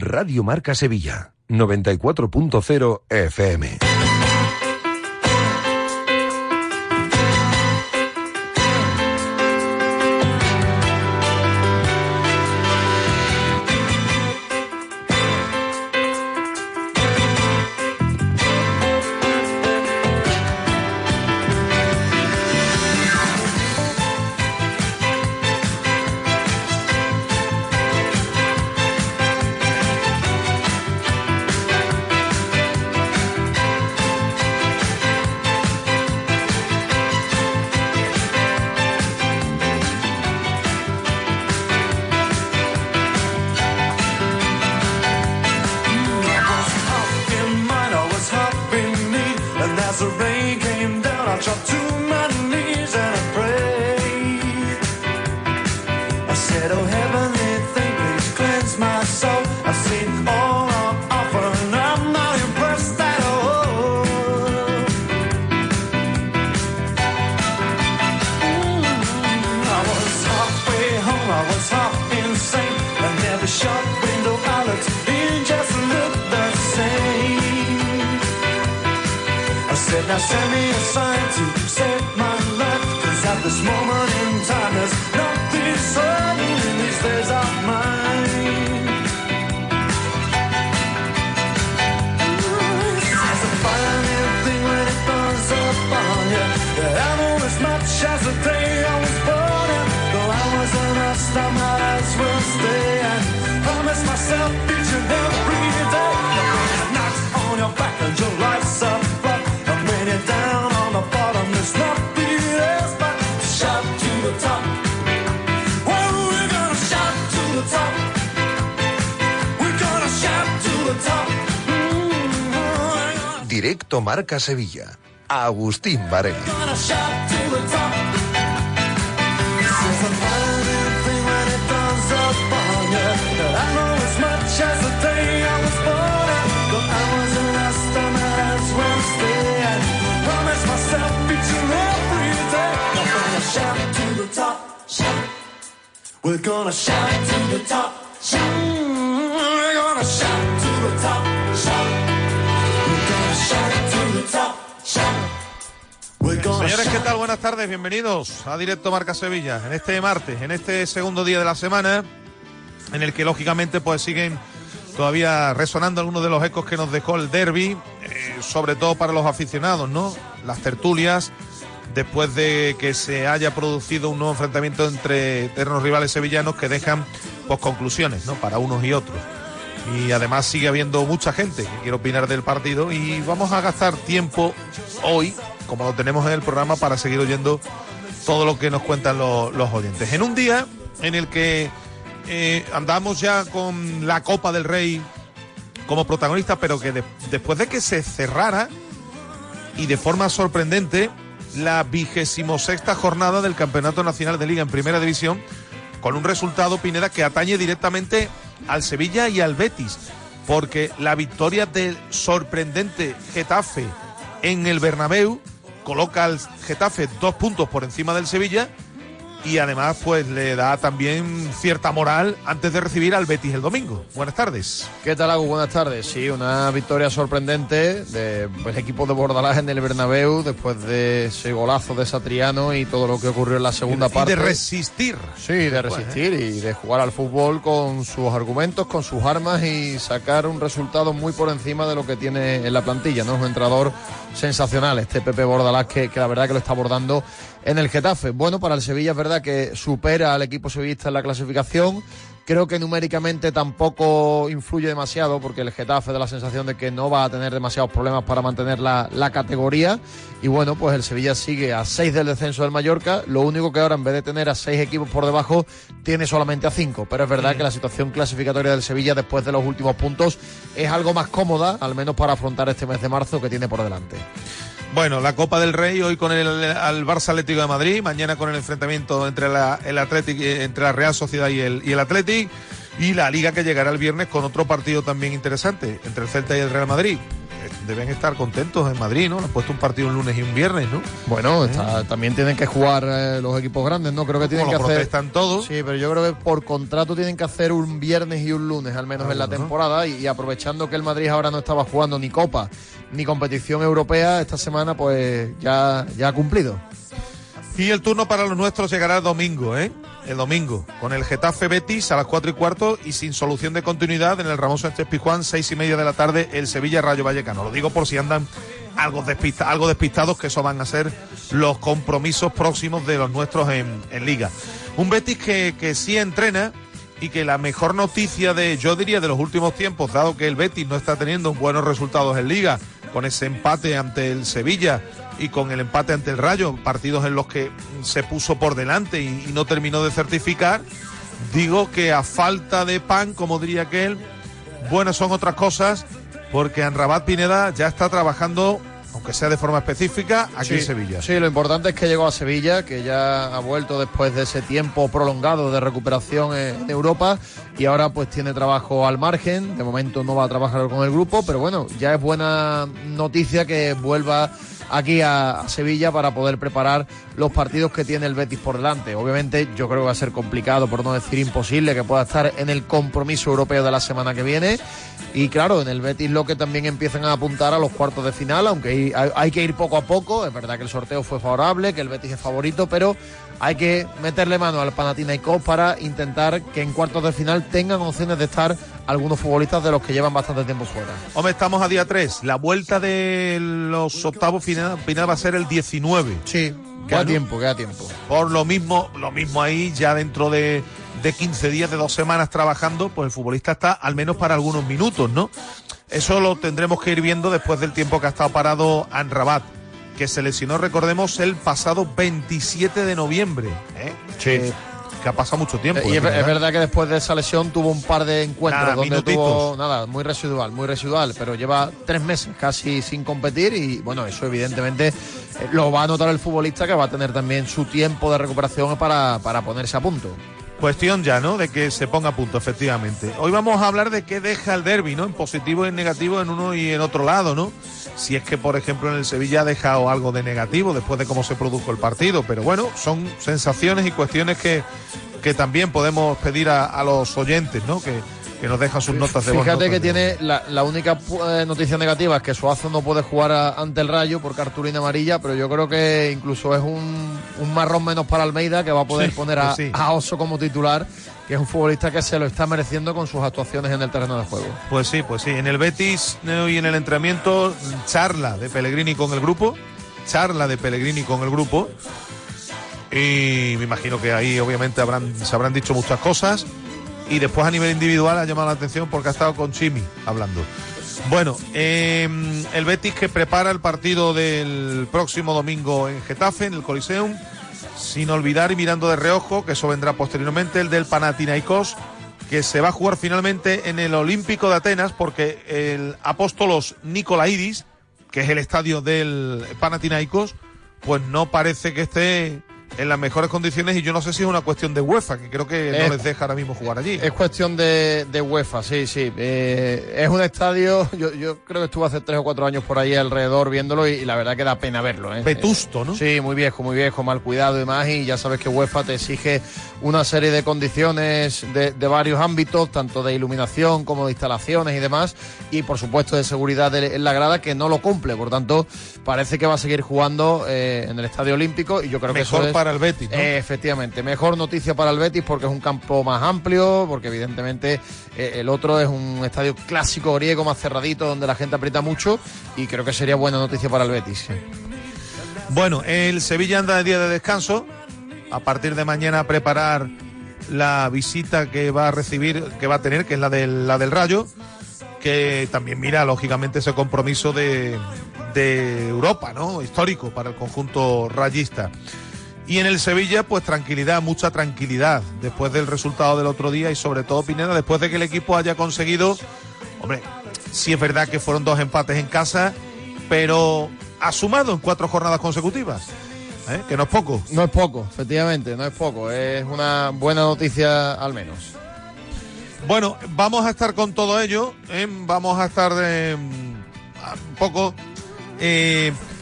Radio Marca Sevilla, 94.0 FM. Directo Marca Sevilla. Agustín Varela. We're gonna shout to the top, shout. We're gonna shout to the top, shout. We're gonna shout to the top, shout. Señores, ¿qué tal? Buenas tardes, bienvenidos a Directo Marca Sevilla. En este martes, en este segundo día de la semana, en el que lógicamente pues siguen todavía resonando algunos de los ecos que nos dejó el derbi, sobre todo para los aficionados, ¿no? Las tertulias, después de que se haya producido un nuevo enfrentamiento entre eternos rivales sevillanos que dejan pues conclusiones, ¿no? Para unos y otros. Y además sigue habiendo mucha gente que quiere opinar del partido y vamos a gastar tiempo hoy, como lo tenemos en el programa, para seguir oyendo todo lo que nos cuentan los oyentes. En un día en el que andamos ya con la Copa del Rey como protagonista, pero que después de que se cerrara y de forma sorprendente la 26ª jornada del Campeonato Nacional de Liga en Primera División, con un resultado, Pineda, que atañe directamente al Sevilla y al Betis, porque la victoria del sorprendente Getafe en el Bernabéu coloca al Getafe 2 puntos por encima del Sevilla y además pues le da también cierta moral antes de recibir al Betis el domingo. Buenas tardes. ¿Qué tal, Agus? Buenas tardes. Sí, una victoria sorprendente del equipo de Bordalás en el Bernabéu después de ese golazo de Satriano y todo lo que ocurrió en la segunda parte. Y de resistir. Sí, de resistir y de jugar al fútbol con sus argumentos, con sus armas y sacar un resultado muy por encima de lo que tiene en la plantilla, ¿no? Es un entrenador sensacional este Pepe Bordalás que la verdad que lo está abordando en el Getafe. Bueno, para el Sevilla es verdad que supera al equipo sevillista en la clasificación. Creo que numéricamente tampoco influye demasiado porque el Getafe da la sensación de que no va a tener demasiados problemas para mantener la categoría. Y bueno, pues el Sevilla sigue a 6 del descenso del Mallorca. Lo único que ahora, en vez de tener a 6 equipos por debajo, tiene solamente a 5. Pero es verdad que la situación clasificatoria del Sevilla después de los últimos puntos es algo más cómoda, al menos para afrontar este mes de marzo que tiene por delante. Bueno, la Copa del Rey hoy con el Barça Atlético de Madrid, mañana con el enfrentamiento entre entre la Real Sociedad y el Athletic, y la Liga que llegará el viernes con otro partido también interesante entre el Celta y el Real Madrid. deben estar contentos en Madrid, ¿no? Le han puesto un partido un lunes y un viernes, ¿no? Bueno, también tienen que jugar los equipos grandes, ¿no? Creo que tienen que hacer... protestan todos. Sí, pero yo creo que por contrato tienen que hacer un viernes y un lunes, al menos en la temporada, y aprovechando que el Madrid ahora no estaba jugando ni Copa ni competición europea, esta semana pues ya ha cumplido. Y el turno para los nuestros llegará el domingo, el domingo, con el Getafe Betis a las 4:15 y sin solución de continuidad en el Ramón Sánchez Pizjuán, 6:30 de la tarde, el Sevilla Rayo Vallecano. Lo digo por si andan algo despistados, que eso van a ser los compromisos próximos de los nuestros en Liga. Un Betis que sí entrena y que la mejor noticia yo diría de los últimos tiempos, dado que el Betis no está teniendo buenos resultados en Liga, con ese empate ante el Sevilla y con el empate ante el Rayo, partidos en los que se puso por delante y no terminó de certificar, digo que a falta de pan, como diría aquel, buenas son otras cosas, porque Amrabat Pineda ya está trabajando, aunque sea de forma específica, aquí en Sevilla. Sí, lo importante es que llegó a Sevilla, que ya ha vuelto después de ese tiempo prolongado de recuperación en Europa, y ahora pues tiene trabajo al margen. De momento no va a trabajar con el grupo, pero bueno, ya es buena noticia que vuelva aquí a Sevilla para poder preparar los partidos que tiene el Betis por delante. Obviamente yo creo que va a ser complicado, por no decir imposible, que pueda estar en el compromiso europeo de la semana que viene. Y claro, en el Betis lo que también empiezan a apuntar a los cuartos de final, aunque hay que ir poco a poco. Es verdad que el sorteo fue favorable, que el Betis es favorito, pero hay que meterle mano al Panathinaikos para intentar que en cuartos de final tengan opciones de estar algunos futbolistas de los que llevan bastante tiempo fuera. Hombre, estamos a día 3. La vuelta de los octavos final va a ser el 19. Sí, queda tiempo. Por lo mismo ahí, ya dentro de 15 días, de 2 semanas trabajando, pues el futbolista está al menos para algunos minutos, ¿no? Eso lo tendremos que ir viendo después del tiempo que ha estado parado Amrabat, que se lesionó, recordemos, el pasado 27 de noviembre. Sí. Que ha pasado mucho tiempo. Y es verdad que después de esa lesión tuvo un par de encuentros donde minutitos. tuvo muy residual, pero lleva 3 meses casi sin competir y bueno, eso evidentemente lo va a notar el futbolista, que va a tener también su tiempo de recuperación para ponerse a punto. Cuestión ya, ¿no?, de que se ponga a punto, efectivamente. Hoy vamos a hablar de qué deja el derbi, ¿no?, en positivo y en negativo en uno y en otro lado, ¿no? Si es que, por ejemplo, en el Sevilla ha dejado algo de negativo después de cómo se produjo el partido. Pero bueno, son sensaciones y cuestiones que también podemos pedir a los oyentes, ¿no?, que nos dejan sus notas de voz. Fíjate que tiene la única noticia negativa es que Suazo no puede jugar ante el Rayo por cartulina amarilla, pero yo creo que incluso es un marrón menos para Almeida, que va a poder poner a Oso como titular, que es un futbolista que se lo está mereciendo con sus actuaciones en el terreno de juego. Pues sí. En el Betis y en el entrenamiento, charla de Pellegrini con el grupo. Y me imagino que ahí obviamente se habrán dicho muchas cosas. Y después a nivel individual ha llamado la atención porque ha estado con Chimi hablando. Bueno, el Betis que prepara el partido del próximo domingo en Getafe, en el Coliseum, sin olvidar y mirando de reojo, que eso vendrá posteriormente, el del Panathinaikos, que se va a jugar finalmente en el Olímpico de Atenas, porque el Apóstolos Nikolaidis, que es el estadio del Panathinaikos, pues no parece que esté en las mejores condiciones, y yo no sé si es una cuestión de UEFA, que creo que no les deja ahora mismo jugar allí. Es cuestión de UEFA, sí. Es un estadio, yo creo que estuve hace 3 o 4 años por ahí alrededor viéndolo y la verdad que da pena verlo. Vetusto, ¿no? Sí, muy viejo, mal cuidado y demás, y ya sabes que UEFA te exige una serie de condiciones de varios ámbitos, tanto de iluminación como de instalaciones y demás, y por supuesto de seguridad en la grada, que no lo cumple. Por tanto, parece que va a seguir jugando en el Estadio Olímpico, y yo creo que eso es para el Betis, ¿no? Efectivamente, mejor noticia para el Betis, porque es un campo más amplio, porque evidentemente el otro es un estadio clásico griego más cerradito, donde la gente aprieta mucho, y creo que sería buena noticia para el Betis. Bueno, el Sevilla anda de día de descanso. A partir de mañana a preparar la visita que va a recibir, que va a tener, que es la del Rayo, que también mira lógicamente ese compromiso de Europa, ¿no?, histórico para el conjunto rayista. Y en el Sevilla, pues tranquilidad, mucha tranquilidad, después del resultado del otro día, y sobre todo, Pineda, después de que el equipo haya conseguido, hombre, sí es verdad que fueron 2 empates en casa, pero ha sumado en 4 jornadas consecutivas, que no es poco. No es poco, efectivamente, no es poco, es una buena noticia al menos. Bueno, vamos a estar con todo ello, vamos a estar un poco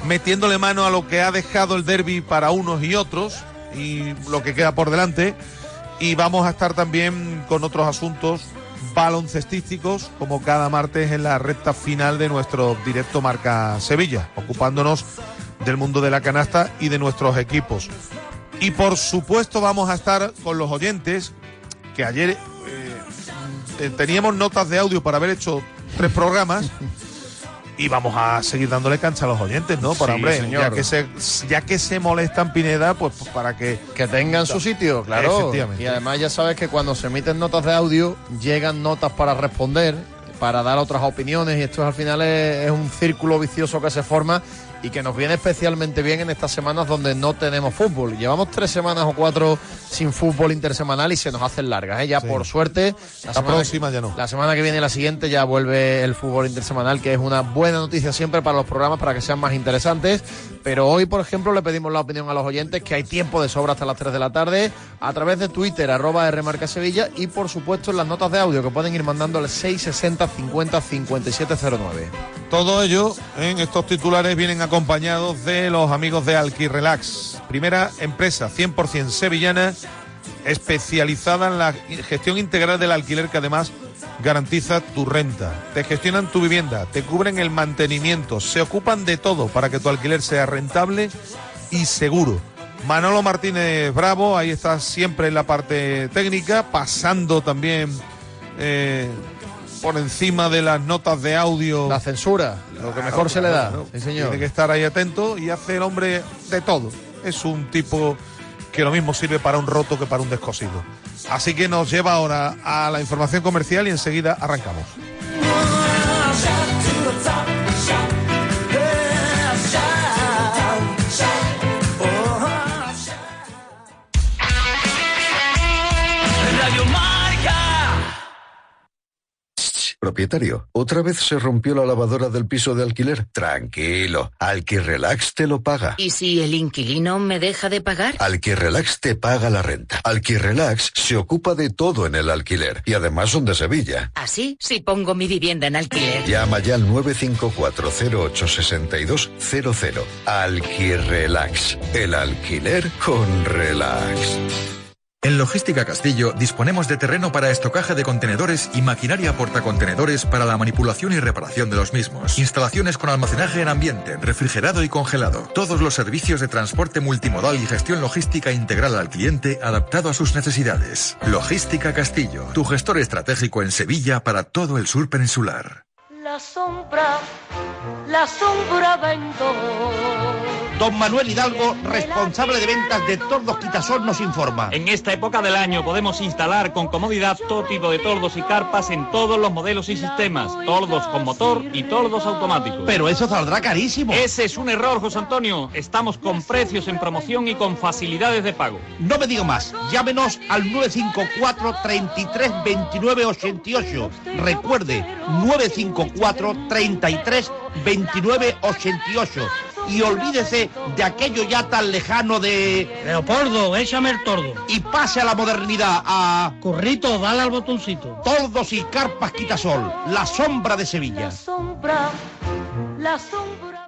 metiéndole mano a lo que ha dejado el derbi para unos y otros y lo que queda por delante. Y vamos a estar también con otros asuntos baloncestísticos, como cada martes en la recta final de nuestro directo Marca Sevilla, ocupándonos del mundo de la canasta y de nuestros equipos. Y por supuesto vamos a estar con los oyentes, que ayer teníamos notas de audio para haber hecho 3 programas y vamos a seguir dándole cancha a los oyentes, ¿no? Para, sí, hombre, señor. ya que se molestan, Pineda, pues para que tengan su sitio, claro. Efectivamente. Y además ya sabes que cuando se emiten notas de audio, llegan notas para responder, para dar otras opiniones, y esto al final es un círculo vicioso que se forma y que nos viene especialmente bien en estas semanas donde no tenemos fútbol. Llevamos 3 semanas o 4 sin fútbol intersemanal y se nos hacen largas, ¿eh? Ya sí. Por suerte, la próxima ya no. La semana que viene y la siguiente ya vuelve el fútbol intersemanal, que es una buena noticia siempre para los programas, para que sean más interesantes. Pero hoy, por ejemplo, le pedimos la opinión a los oyentes, que hay tiempo de sobra hasta las 3 de la tarde, a través de Twitter, @rmarcasevilla, y por supuesto en las notas de audio que pueden ir mandando al 660 50 5709. Todo ello en estos titulares vienen acompañados de los amigos de Alquirrelax, primera empresa 100% sevillana especializada en la gestión integral del alquiler, que además garantiza tu renta. Te gestionan tu vivienda, te cubren el mantenimiento, se ocupan de todo para que tu alquiler sea rentable y seguro. Manolo Martínez Bravo, ahí está siempre en la parte técnica, pasando también por encima de las notas de audio. La censura, lo que mejor se le da. Claro. Sí, señor. Tiene que estar ahí atento y hace el hombre de todo. Es un tipo que lo mismo sirve para un roto que para un descosido. Así que nos lleva ahora a la información comercial y enseguida arrancamos. Propietario, ¿otra vez se rompió la lavadora del piso de alquiler? Tranquilo, Alquirrelax te lo paga. ¿Y si el inquilino me deja de pagar? Alquirrelax te paga la renta. Alquirrelax se ocupa de todo en el alquiler y además son de Sevilla. ¿Así? Si pongo mi vivienda en alquiler. Llama ya al 954-086200. Alquirrelax, el alquiler con relax. En Logística Castillo disponemos de terreno para estocaje de contenedores y maquinaria portacontenedores para la manipulación y reparación de los mismos. Instalaciones con almacenaje en ambiente, refrigerado y congelado. Todos los servicios de transporte multimodal y gestión logística integral al cliente adaptado a sus necesidades. Logística Castillo, tu gestor estratégico en Sevilla para todo el sur peninsular. La sombra vendo. Don Manuel Hidalgo, responsable de ventas de Tordos Quitasol, nos informa. En esta época del año podemos instalar con comodidad todo tipo de tordos y carpas en todos los modelos y sistemas. Tordos con motor y tordos automáticos. Pero eso saldrá carísimo. Ese es un error, José Antonio. Estamos con precios en promoción y con facilidades de pago. No me diga más. Llámenos al 954 33 29 88. Recuerde, 954 33 29 88. Y olvídese de aquello ya tan lejano de... Leopoldo, échame el tordo. Y pase a la modernidad, a... Corrito, dale al botoncito. Tordos y carpas Quitasol, la sombra de Sevilla. La sombra.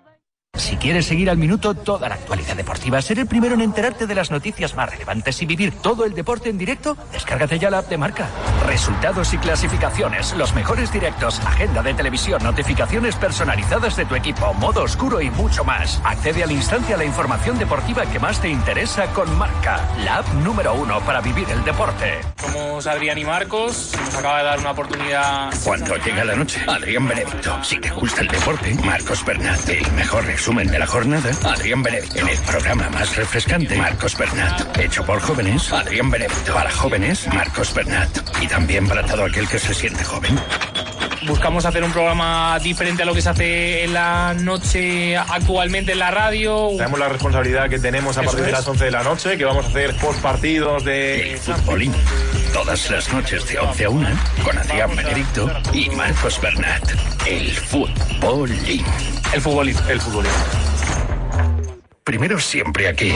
Si quieres seguir al minuto toda la actualidad deportiva, ser el primero en enterarte de las noticias más relevantes y vivir todo el deporte en directo, descárgate ya la app de Marca. Resultados y clasificaciones, los mejores directos, agenda de televisión, notificaciones personalizadas de tu equipo, modo oscuro y mucho más. Accede al instante a la información deportiva que más te interesa con Marca, la app número 1 para vivir el deporte. Somos Adrián y Marcos, nos acaba de dar una oportunidad. Cuando llega la noche, Adrián Benedicto. Si te gusta el deporte, Marcos Bernat. El mejor resumen de la jornada, Adrián Benedicto. En el programa más refrescante, Marcos Bernat. Hecho por jóvenes, Adrián Benedicto. Para jóvenes, Marcos Bernat. Y también para todo aquel que se siente joven. Buscamos hacer un programa diferente a lo que se hace en la noche actualmente en la radio. Sabemos la responsabilidad que tenemos a partir de las 11 de la noche, que vamos a hacer postpartidos de... El futbolín. Todas las noches de 11 a 1, con Adrián Benedicto y Marcos Bernat. El futbolín. El futbolín. Primero siempre aquí.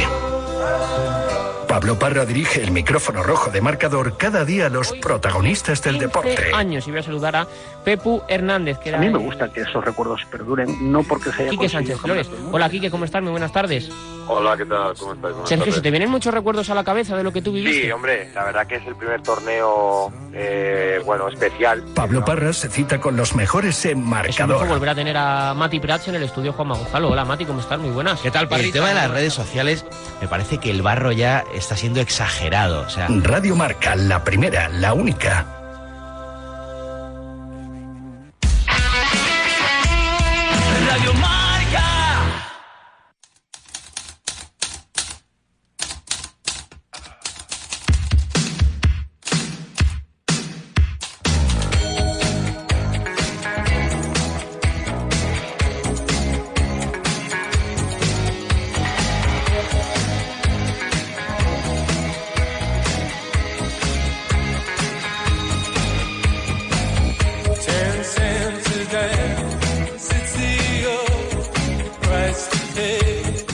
Pablo Parra dirige el micrófono rojo de Marcador cada día a los protagonistas del deporte. Años, y voy a saludar a Pepu Hernández, que era... A mí me gusta que esos recuerdos perduren, no porque se haya Quique Sánchez Flores. Hola, Quique, ¿cómo estás? Muy buenas tardes. Hola, ¿qué tal? ¿Cómo estás? Sergio, ¿se te vienen muchos recuerdos a la cabeza de lo que tú viviste? Sí, hombre, la verdad que es el primer torneo, especial. Pablo Parra se cita con los mejores en Marcador. Es volver a tener a Mati Prats en el estudio Juanma Gonzalo. Hola, Mati, ¿cómo estás? Muy buenas. ¿Qué tal, Parrita? El tema de las redes sociales, me parece que el barro ya está siendo exagerado. O sea... Radio Marca, la primera, la única. Radio Marca.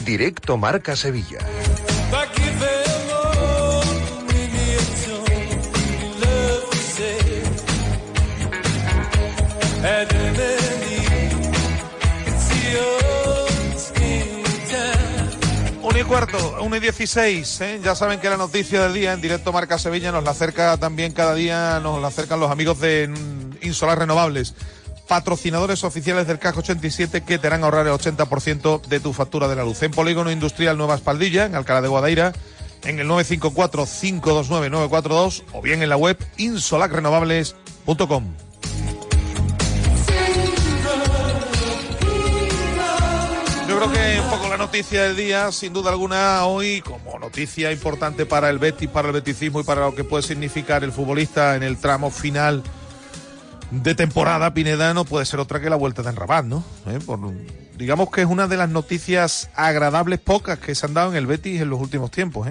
Directo Marca Sevilla. Una y cuarto, 1:16, ¿eh? Ya saben que la noticia del día en Directo Marca Sevilla nos la acerca también cada día, nos la acercan los amigos de Insolar Renovables, patrocinadores oficiales del CAJ 87, que te harán ahorrar el 80% de tu factura de la luz. En Polígono Industrial Nueva Espaldilla, en Alcalá de Guadaira, en el 954-529-942 o bien en la web insolarrenovables.com. Yo creo que un poco la noticia del día, sin duda alguna, hoy, como noticia importante para el Betis, para el beticismo y para lo que puede significar el futbolista en el tramo final de temporada, Pineda, no puede ser otra que la vuelta de Amrabat, ¿no? Digamos que es una de las noticias agradables pocas que se han dado en el Betis en los últimos tiempos,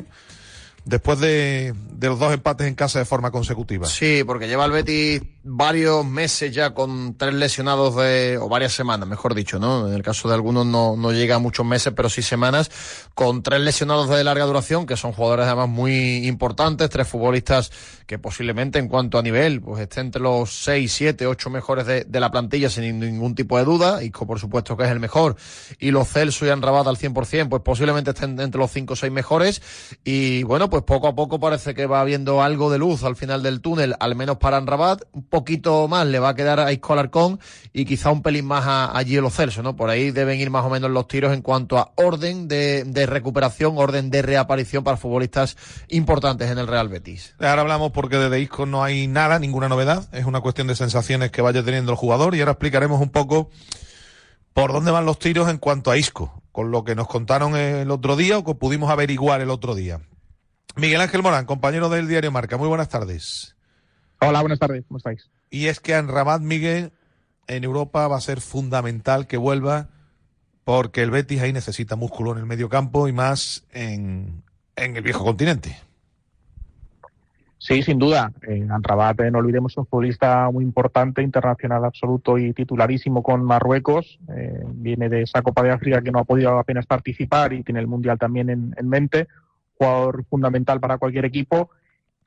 después de los 2 empates en casa de forma consecutiva. Sí, porque lleva el Betis varios meses ya con 3 lesionados o varias semanas, mejor dicho, ¿no? En el caso de algunos no llega a muchos meses, pero sí semanas, con 3 lesionados de larga duración, que son jugadores además muy importantes, 3 futbolistas que posiblemente en cuanto a nivel, pues estén entre los 6, 7, 8 mejores de la plantilla sin ningún tipo de duda. Isco, por supuesto, que es el mejor, y Lo Celso y Amrabat al 100%, pues posiblemente estén entre los 5 o 6 mejores, y bueno, pues poco a poco parece que va habiendo algo de luz al final del túnel, al menos para Amrabat. Un poquito más le va a quedar a Isco Alarcón y quizá un pelín más a Gio Lo Celso, ¿no? Por ahí deben ir más o menos los tiros en cuanto a orden de recuperación, orden de reaparición para futbolistas importantes en el Real Betis. Ahora hablamos porque desde Isco no hay nada, ninguna novedad, es una cuestión de sensaciones que vaya teniendo el jugador, y ahora explicaremos un poco por dónde van los tiros en cuanto a Isco, con lo que nos contaron el otro día o que pudimos averiguar el otro día. Miguel Ángel Morán, compañero del diario Marca, muy buenas tardes. Hola, buenas tardes, ¿cómo estáis? Y es que Amrabat, Miguel, en Europa va a ser fundamental que vuelva, porque el Betis ahí necesita músculo en el medio campo y más en el viejo continente. Sí, sin duda. Amrabat, no olvidemos, es un futbolista muy importante, internacional absoluto y titularísimo con Marruecos. Viene de esa Copa de África que no ha podido apenas participar y tiene el Mundial también en mente. Jugador fundamental para cualquier equipo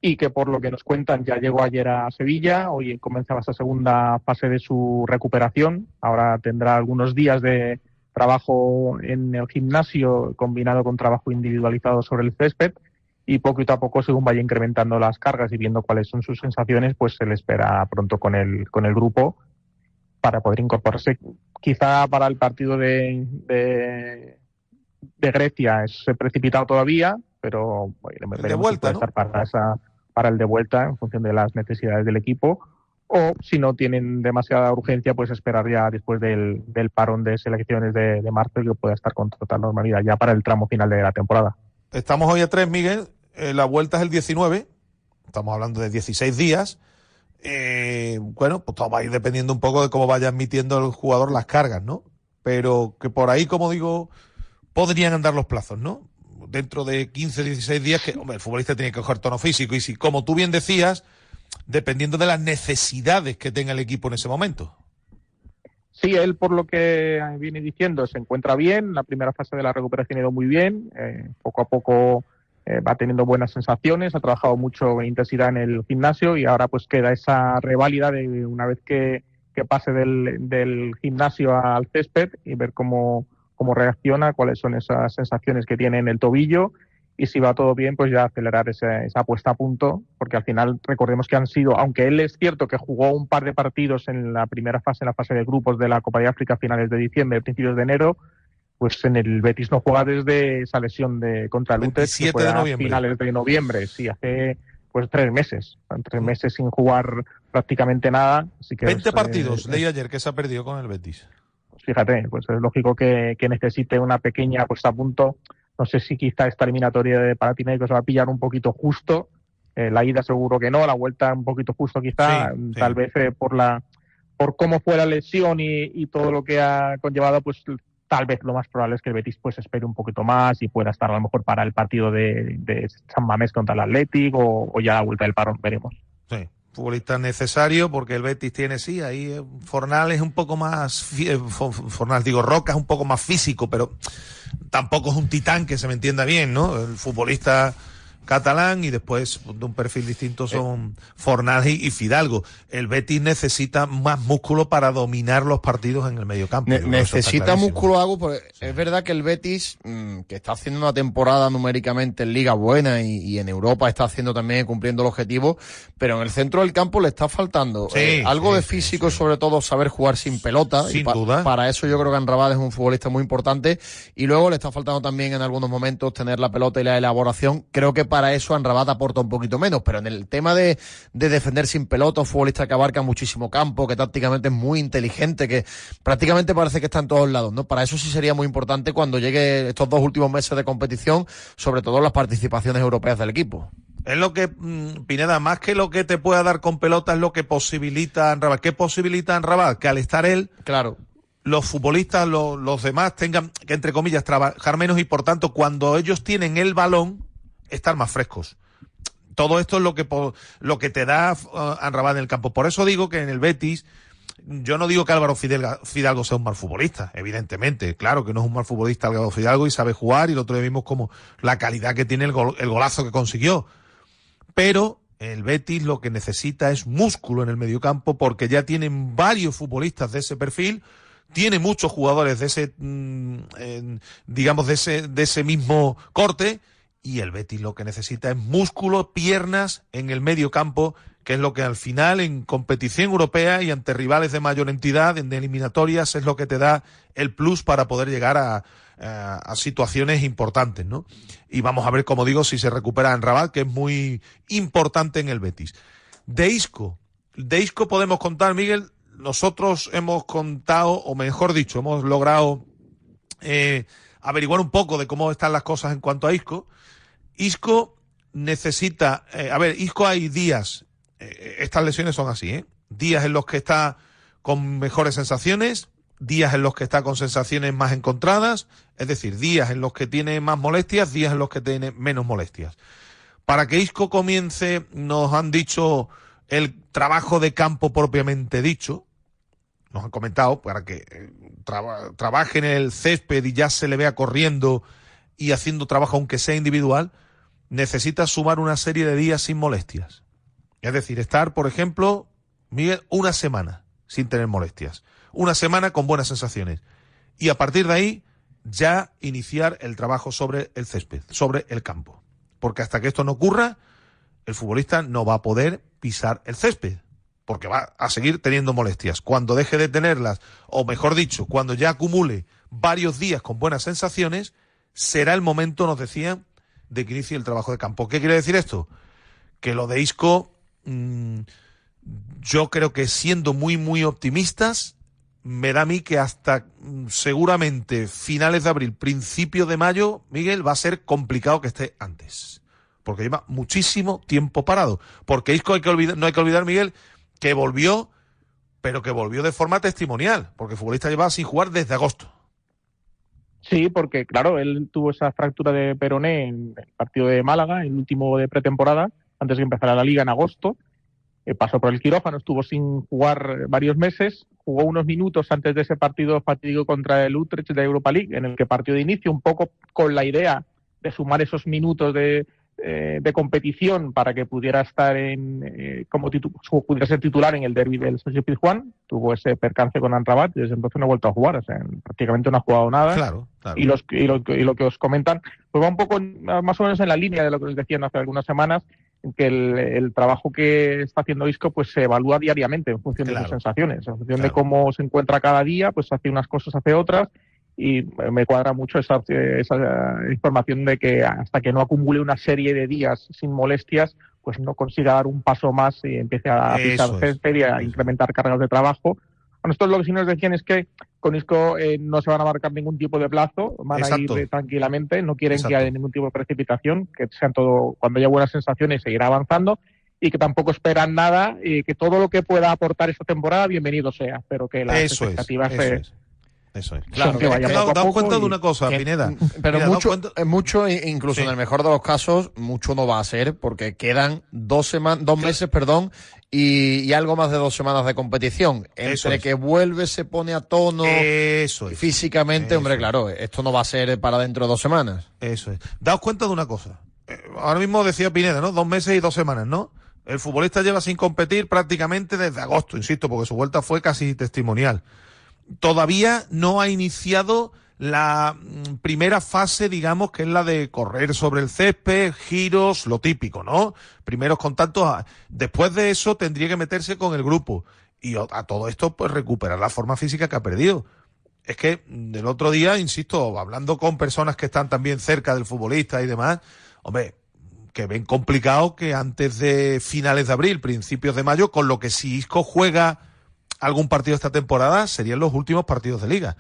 y que, por lo que nos cuentan, ya llegó ayer a Sevilla. Hoy comenzaba esa segunda fase de su recuperación. Ahora tendrá algunos días de trabajo en el gimnasio combinado con trabajo individualizado sobre el césped, y poquito a poco, según vaya incrementando las cargas y viendo cuáles son sus sensaciones, pues se le espera pronto con el grupo para poder incorporarse. Quizá para el partido de Grecia es precipitado todavía, pero veremos si puede estar para el de vuelta en función de las necesidades del equipo, o si no tienen demasiada urgencia, pues esperar ya después del parón de selecciones de marzo, y que pueda estar con total normalidad ya para el tramo final de la temporada. Estamos hoy a 3, Miguel, la vuelta es el 19, estamos hablando de 16 días, bueno, pues todo va a ir dependiendo un poco de cómo vaya admitiendo el jugador las cargas, ¿no? Pero que por ahí, como digo, podrían andar los plazos, ¿no? Dentro de 15, 16 días, que hombre, el futbolista tiene que coger tono físico, y si, como tú bien decías, dependiendo de las necesidades que tenga el equipo en ese momento. Sí, él, por lo que viene diciendo, se encuentra bien. La primera fase de la recuperación ha ido muy bien. Poco a poco va teniendo buenas sensaciones, ha trabajado mucho en intensidad en el gimnasio y ahora pues queda esa reválida de una vez que pase del gimnasio al césped y ver cómo reacciona, cuáles son esas sensaciones que tiene en el tobillo y si va todo bien, pues ya acelerar esa puesta a punto, porque al final recordemos que han sido, aunque él es cierto que jugó un par de partidos en la primera fase, en la fase de grupos de la Copa de África a finales de diciembre, principios de enero, pues en el Betis no juega desde esa lesión contra el Utrecht, que fue a finales de noviembre, sí, hace pues 3 meses, 3 meses sin jugar prácticamente nada. Así que 20 partidos, leí ayer que se ha perdido con el Betis. Fíjate, pues es lógico que necesite una pequeña puesta a punto. No sé si quizá esta eliminatoria de Panathinaikos se va a pillar un poquito justo. La ida seguro que no, la vuelta un poquito justo quizá. Sí. Tal vez por cómo fue la lesión y todo lo que ha conllevado, pues tal vez lo más probable es que el Betis pues espere un poquito más y pueda estar a lo mejor para el partido de San Mamés contra el Athletic o ya la vuelta del parón, veremos. Sí. Futbolista necesario porque el Betis tiene, sí, ahí Fornal es un poco más, Roca es un poco más físico, pero tampoco es un titán, que se me entienda bien, ¿no? El futbolista catalán y después de un perfil distinto son Fornal y Fidalgo. El Betis necesita más músculo para dominar los partidos en el mediocampo. Necesita músculo, Agus, porque sí. Es verdad que el Betis, que está haciendo una temporada numéricamente en Liga buena y en Europa está haciendo también, cumpliendo el objetivo, pero en el centro del campo le está faltando algo de físico, sobre todo saber jugar sin pelota. Sin duda. Para eso yo creo que Amrabat es un futbolista muy importante y luego le está faltando también en algunos momentos tener la pelota y la elaboración. Creo que para eso Amrabat aporta un poquito menos, pero en el tema de defender sin pelota, un futbolista que abarca muchísimo campo, que tácticamente es muy inteligente, que prácticamente parece que está en todos lados, ¿no? Para eso sí sería muy importante cuando llegue estos 2 últimos meses de competición, sobre todo las participaciones europeas del equipo. Es lo que, Pineda, más que lo que te pueda dar con pelota, es lo que posibilita Amrabat. ¿Qué posibilita Amrabat? Que al estar él, claro, los futbolistas, los demás tengan que, entre comillas, trabajar menos y por tanto, cuando ellos tienen el balón, estar más frescos. Todo esto es lo que te da Amrabat en el campo. Por eso digo que en el Betis, yo no digo que Álvaro Fidalgo sea un mal futbolista, evidentemente. Claro que no es un mal futbolista Álvaro Fidalgo y sabe jugar, y el otro día vimos como la calidad que tiene el golazo que consiguió. Pero el Betis lo que necesita es músculo en el mediocampo, porque ya tienen varios futbolistas de ese perfil, tiene muchos jugadores de ese, digamos, de ese mismo corte. Y el Betis lo que necesita es músculo, piernas en el medio campo, que es lo que al final en competición europea y ante rivales de mayor entidad, en eliminatorias, es lo que te da el plus para poder llegar a situaciones importantes, ¿no? Y vamos a ver, como digo, si se recupera Amrabat, que es muy importante en el Betis. De Isco podemos contar, Miguel, nosotros hemos contado, o mejor dicho, hemos logrado averiguar un poco de cómo están las cosas en cuanto a Isco. Isco necesita, Isco hay días, estas lesiones son así, días en los que está con mejores sensaciones, días en los que está con sensaciones más encontradas, es decir, días en los que tiene más molestias, días en los que tiene menos molestias. Para que Isco comience, nos han dicho, el trabajo de campo propiamente dicho, nos han comentado, para que trabaje en el césped y ya se le vea corriendo y haciendo trabajo aunque sea individual, necesita sumar una serie de días sin molestias. Es decir, estar, por ejemplo, Miguel, una semana sin tener molestias. Una semana con buenas sensaciones. Y a partir de ahí, ya iniciar el trabajo sobre el césped, sobre el campo. Porque hasta que esto no ocurra, el futbolista no va a poder pisar el césped, porque va a seguir teniendo molestias. Cuando deje de tenerlas, o mejor dicho, cuando ya acumule varios días con buenas sensaciones, será el momento, nos decían, de que inicie el trabajo de campo. ¿Qué quiere decir esto? Que lo de Isco, yo creo que siendo muy, muy optimistas, me da a mí que hasta seguramente finales de abril, principio de mayo, Miguel, va a ser complicado que esté antes. Porque lleva muchísimo tiempo parado. Porque Isco no hay que olvidar, Miguel, que volvió, pero que volvió de forma testimonial. Porque el futbolista llevaba sin jugar desde agosto. Sí, porque claro, él tuvo esa fractura de peroné en el partido de Málaga, el último de pretemporada, antes de que empezara la Liga en agosto. Pasó por el quirófano, estuvo sin jugar varios meses, jugó unos minutos antes de ese partido fatídico contra el Utrecht de Europa League, en el que partió de inicio, un poco con la idea sumar esos minutos de competición para que pudiera estar pudiera ser titular en el derbi del Sánchez-Pizjuán. Tuvo ese percance con Amrabat y desde entonces no ha vuelto a jugar, o sea, prácticamente no ha jugado nada. Claro. Y lo que os comentan pues va un poco más o menos en la línea de lo que os decían hace algunas semanas, que el trabajo que está haciendo Isco pues se evalúa diariamente en función de sus sensaciones, en función de cómo se encuentra cada día, pues hace unas cosas, hace otras. Y me cuadra mucho esa información de que hasta que no acumule una serie de días sin molestias, pues no consiga dar un paso más y empiece a pisar césped y a incrementar cargas de trabajo. Bueno, esto es lo que sí nos decían, es que con Isco no se van a marcar ningún tipo de plazo, van a ir tranquilamente, no quieren que haya ningún tipo de precipitación, que sean todo, cuando haya buenas sensaciones seguirá avanzando, y que tampoco esperan nada, y que todo lo que pueda aportar esta temporada, bienvenido sea, pero que las expectativas Eso es. Claro, que daos cuenta de una cosa, Pineda. Pero mucho, incluso en el mejor de los casos, mucho no va a ser, porque quedan 2 meses, y algo más de 2 semanas de competición. Entre que vuelve, se pone a tono físicamente, claro, esto no va a ser para dentro de 2 semanas. Eso es. Daos cuenta de una cosa. Ahora mismo decía Pineda, ¿no? 2 meses y 2 semanas, ¿no? El futbolista lleva sin competir prácticamente desde agosto, insisto, porque su vuelta fue casi testimonial. Todavía no ha iniciado la primera fase, digamos, que es la de correr sobre el césped, giros, lo típico, ¿no? Primeros contactos. Después de eso tendría que meterse con el grupo. Y a todo esto, pues recuperar la forma física que ha perdido. Es que del otro día, insisto, hablando con personas que están también cerca del futbolista y demás, hombre, que ven complicado que antes de finales de abril, principios de mayo, con lo que si Isco juega algún partido esta temporada, serían los últimos partidos de Liga.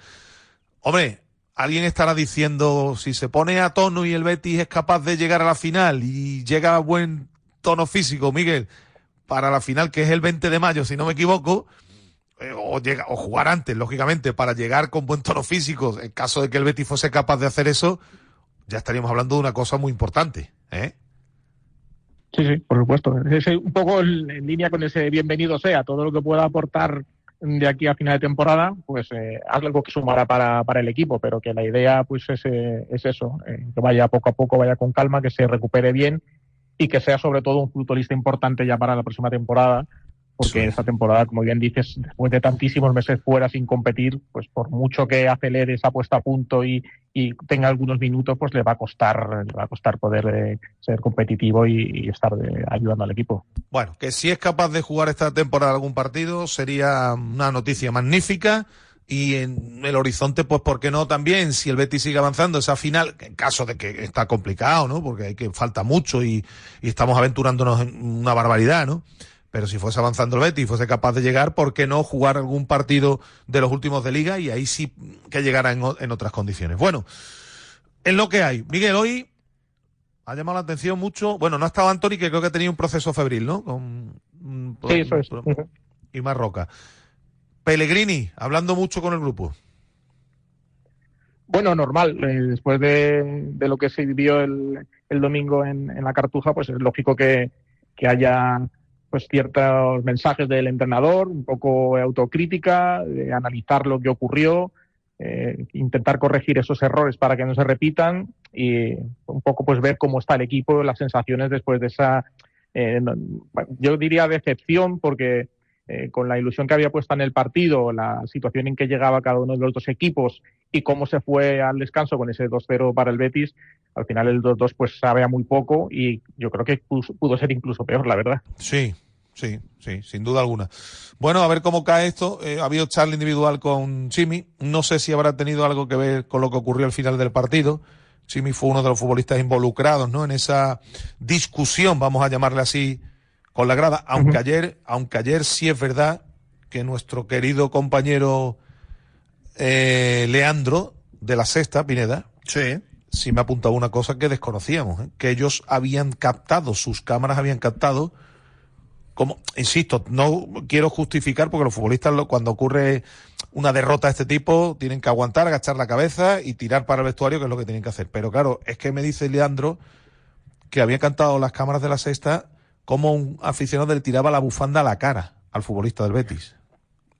Hombre, alguien estará diciendo, si se pone a tono y el Betis es capaz de llegar a la final y llega a buen tono físico, Miguel, para la final, que es el 20 de mayo, si no me equivoco, o jugar antes, lógicamente, para llegar con buen tono físico, en caso de que el Betis fuese capaz de hacer eso, ya estaríamos hablando de una cosa muy importante, ¿eh? Sí, por supuesto. Es un poco en línea con ese bienvenido sea, todo lo que pueda aportar de aquí a final de temporada, pues algo que sumará para el equipo, pero que la idea pues es eso, que vaya poco a poco, vaya con calma, que se recupere bien y que sea sobre todo un futbolista importante ya para la próxima temporada, porque esta temporada, como bien dices, después de tantísimos meses fuera sin competir, pues por mucho que acelere esa puesta a punto y tenga algunos minutos, pues le va a costar poder ser competitivo y estar ayudando al equipo. Bueno, que si es capaz de jugar esta temporada algún partido sería una noticia magnífica, y en el horizonte, pues por qué no también, si el Betis sigue avanzando esa final, en caso de que está complicado, ¿no? Porque falta mucho y estamos aventurándonos en una barbaridad, ¿no? Pero si fuese avanzando el Betis y fuese capaz de llegar, ¿por qué no jugar algún partido de los últimos de Liga? Y ahí sí que llegara en otras condiciones. Bueno, es lo que hay. Miguel, hoy ha llamado la atención mucho. Bueno, no ha estado Antoni, que creo que ha tenido un proceso febril, ¿no? Sí, eso es. Y Marroca. Pellegrini, hablando mucho con el grupo. Bueno, normal. Después de lo que se vivió el domingo en la Cartuja, pues es lógico que haya pues ciertos mensajes del entrenador, un poco de autocrítica, de analizar lo que ocurrió, intentar corregir esos errores para que no se repitan y un poco pues ver cómo está el equipo, las sensaciones después de esa, yo diría decepción, porque con la ilusión que había puesta en el partido, la situación en que llegaba cada uno de los dos equipos y cómo se fue al descanso con ese 2-0 para el Betis, al final el 2-2 pues sabe a muy poco y yo creo que pudo ser incluso peor, la verdad. Sí, sin duda alguna. Bueno, a ver cómo cae esto. Ha habido charla individual con Chimi. No sé si habrá tenido algo que ver con lo que ocurrió al final del partido. Chimi fue uno de los futbolistas involucrados, ¿no? En esa discusión, vamos a llamarle así, con la grada. Aunque ayer sí es verdad que nuestro querido compañero Leandro de La Sexta, Pineda, sí me ha apuntado una cosa que desconocíamos, que ellos habían captado, sus cámaras habían captado, como, insisto, no quiero justificar, porque los futbolistas cuando ocurre una derrota de este tipo tienen que aguantar, agachar la cabeza y tirar para el vestuario, que es lo que tienen que hacer. Pero claro, es que me dice Leandro que había cantado las cámaras de La Sexta como un aficionado le tiraba la bufanda a la cara al futbolista del Betis.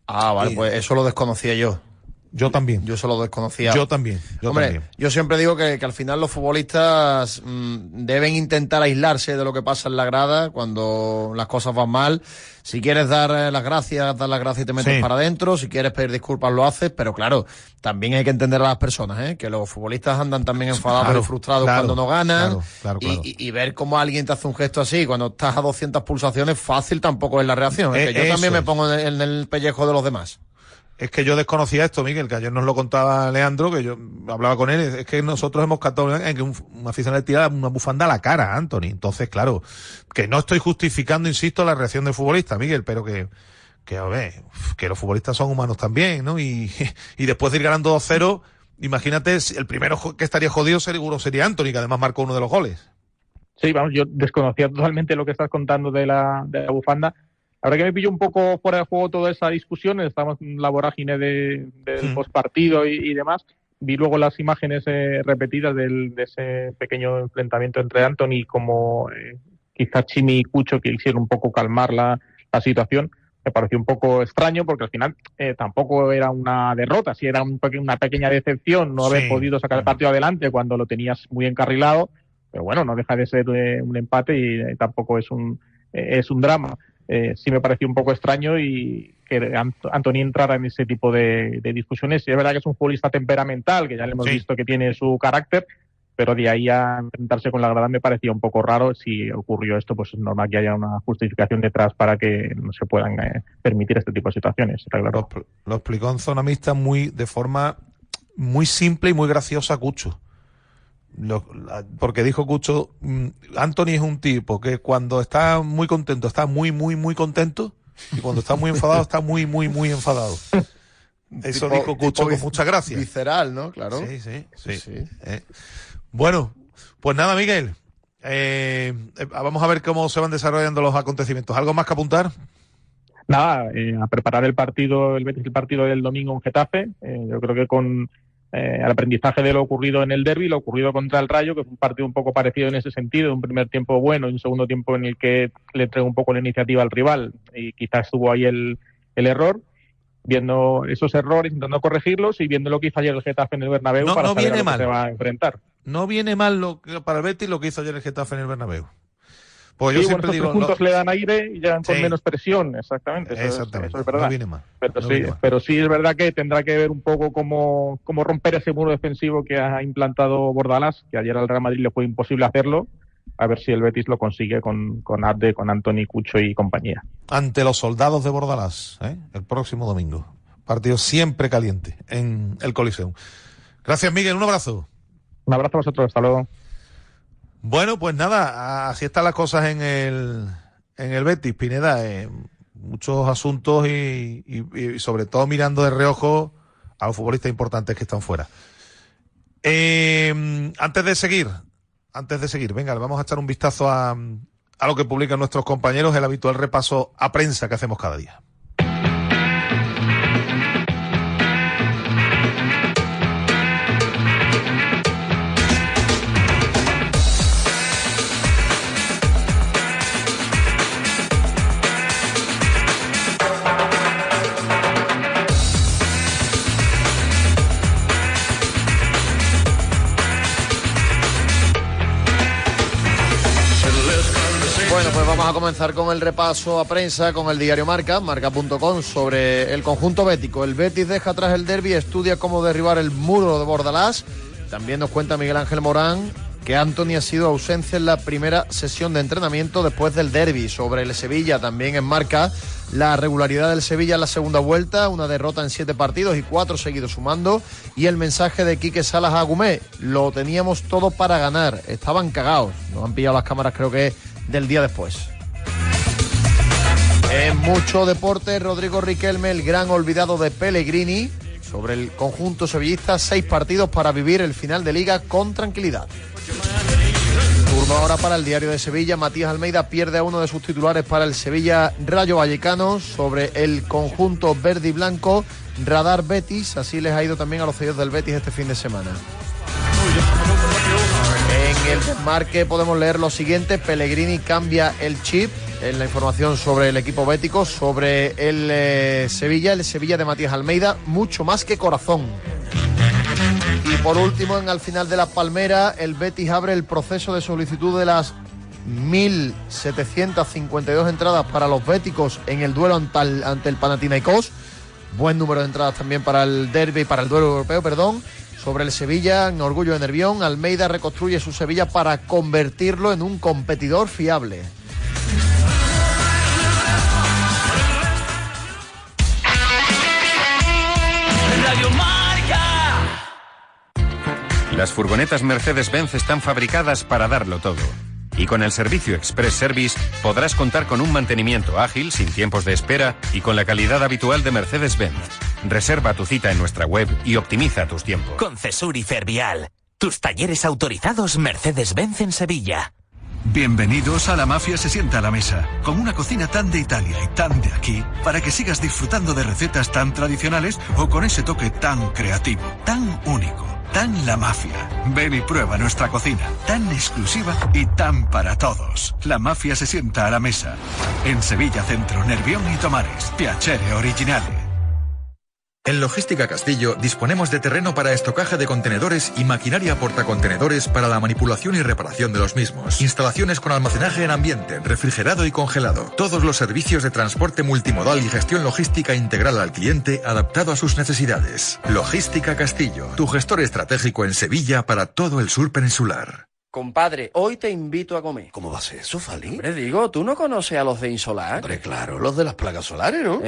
Ah, vale, pues eso lo desconocía yo. Yo también. Yo se lo desconocía. Yo también. Yo siempre digo que al final los futbolistas deben intentar aislarse de lo que pasa en la grada cuando las cosas van mal. Si quieres dar las gracias y te metes para adentro. Si quieres pedir disculpas, lo haces. Pero claro, también hay que entender a las personas, que los futbolistas andan también enfadados y frustrados cuando no ganan. Claro. Y ver cómo alguien te hace un gesto así cuando estás a 200 pulsaciones, fácil tampoco es la reacción. Que yo también me pongo en el pellejo de los demás. Es que yo desconocía esto, Miguel, que ayer nos lo contaba Leandro, que yo hablaba con él. Es que nosotros hemos captado en que un aficionado le tira una bufanda a la cara a Anthony. Entonces, claro, que no estoy justificando, insisto, la reacción del futbolista, Miguel, pero que a ver, que los futbolistas son humanos también, ¿no? Y después de ir ganando 2-0, imagínate, el primero que estaría jodido seguro sería Anthony, que además marcó uno de los goles. Sí, vamos, yo desconocía totalmente lo que estás contando de la bufanda. La verdad que me pilló un poco fuera de juego toda esa discusión, estamos en la vorágine del postpartido y demás. Vi luego las imágenes repetidas de ese pequeño enfrentamiento entre Anthony y como quizá Chimi y Cucho, que hicieron un poco calmar la situación. Me pareció un poco extraño porque al final tampoco era una derrota, sí era una pequeña decepción no haber podido sacar el partido adelante cuando lo tenías muy encarrilado, pero bueno, no deja de ser un empate y tampoco es un drama. Sí me pareció un poco extraño y que Anthony entrara en ese tipo de discusiones. Y es verdad que es un futbolista temperamental, que ya le hemos visto que tiene su carácter, pero de ahí a enfrentarse con la grada me parecía un poco raro. Si ocurrió esto, pues es normal que haya una justificación detrás para que no se puedan permitir este tipo de situaciones. Está claro. Lo explicó en zona mixta de forma muy simple y muy graciosa Cucho. Porque dijo Cucho, Anthony es un tipo que cuando está muy contento está muy, muy, muy contento, y cuando está muy enfadado está muy, muy, muy enfadado. Eso dijo Cucho con mucha gracia. Visceral, ¿no? Claro. Sí. Bueno, pues nada, Miguel. Vamos a ver cómo se van desarrollando los acontecimientos. ¿Algo más que apuntar? Nada, a preparar el partido del domingo en Getafe. Yo creo que con el aprendizaje de lo ocurrido en el derbi, lo ocurrido contra el Rayo, que fue un partido un poco parecido en ese sentido, un primer tiempo bueno y un segundo tiempo en el que le entregó un poco la iniciativa al rival y quizás estuvo ahí el error, viendo esos errores, intentando corregirlos y viendo lo que hizo ayer el Getafe en el Bernabéu para saber a lo que se va a enfrentar. No viene mal para el Betis lo que hizo ayer el Getafe en el Bernabéu. Pues yo siempre digo, 3 puntos le dan aire y llegan con menos presión, exactamente. Eso es verdad. No viene mal. Pero sí es verdad que tendrá que ver un poco cómo romper ese muro defensivo que ha implantado Bordalás, que ayer al Real Madrid le fue imposible hacerlo. A ver si el Betis lo consigue con Abde, con Anthony, Cucho y compañía. Ante los soldados de Bordalás, el próximo domingo. Partido siempre caliente en el Coliseum. Gracias, Miguel. Un abrazo. Un abrazo a vosotros. Hasta luego. Bueno, pues nada, así están las cosas en el Betis, Pineda. Muchos asuntos y sobre todo mirando de reojo a los futbolistas importantes que están fuera. Antes de seguir, venga, le vamos a echar un vistazo a lo que publican nuestros compañeros, el habitual repaso a prensa que hacemos cada día. Bueno, pues vamos a comenzar con el repaso a prensa con el diario Marca, marca.com, sobre el conjunto bético. El Betis deja atrás el derbi, estudia cómo derribar el muro de Bordalás. También nos cuenta Miguel Ángel Morán que Anthony ha sido ausencia en la primera sesión de entrenamiento después del derbi. Sobre el Sevilla, también en Marca, la regularidad del Sevilla en la segunda vuelta, una derrota en 7 partidos y 4 seguidos sumando. Y el mensaje de Quique Salas a Agumé: lo teníamos todo para ganar, estaban cagados. Nos han pillado las cámaras, creo que del día después. En mucho deporte, Rodrigo Riquelme, el gran olvidado de Pellegrini. Sobre el conjunto sevillista, 6 partidos para vivir el final de Liga con tranquilidad. Turno ahora para el diario de Sevilla. Matías Almeida pierde a uno de sus titulares para el Sevilla Rayo Vallecano. Sobre el conjunto verde y blanco, radar Betis. Así les ha ido también a los seguidores del Betis este fin de semana. En el desmarque podemos leer lo siguiente: Pellegrini cambia el chip. en la información sobre el equipo bético, sobre el Sevilla de Matías Almeida, mucho más que corazón. Y por último, al final de la Palmera, el Betis abre el proceso de solicitud de las 1.752 entradas para los béticos en el duelo ante el Panathinaikos. Buen número de entradas también para el derbi, para el duelo europeo, perdón. Sobre el Sevilla, en Orgullo de Nervión, Almeida reconstruye su Sevilla para convertirlo en un competidor fiable. Radio Marca. Las furgonetas Mercedes-Benz están fabricadas para darlo todo. Y con el servicio Express Service podrás contar con un mantenimiento ágil, sin tiempos de espera y con la calidad habitual de Mercedes-Benz. Reserva tu cita en nuestra web y optimiza tus tiempos. Con Cesur y Fervial, tus talleres autorizados Mercedes-Benz en Sevilla. Bienvenidos a La Mafia se sienta a la mesa, con una cocina tan de Italia y tan de aquí, para que sigas disfrutando de recetas tan tradicionales o con ese toque tan creativo, tan único. Tan La Mafia. Ven y prueba nuestra cocina, tan exclusiva y tan para todos. La Mafia se sienta a la mesa. En Sevilla Centro, Nervión y Tomares. Piacere originale. En Logística Castillo disponemos de terreno para estocaje de contenedores y maquinaria portacontenedores para la manipulación y reparación de los mismos. Instalaciones con almacenaje en ambiente, refrigerado y congelado. Todos los servicios de transporte multimodal y gestión logística integral al cliente adaptado a sus necesidades. Logística Castillo, tu gestor estratégico en Sevilla para todo el sur peninsular. Compadre, hoy te invito a comer. ¿Cómo va a ser eso, Fali? Hombre, digo, ¿tú no conoces a los de Insolar? Hombre, claro, los de las placas solares, ¿no?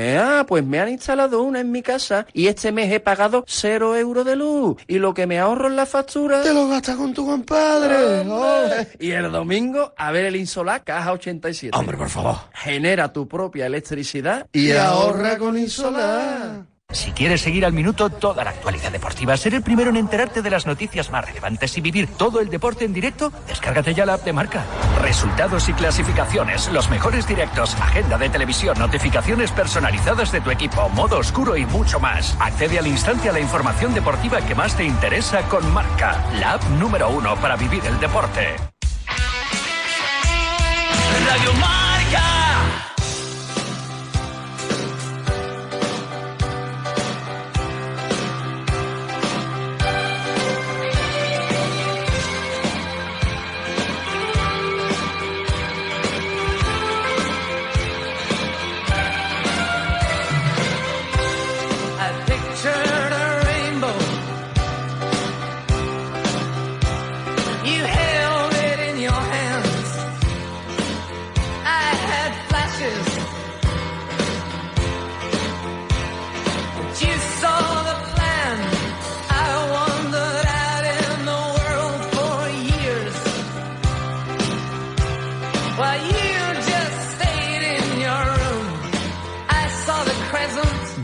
Pues me han instalado una en mi casa y este mes he pagado 0 euros de luz. Y lo que me ahorro en la factura... ¡Te lo gastas con tu compadre! Oh. Y el domingo, a ver el Insolar Caja 87. Hombre, por favor. Genera tu propia electricidad y ahorra con Insolar. Si quieres seguir al minuto toda la actualidad deportiva, ser el primero en enterarte de las noticias más relevantes y vivir todo el deporte en directo, descárgate ya la app de Marca. Resultados y clasificaciones, los mejores directos, agenda de televisión, notificaciones personalizadas de tu equipo, modo oscuro y mucho más. Accede al instante a la información deportiva que más te interesa con Marca, la app número 1 para vivir el deporte. Radio Marca.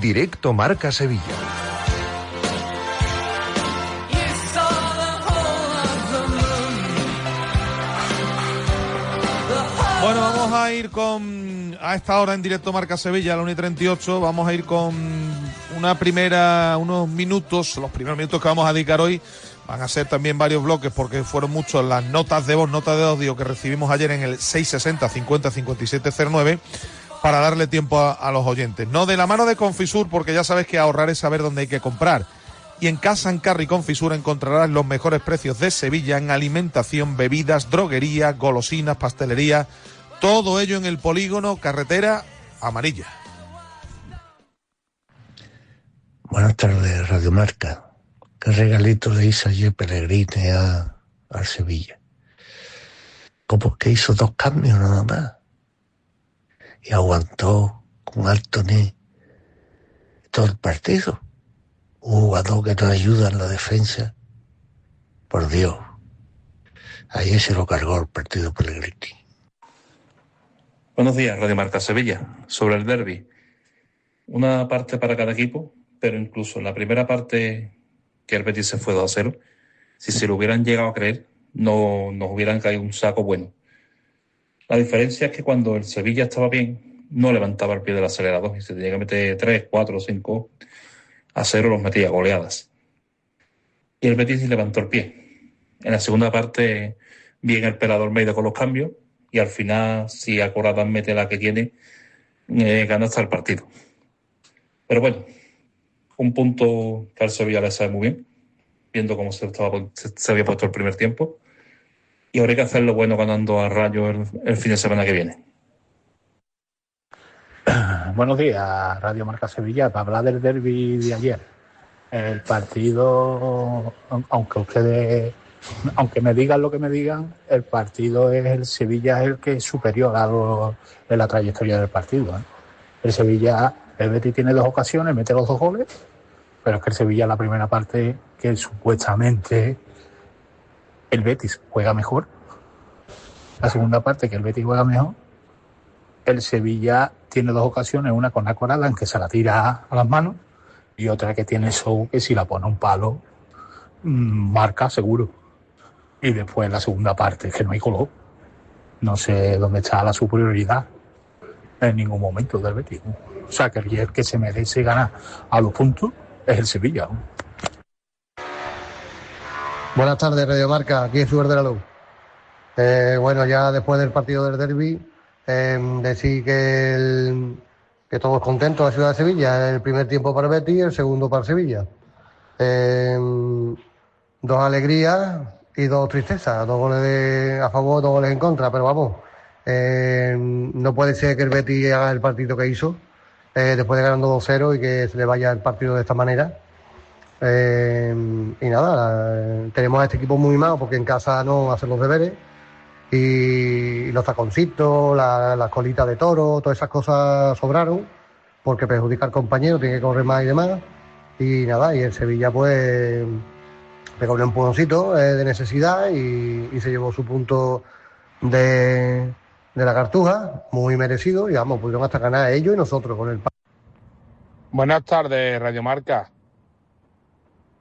Directo Marca Sevilla. Bueno, vamos a ir a esta hora en Directo Marca Sevilla, a la 1:38, vamos a ir con unos minutos, los primeros minutos que vamos a dedicar hoy. Van a ser también varios bloques porque fueron muchos las notas de voz, notas de audio que recibimos ayer en el 660 50 57 09 para darle tiempo a los oyentes. No de la mano de Confisur, porque ya sabes que ahorrar es saber dónde hay que comprar. Y en Casa Ancarri Confisur encontrarás los mejores precios de Sevilla en alimentación, bebidas, droguería, golosinas, pastelería. Todo ello en el polígono Carretera Amarilla. Buenas tardes, Radio Marca. ¿Qué regalito le hizo ayer Pellegrini al Sevilla? Como que hizo 2 cambios nada más. Y aguantó con Altoni todo el partido. Un jugador que nos ayuda en la defensa. Por Dios. Ayer se lo cargó el partido Pellegrini. Buenos días, Radio Marca Sevilla. Sobre el derbi. Una parte para cada equipo, pero incluso en la primera parte que el Betis se fue 2-0, si se lo hubieran llegado a creer, no nos hubieran caído un saco bueno. La diferencia es que cuando el Sevilla estaba bien, no levantaba el pie del acelerador y se tenía que meter 3, 4, 5 a 0, los metía goleadas. Y el Betis levantó el pie. En la segunda parte, bien el Pelado Almeida con los cambios, y al final, si Acorralán mete la que tiene, gana hasta el partido. Pero bueno, un punto que al Sevilla le sabe muy bien, viendo cómo se había puesto el primer tiempo, y habría que hacerlo bueno ganando a Rayo el fin de semana que viene. Buenos días, Radio Marca Sevilla. Para hablar del derbi de ayer, el partido, aunque me digan lo que me digan, el partido es el Sevilla, es el que es superior a la trayectoria del partido. El Sevilla, el Betis tiene 2 ocasiones, mete los 2 goles, pero es que el Sevilla, la primera parte, que supuestamente el Betis juega mejor, la segunda parte, que el Betis juega mejor, el Sevilla tiene 2 ocasiones, una con Acorralán, que se la tira a las manos, y otra que tiene Sou, que si la pone a un palo, marca seguro. Y después la segunda parte, que no hay color. No sé dónde está la superioridad en ningún momento del Betis. O sea, que el que se merece ganar a los puntos es el Sevilla. Buenas tardes, Radio Marca, aquí es Suber de la Luz. Bueno, ya después del partido del derbi, decir que todos contentos en la ciudad de Sevilla. El primer tiempo para el Betis y el segundo para el Sevilla. 2 alegrías y 2 tristezas, 2 goles a favor, 2 goles en contra, pero vamos, no puede ser que el Betis haga el partido que hizo, después de ganando 2-0 y que se le vaya el partido de esta manera. Y nada, tenemos a este equipo muy mimado porque en casa no hacen los deberes, y los taconcitos, las colitas de toro, todas esas cosas sobraron porque perjudica al compañero, tiene que correr más y demás. Y nada, y el Sevilla pues pegó un empujoncito de necesidad y se llevó su punto de la Cartuja, muy merecido, y vamos, pudieron hasta ganar ellos y nosotros con el... Buenas tardes, Radio Marca.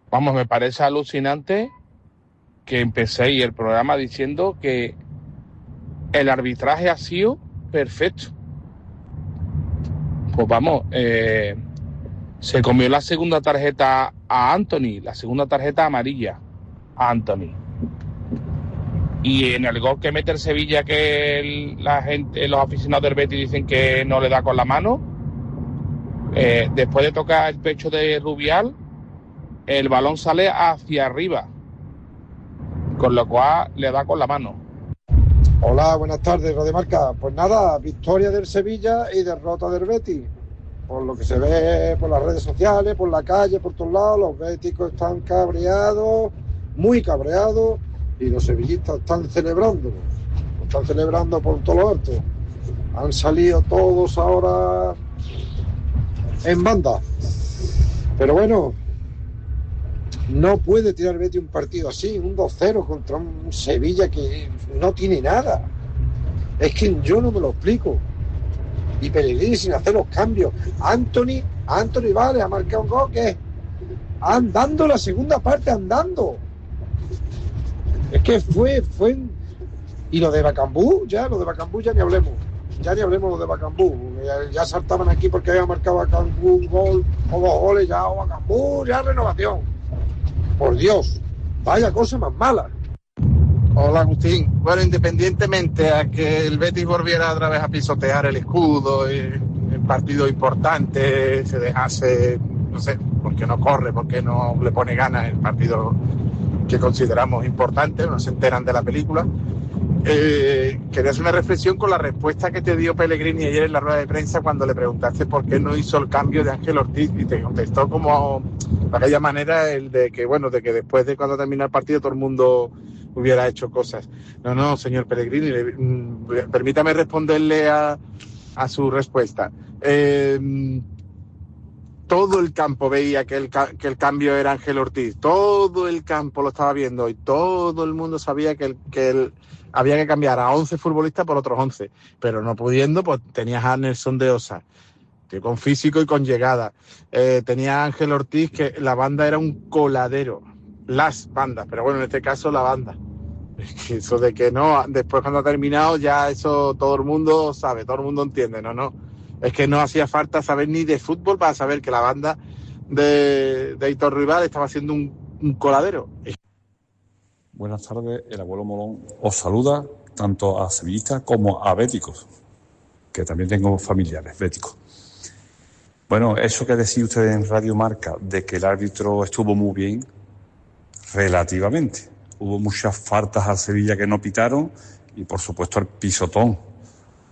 Vamos, me parece alucinante que empecéis el programa diciendo que el arbitraje ha sido perfecto. Pues vamos, se comió la segunda tarjeta a Anthony, la segunda tarjeta amarilla a Anthony. Y en el gol que mete el Sevilla, que la gente, los aficionados del Betis dicen que no le da con la mano, después de tocar el pecho de Rubial, el balón sale hacia arriba, con lo cual le da con la mano. Hola, buenas tardes, Radio Marca. Pues nada, victoria del Sevilla y derrota del Betis. Por lo que se ve por las redes sociales, por la calle, por todos lados, los béticos están cabreados, muy cabreados, y los sevillistas están celebrando. Lo están celebrando por todo lo alto. Han salido todos ahora en banda. Pero bueno, no puede tirar el Betis un partido así, un 2-0 contra un Sevilla que no tiene nada. Es que yo no me lo explico. Y Pellegrini sin hacer los cambios. Anthony vale, ha marcado un gol que andando la segunda parte, andando. Es que fue. Y lo de Bacambú ya ni hablemos. Ya ni hablemos lo de Bacambú. Ya saltaban aquí porque había marcado Bacambú un gol o 2 goles, ya Bacambú, ya renovación. Por Dios, vaya cosa más mala. Hola, Agustín. Bueno, independientemente a que el Betis volviera otra vez a pisotear el escudo, el partido importante, se dejase, no sé, porque no corre, porque no le pone ganas el partido que consideramos importante, no se enteran de la película. Quería hacer una reflexión con la respuesta que te dio Pellegrini ayer en la rueda de prensa cuando le preguntaste por qué no hizo el cambio de Ángel Ortiz, y te contestó como de aquella manera el de que, bueno, de que después de cuando termina el partido todo el mundo hubiera hecho cosas. No, señor Pellegrini, permítame responderle a su respuesta. Todo el campo veía que el cambio era Ángel Ortiz, todo el campo lo estaba viendo y todo el mundo sabía que había que cambiar a 11 futbolistas por otros 11, pero no pudiendo, pues tenías a Nelson de Osa, que con físico y con llegada. Tenía a Ángel Ortiz, que la banda era un coladero, las bandas, pero bueno, en este caso la banda. Es que eso de que no, después cuando ha terminado ya eso todo el mundo sabe, todo el mundo entiende, no. Es que no hacía falta saber ni de fútbol para saber que la banda de Aitor Rival estaba haciendo un coladero. Buenas tardes, el abuelo Molón os saluda tanto a sevillistas como a béticos, que también tengo familiares béticos. Bueno, eso que decía usted en Radio Marca, de que el árbitro estuvo muy bien, relativamente. Hubo muchas faltas al Sevilla que no pitaron y, por supuesto, el pisotón,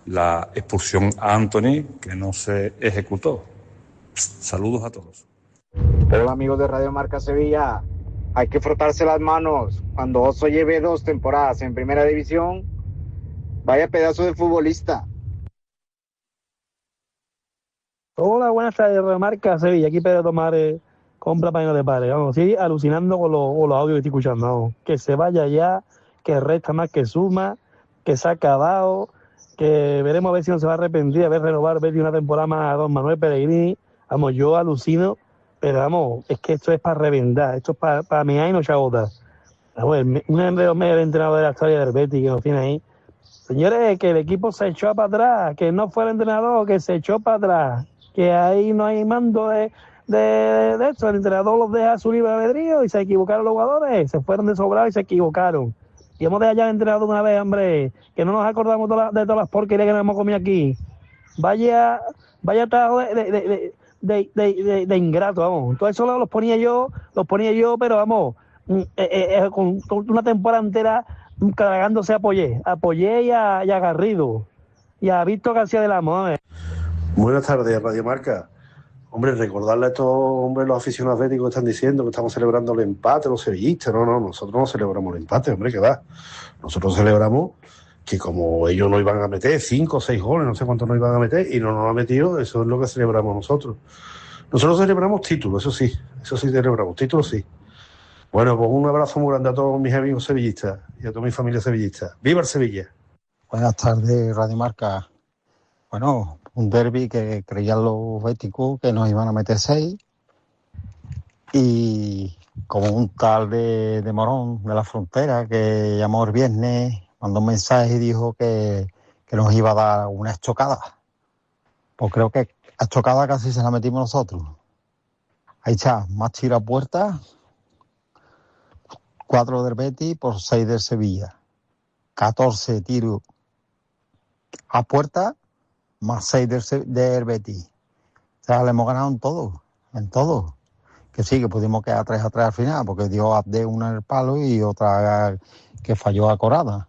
la expulsión a Antony, que no se ejecutó. Saludos a todos. Hola amigos de Radio Marca Sevilla, hay que frotarse las manos. Cuando Oso lleve 2 temporadas en primera división, vaya pedazo de futbolista. Hola, buenas tardes, Radio Marca Sevilla, aquí Pedro Tomares, compra para no te pare. Vamos, sí, alucinando con los audios que estoy escuchando. Vamos. Que se vaya ya, que resta más que suma, que se ha acabado, que veremos a ver si no se va a arrepentir, a ver renovar, ver una temporada más a don Manuel Pellegrini. Vamos, yo alucino. Pero vamos, es que esto es para reventar, esto es para mear y no chagotar. Vamos, un entrenador de la historia del Betis que nos tiene ahí. Señores, que el equipo se echó para atrás, que no fue el entrenador, que se echó para atrás, que ahí no hay mando de esto. El entrenador los deja a su libre albedrío y se equivocaron los jugadores, se fueron de sobrado y se equivocaron. Y hemos dejado ya al entrenador una vez, hombre, que no nos acordamos de todas las porquerías que nos hemos comido aquí. Vaya trabajo de ingrato, vamos. Todo eso los ponía yo, pero vamos, con una temporada entera cargándose a Poyé y a Garrido y a Víctor García de la Moda. Buenas tardes, Radio Marca. Hombre, recordarle a estos hombres, los aficionados béticos que están diciendo que estamos celebrando el empate, los sevillistas. No, nosotros no celebramos el empate, hombre, que va. Nosotros celebramos que como ellos no iban a meter 5 o 6 goles, no sé cuántos no iban a meter, y no nos han metido, eso es lo que celebramos nosotros. Nosotros celebramos títulos, eso sí celebramos, títulos sí. Bueno, pues un abrazo muy grande a todos mis amigos sevillistas y a toda mi familia sevillista. ¡Viva el Sevilla! Buenas tardes, Radio Marca. Bueno, un derbi que creían los béticos que nos iban a meter 6, y como un tal de Morón de la Frontera que llamó el viernes, mandó un mensaje y dijo que nos iba a dar una estocada. Pues creo que a estocada casi se la metimos nosotros. Ahí está, más tiro a puerta, 4 del Betis por 6 del Sevilla. 14 tiros a puerta más 6 del Betis. O sea, le hemos ganado en todo. Que sí, que pudimos quedar 3 a 3 al final, porque dio Abde una en el palo y otra que falló a Corada.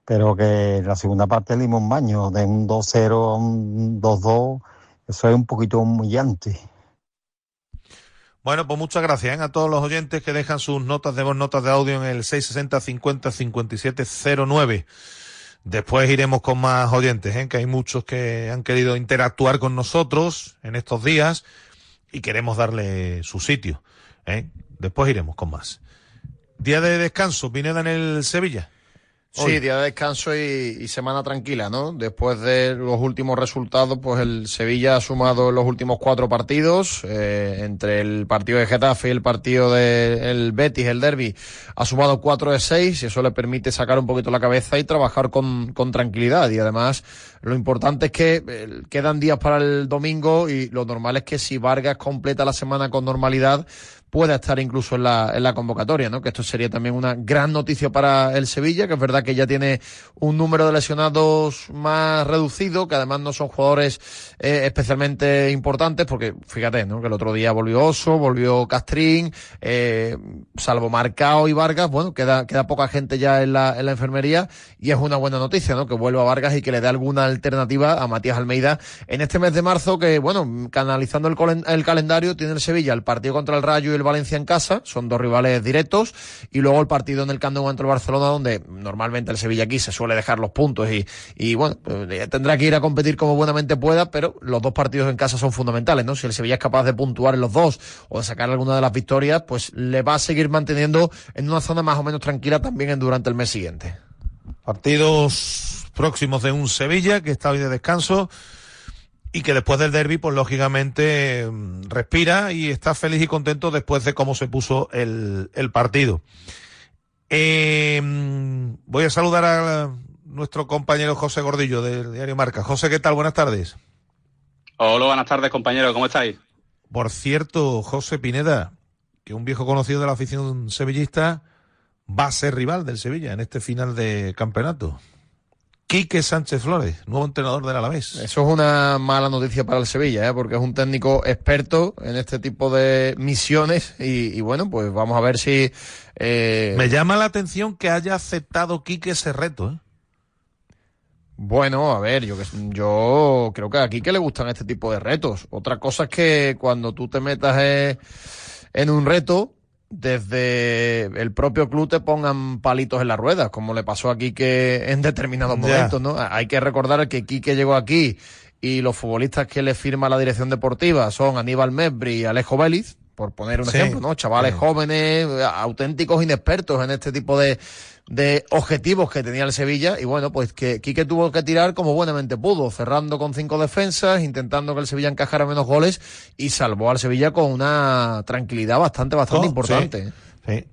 Pero que en la segunda parte le dimos un baño, de un 2-0 a un 2-2, eso es un poquito humillante. Bueno, pues muchas gracias a todos los oyentes que dejan sus notas de voz, notas de audio en el 660 50 57 09. Después iremos con más oyentes, que hay muchos que han querido interactuar con nosotros en estos días y queremos darle su sitio. Después iremos con más. Día de descanso, Pineda, en el Sevilla. Hoy. Sí, día de descanso y semana tranquila, ¿no? Después de los últimos resultados, pues el Sevilla ha sumado los últimos 4 partidos, entre el partido de Getafe y el partido del Betis, el derbi, ha sumado 4 de 6 y eso le permite sacar un poquito la cabeza y trabajar con tranquilidad. Y además, lo importante es que quedan días para el domingo y lo normal es que si Vargas completa la semana con normalidad, pueda estar incluso en la convocatoria, ¿no? Que esto sería también una gran noticia para el Sevilla, que es verdad que ya tiene un número de lesionados más reducido, que además no son jugadores especialmente importantes, porque fíjate, ¿no? Que el otro día volvió Oso, volvió Castrín, salvo Marcao y Vargas, bueno, queda poca gente ya en la enfermería, y es una buena noticia, ¿no? Que vuelva Vargas y que le dé alguna alternativa a Matías Almeida en este mes de marzo, que bueno, canalizando el calendario, tiene el Sevilla el partido contra el Rayo y el Valencia en casa, son 2 rivales directos, y luego el partido en el Camp Nou ante el Barcelona, donde normalmente el Sevilla aquí se suele dejar los puntos y bueno, tendrá que ir a competir como buenamente pueda, pero los 2 partidos en casa son fundamentales, ¿no? Si el Sevilla es capaz de puntuar en los 2 o de sacar alguna de las victorias, pues le va a seguir manteniendo en una zona más o menos tranquila también durante el mes siguiente. Partidos próximos de un Sevilla que está hoy de descanso y que después del derbi, pues lógicamente respira y está feliz y contento después de cómo se puso el partido. Voy a saludar a nuestro compañero José Gordillo del Diario Marca. José, ¿qué tal? Buenas tardes. Hola, buenas tardes, compañero. ¿Cómo estáis? Por cierto, José Pineda, que un viejo conocido de la afición sevillista, va a ser rival del Sevilla en este final de campeonato. Quique Sánchez Flores, nuevo entrenador del Alavés. Eso es una mala noticia para el Sevilla, porque es un técnico experto en este tipo de misiones y bueno, pues vamos a ver si... Me llama la atención que haya aceptado Quique ese reto, Bueno, a ver, yo creo que a Quique le gustan este tipo de retos. Otra cosa es que cuando tú te metas en un reto, desde el propio club te pongan palitos en las ruedas, como le pasó a Quique en determinados momentos, ¿no? Hay que recordar que Quique llegó aquí y los futbolistas que le firma la dirección deportiva son Aníbal Mesbri y Alejo Vélez, por poner un ejemplo, ¿no? Chavales jóvenes, auténticos inexpertos en este tipo de objetivos que tenía el Sevilla, y bueno, pues que Quique tuvo que tirar como buenamente pudo, cerrando con 5 defensas, intentando que el Sevilla encajara menos goles, y salvó al Sevilla con una tranquilidad bastante importante. Sí.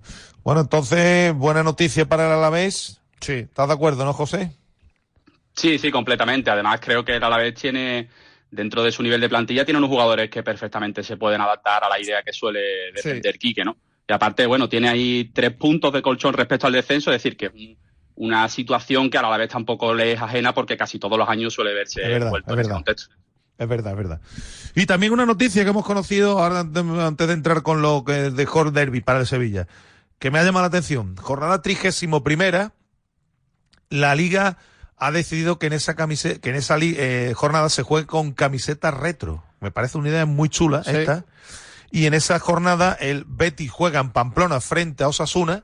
Bueno, entonces, buena noticia para el Alavés. Sí. ¿Estás de acuerdo, no, José? Sí, completamente. Además, creo que el Alavés tiene, dentro de su nivel de plantilla, tiene unos jugadores que perfectamente se pueden adaptar a la idea que suele defender Quique, ¿no? Y aparte, bueno, tiene ahí 3 puntos de colchón respecto al descenso, es decir, que es una situación que a la vez tampoco le es ajena porque casi todos los años suele verse envuelto en ese contexto. Es verdad. Y también una noticia que hemos conocido ahora antes de entrar con lo que dejó el derbi para el Sevilla, que me ha llamado la atención. Jornada 31ª, la Liga ha decidido que en esa jornada se juegue con camisetas retro. Me parece una idea muy chula esta. Y en esa jornada el Betis juega en Pamplona frente a Osasuna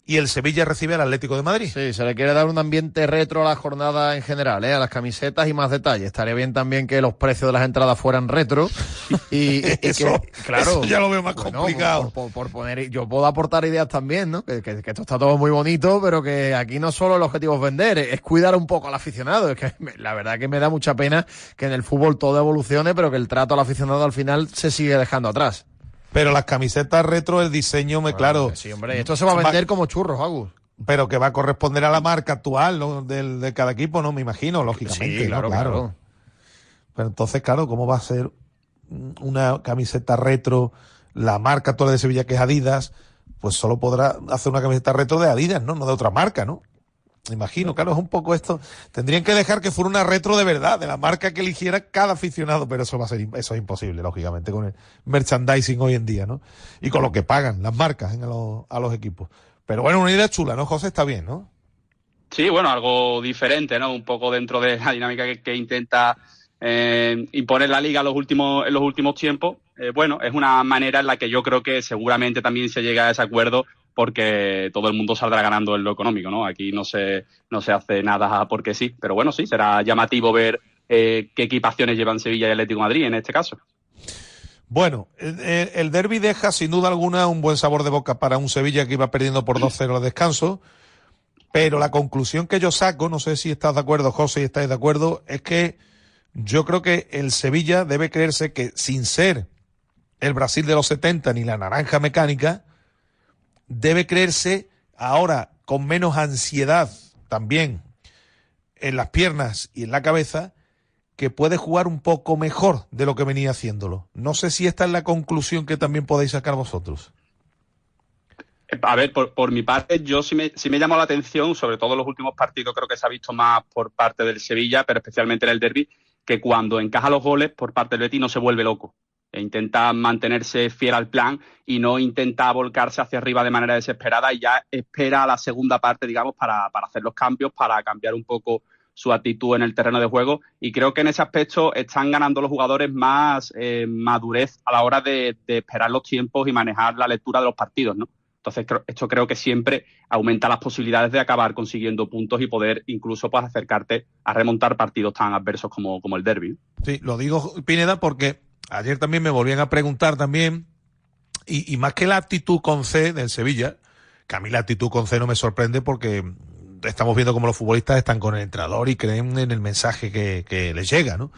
y el Sevilla recibe al Atlético de Madrid. Sí, se le quiere dar un ambiente retro a la jornada en general, a las camisetas y más detalles. Estaría bien también que los precios de las entradas fueran retro y eso, que, claro, eso ya lo veo más complicado. Por poner, yo puedo aportar ideas también, ¿no? Que esto está todo muy bonito, pero que aquí no solo el objetivo es vender, es cuidar un poco al aficionado. Es que la verdad que me da mucha pena que en el fútbol todo evolucione, pero que el trato al aficionado al final se sigue dejando atrás. Pero las camisetas retro, el diseño, claro. Sí, hombre, esto se va a vender como churros, Agus. Pero que va a corresponder a la marca actual, ¿no? de cada equipo, ¿no? Me imagino, lógicamente. Sí, claro. Pero entonces, claro, ¿cómo va a ser una camiseta retro? La marca actual de Sevilla, que es Adidas, pues solo podrá hacer una camiseta retro de Adidas, ¿no? No de otra marca, ¿no? Me imagino, claro, es un poco esto. Tendrían que dejar que fuera una retro de verdad, de la marca que eligiera cada aficionado, pero eso es imposible, lógicamente, con el merchandising hoy en día, ¿no? Y con lo que pagan las marcas a los equipos. Pero bueno, una idea chula, ¿no, José? Está bien, ¿no? Sí, bueno, algo diferente, ¿no? Un poco dentro de la dinámica que intenta imponer la Liga en los últimos tiempos. Bueno, es una manera en la que yo creo que seguramente también se llega a ese acuerdo, porque todo el mundo saldrá ganando en lo económico, ¿no? Aquí no se hace nada porque sí, pero bueno, sí, será llamativo ver qué equipaciones llevan Sevilla y Atlético de Madrid en este caso. Bueno, el derbi deja sin duda alguna un buen sabor de boca para un Sevilla que iba perdiendo por 2-0 al descanso, pero la conclusión que yo saco, no sé si estás de acuerdo, José, y estáis de acuerdo, es que yo creo que el Sevilla debe creerse que, sin ser el Brasil de los 70 ni la naranja mecánica, debe creerse ahora con menos ansiedad también en las piernas y en la cabeza, que puede jugar un poco mejor de lo que venía haciéndolo. No sé si esta es la conclusión que también podéis sacar vosotros. A ver, por mi parte, yo sí me llamó la atención, sobre todo en los últimos partidos, creo que se ha visto más por parte del Sevilla, pero especialmente en el derbi, que cuando encaja los goles por parte del Betis no se vuelve loco. E intenta mantenerse fiel al plan y no intenta volcarse hacia arriba de manera desesperada, y ya espera a la segunda parte, digamos, para hacer los cambios, para cambiar un poco su actitud en el terreno de juego, y creo que en ese aspecto están ganando los jugadores más madurez a la hora de esperar los tiempos y manejar la lectura de los partidos, ¿no? Entonces esto creo que siempre aumenta las posibilidades de acabar consiguiendo puntos y poder incluso pues acercarte a remontar partidos tan adversos como el derbi. Sí, lo digo, Pineda, porque ayer también me volvían a preguntar también, y más que la actitud con C del Sevilla, que a mí la actitud con C no me sorprende porque estamos viendo cómo los futbolistas están con el entrenador y creen en el mensaje que les llega, ¿no?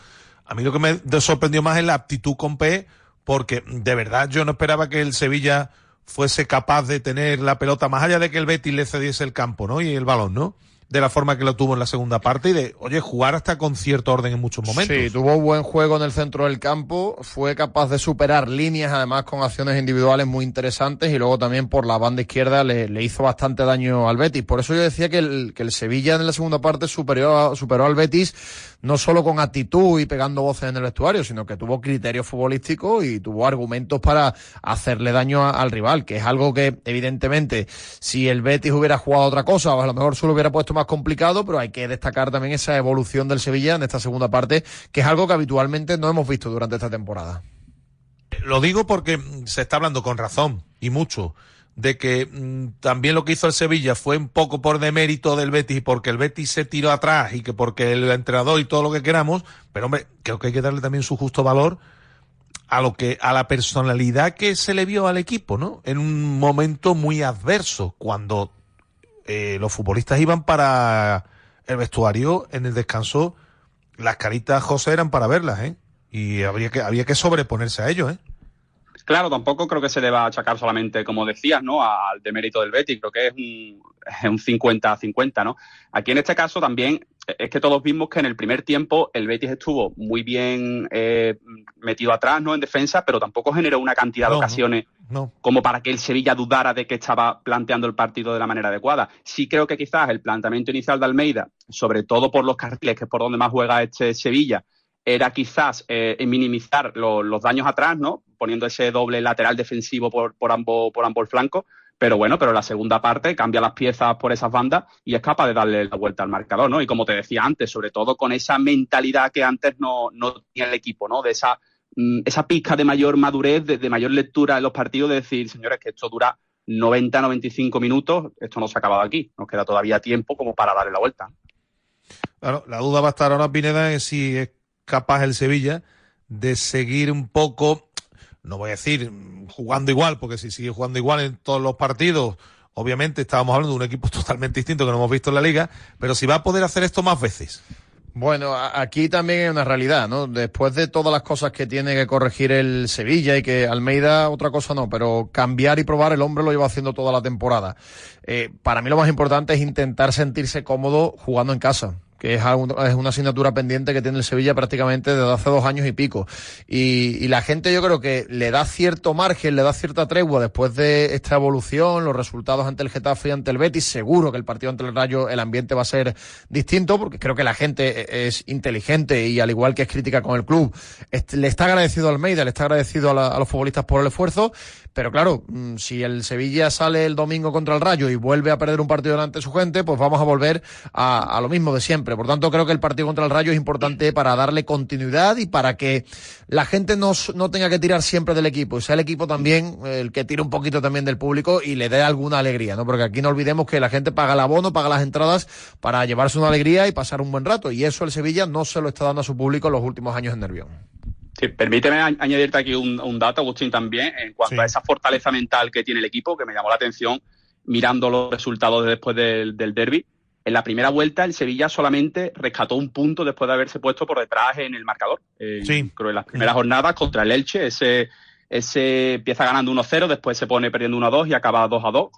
A mí lo que me sorprendió más es la actitud con P, porque de verdad yo no esperaba que el Sevilla fuese capaz de tener la pelota, más allá de que el Betis le cediese el campo, ¿no? Y el balón, ¿no? de la forma que lo tuvo en la segunda parte y de, oye, jugar hasta con cierto orden en muchos momentos. Sí, tuvo buen juego en el centro del campo, fue capaz de superar líneas, además con acciones individuales muy interesantes, y luego también por la banda izquierda le hizo bastante daño al Betis. Por eso yo decía que el Sevilla en la segunda parte superó al Betis, no solo con actitud y pegando voces en el vestuario, sino que tuvo criterio futbolístico y tuvo argumentos para hacerle daño al rival, que es algo que evidentemente si el Betis hubiera jugado otra cosa, o a lo mejor se lo hubiera puesto más complicado, pero hay que destacar también esa evolución del Sevilla en esta segunda parte, que es algo que habitualmente no hemos visto durante esta temporada. Lo digo porque se está hablando con razón, y mucho, de que también lo que hizo el Sevilla fue un poco por demérito del Betis, y porque el Betis se tiró atrás, y que porque el entrenador y todo lo que queramos, pero hombre, creo que hay que darle también su justo valor a la personalidad que se le vio al equipo, ¿no? En un momento muy adverso, cuando los futbolistas iban para el vestuario en el descanso, las caritas, José, eran para verlas, y había que sobreponerse a ello, Claro, tampoco creo que se le va a achacar solamente, como decías, ¿no?, al demérito del Betis. Creo que es un 50-50, ¿no? Aquí en este caso también es que todos vimos que en el primer tiempo el Betis estuvo muy bien metido atrás, ¿no?, en defensa, pero tampoco generó una cantidad de ocasiones como para que el Sevilla dudara de que estaba planteando el partido de la manera adecuada. Sí creo que quizás el planteamiento inicial de Almeida, sobre todo por los carriles, que es por donde más juega este Sevilla, era quizás minimizar los daños atrás, ¿no?, poniendo ese doble lateral defensivo por ambos flancos. Pero bueno, la segunda parte cambia las piezas por esas bandas y es capaz de darle la vuelta al marcador, ¿no? Y como te decía antes, sobre todo con esa mentalidad que antes no tenía el equipo, ¿no? De esa pizca de mayor madurez, de mayor lectura en los partidos, de decir, señores, que esto dura 90-95 minutos, esto no se ha acabado aquí, nos queda todavía tiempo como para darle la vuelta. Claro, la duda va a estar ahora, Pineda, en si es capaz el Sevilla de seguir un poco, no voy a decir jugando igual, porque si sigue jugando igual en todos los partidos, obviamente estábamos hablando de un equipo totalmente distinto que no hemos visto en la Liga, pero si va a poder hacer esto más veces. Bueno, aquí también hay una realidad, ¿no? Después de todas las cosas que tiene que corregir el Sevilla y que Almeida, otra cosa no, pero cambiar y probar, el hombre lo lleva haciendo toda la temporada. Para mí lo más importante es intentar sentirse cómodo jugando en casa, que es una asignatura pendiente que tiene el Sevilla prácticamente desde hace 2 años y pico. Y la gente, yo creo que le da cierto margen, le da cierta tregua después de esta evolución, los resultados ante el Getafe y ante el Betis. Seguro que el partido ante el Rayo, el ambiente va a ser distinto, porque creo que la gente es inteligente y, al igual que es crítica con el club, le está agradecido a Almeida, le está agradecido a los futbolistas por el esfuerzo. Pero claro, si el Sevilla sale el domingo contra el Rayo y vuelve a perder un partido delante de su gente, pues vamos a volver a lo mismo de siempre. Por tanto, creo que el partido contra el Rayo es importante para darle continuidad y para que la gente no tenga que tirar siempre del equipo, y sea el equipo también el que tire un poquito también del público y le dé alguna alegría, ¿no? Porque aquí no olvidemos que la gente paga el abono, paga las entradas para llevarse una alegría y pasar un buen rato, y eso el Sevilla no se lo está dando a su público en los últimos años en Nervión. Sí, permíteme añadirte aquí un dato, Agustín, también, en cuanto a esa fortaleza mental que tiene el equipo, que me llamó la atención mirando los resultados después del derbi. En la primera vuelta, el Sevilla solamente rescató un punto después de haberse puesto por detrás en el marcador. Creo que en las primeras jornadas contra el Elche, ese empieza ganando 1-0, después se pone perdiendo 1-2 y acaba 2-2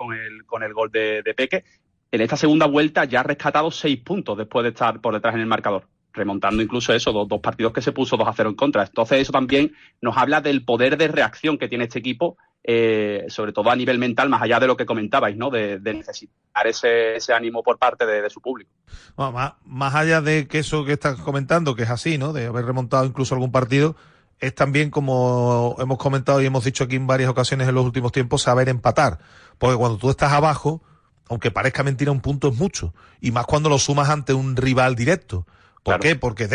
con el gol de Peque. En esta segunda vuelta ya ha rescatado 6 puntos después de estar por detrás en el marcador, remontando incluso eso, dos partidos que se puso 2-0 en contra. Entonces eso también nos habla del poder de reacción que tiene este equipo, sobre todo a nivel mental, más allá de lo que comentabais, ¿no? De necesitar ese ánimo por parte de su público. Bueno, más allá de que eso que estás comentando, que es así, ¿no?, de haber remontado incluso algún partido, es también, como hemos comentado y hemos dicho aquí en varias ocasiones en los últimos tiempos, saber empatar. Porque cuando tú estás abajo, aunque parezca mentira, un punto es mucho. Y más cuando lo sumas ante un rival directo. ¿Por qué? Porque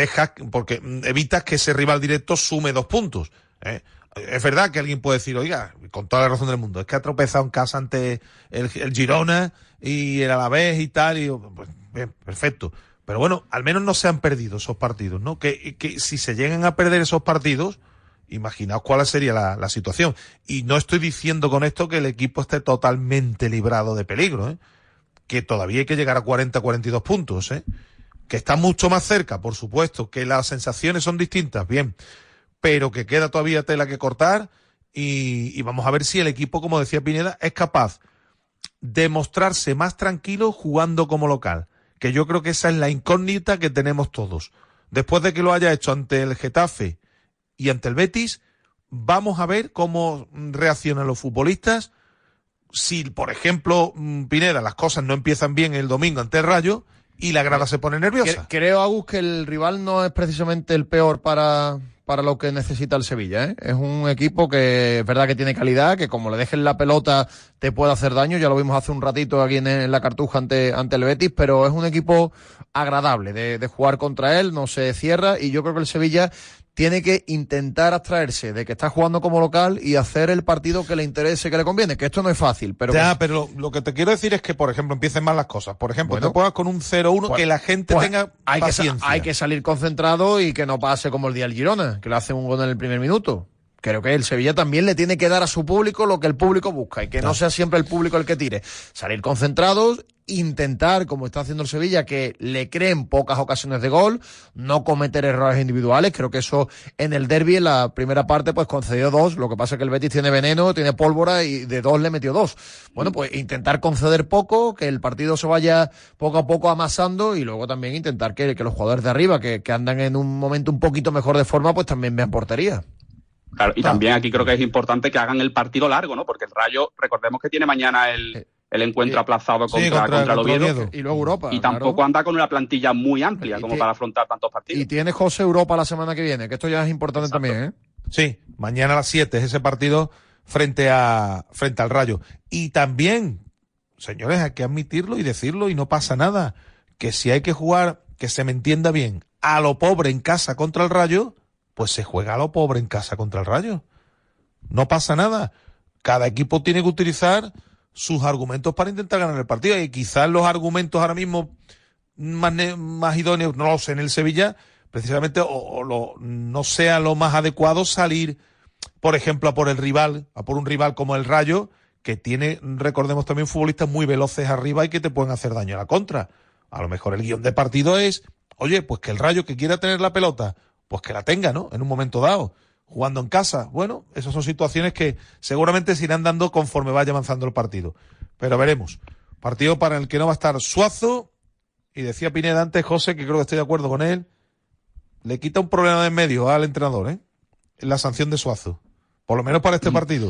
evitas que ese rival directo sume 2 puntos. Es verdad que alguien puede decir, oiga, con toda la razón del mundo, es que ha tropezado en casa ante el Girona y el Alavés y tal, y pues bien, perfecto. Pero bueno, al menos no se han perdido esos partidos, ¿no? Que si se llegan a perder esos partidos, imaginaos cuál sería la situación. Y no estoy diciendo con esto que el equipo esté totalmente librado de peligro, que todavía hay que llegar a 40-42 puntos, que está mucho más cerca, por supuesto, que las sensaciones son distintas, bien, pero que queda todavía tela que cortar, y vamos a ver si el equipo, como decía Pineda, es capaz de mostrarse más tranquilo jugando como local, que yo creo que esa es la incógnita que tenemos todos. Después de que lo haya hecho ante el Getafe y ante el Betis, vamos a ver cómo reaccionan los futbolistas. Si, por ejemplo, Pineda, las cosas no empiezan bien el domingo ante el Rayo y la grada se pone nerviosa. Creo, Agus, que el rival no es precisamente el peor para lo que necesita el Sevilla, ¿eh? Es un equipo que es verdad que tiene calidad, que como le dejen la pelota te puede hacer daño. Ya lo vimos hace un ratito aquí en la Cartuja ante el Betis, pero es un equipo agradable de jugar contra él, no se cierra, y yo creo que el Sevilla tiene que intentar abstraerse de que está jugando como local y hacer el partido que le interese, que le conviene, que esto no es fácil. Pero pero lo que te quiero decir es que, por ejemplo, empiecen mal las cosas. Por ejemplo, te pongas con un 0-1, que la gente tenga paciencia. Hay que salir concentrado y que no pase como el día del Girona, que le hace un gol en el primer minuto. Creo que el Sevilla también le tiene que dar a su público lo que el público busca y que no sea siempre el público el que tire. Salir concentrados, intentar, como está haciendo el Sevilla, que le creen pocas ocasiones de gol, no cometer errores individuales. Creo que eso en el derbi, en la primera parte, pues concedió 2. Lo que pasa es que el Betis tiene veneno, tiene pólvora y de 2 le metió 2. Bueno, pues intentar conceder poco, que el partido se vaya poco a poco amasando y luego también intentar que los jugadores de arriba, que andan en un momento un poquito mejor de forma, pues también vean portería. Claro, y también aquí creo que es importante que hagan el partido largo, ¿no? Porque el Rayo, recordemos que tiene mañana el encuentro aplazado contra el Oviedo. Y luego Europa. Y tampoco anda con una plantilla muy amplia como para afrontar tantos partidos. Y tiene José Europa la semana que viene, que esto ya es importante también, ¿eh? Sí, mañana a las 7 es ese partido frente al Rayo. Y también, señores, hay que admitirlo y decirlo y no pasa nada, que si hay que jugar, que se me entienda bien, a lo pobre en casa contra el Rayo, pues se juega a lo pobre en casa contra el Rayo. No pasa nada. Cada equipo tiene que utilizar sus argumentos para intentar ganar el partido. Y quizás los argumentos ahora mismo más idóneos, no lo sé, en el Sevilla, precisamente no sea lo más adecuado salir, por ejemplo, a por un rival como el Rayo, que tiene, recordemos también, futbolistas muy veloces arriba y que te pueden hacer daño a la contra. A lo mejor el guión de partido es, oye, pues que el Rayo que quiera tener la pelota, pues que la tenga, ¿no? En un momento dado, jugando en casa. Bueno, esas son situaciones que seguramente se irán dando conforme vaya avanzando el partido. Pero veremos. Partido para el que no va a estar Suazo, y decía Pineda antes, José, que creo que estoy de acuerdo con él, le quita un problema de en medio al entrenador, ¿eh? La sanción de Suazo. Por lo menos para este partido.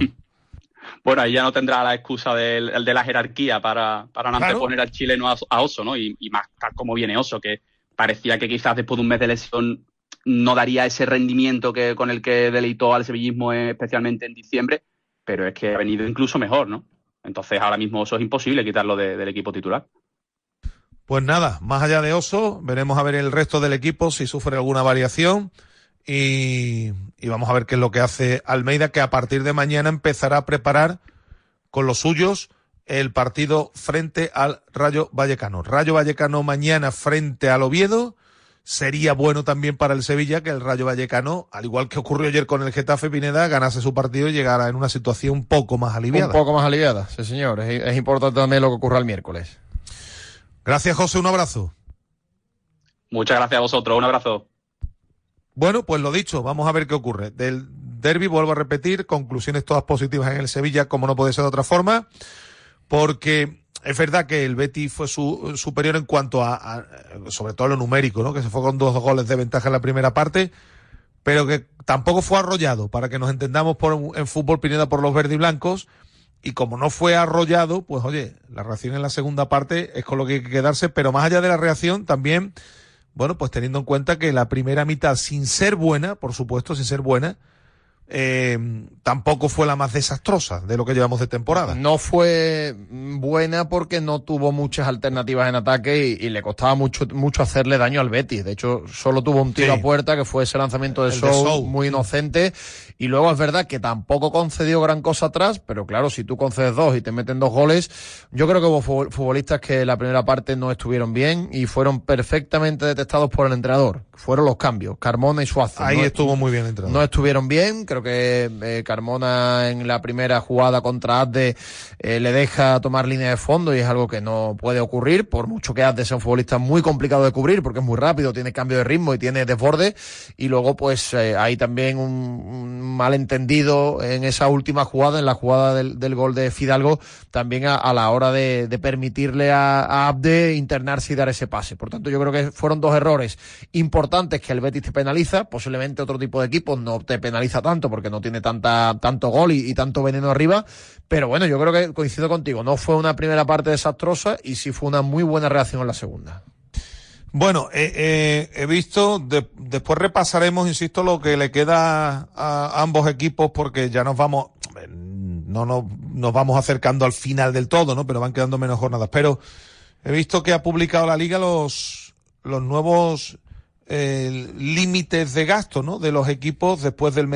Bueno, ahí ya no tendrá la excusa de la jerarquía para no anteponer al chileno a Oso, ¿no? Y más tal como viene Oso, que parecía que quizás después de un mes de lesión no daría ese rendimiento con el que deleitó al sevillismo, especialmente en diciembre, pero es que ha venido incluso mejor, ¿no? Entonces ahora mismo Oso es imposible quitarlo del equipo titular. Pues nada, más allá de Oso, veremos a ver el resto del equipo si sufre alguna variación y vamos a ver qué es lo que hace Almeida, que a partir de mañana empezará a preparar con los suyos el partido frente al Rayo Vallecano. Rayo Vallecano mañana frente al Oviedo. Sería bueno también para el Sevilla que el Rayo Vallecano, al igual que ocurrió ayer con el Getafe, Pineda, ganase su partido y llegara en una situación un poco más aliviada. Un poco más aliviada, sí señor. Es importante también lo que ocurra el miércoles. Gracias, José, un abrazo. Muchas gracias a vosotros, un abrazo. Bueno, pues lo dicho, vamos a ver qué ocurre. Del derbi, vuelvo a repetir, conclusiones todas positivas en el Sevilla, como no puede ser de otra forma, porque es verdad que el Betis fue superior en cuanto a sobre todo lo numérico, ¿no? Que se fue con 2 goles de ventaja en la primera parte, pero que tampoco fue arrollado, para que nos entendamos en fútbol, Pineda, por los verde y blancos, y como no fue arrollado, pues oye, la reacción en la segunda parte es con lo que hay que quedarse, pero más allá de la reacción también, bueno, pues teniendo en cuenta que la primera mitad, sin ser buena, por supuesto, sin ser buena, tampoco fue la más desastrosa de lo que llevamos de temporada. No fue buena porque no tuvo muchas alternativas en ataque y le costaba mucho hacerle daño al Betis. De hecho, solo tuvo un tiro a puerta, que fue ese lanzamiento de Sou, muy inocente. Y luego es verdad que tampoco concedió gran cosa atrás, pero claro, si tú concedes 2 y te meten 2 goles, yo creo que hubo futbolistas que en la primera parte no estuvieron bien y fueron perfectamente detectados por el entrenador. Fueron los cambios, Carmona y Suazo. Ahí estuvo muy bien el entrenador. No estuvieron bien, creo creo que Carmona en la primera jugada contra Abde le deja tomar línea de fondo y es algo que no puede ocurrir, por mucho que Abde sea un futbolista muy complicado de cubrir porque es muy rápido, tiene cambio de ritmo y tiene desborde. Y luego pues hay también un malentendido en esa última jugada, en la jugada del gol de Fidalgo, también a la hora de permitirle a Abde internarse y dar ese pase. Por tanto, yo creo que fueron dos errores importantes que el Betis te penaliza. Posiblemente otro tipo de equipos no te penaliza tanto porque no tiene tanto gol y tanto veneno arriba. Pero bueno, yo creo que coincido contigo. No fue una primera parte desastrosa y sí fue una muy buena reacción en la segunda. Bueno, he visto, después repasaremos, insisto, lo que le queda a ambos equipos porque ya nos vamos acercando al final del todo, ¿no? Pero van quedando menos jornadas. Pero he visto que ha publicado la Liga los nuevos límites de gasto, ¿no? De los equipos después del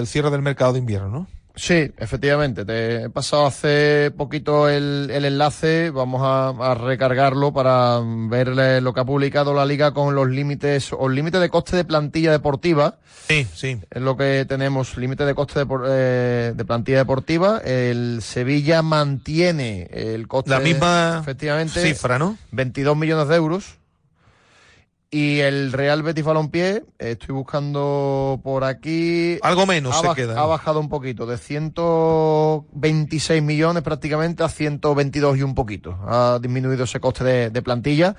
cierre del mercado de invierno, ¿no? Sí, efectivamente. Te he pasado hace poquito el enlace. Vamos a recargarlo para ver lo que ha publicado la Liga con los límites o el límite de coste de plantilla deportiva. Sí. Es lo que tenemos, límite de coste de plantilla deportiva. El Sevilla mantiene el coste. La misma efectivamente, cifra, ¿no? 22 millones de euros. Y el Real Betis Balompié, estoy buscando por aquí... Algo menos se queda. Ha bajado un poquito, de 126 millones prácticamente a 122 y un poquito. Ha disminuido ese coste de plantilla.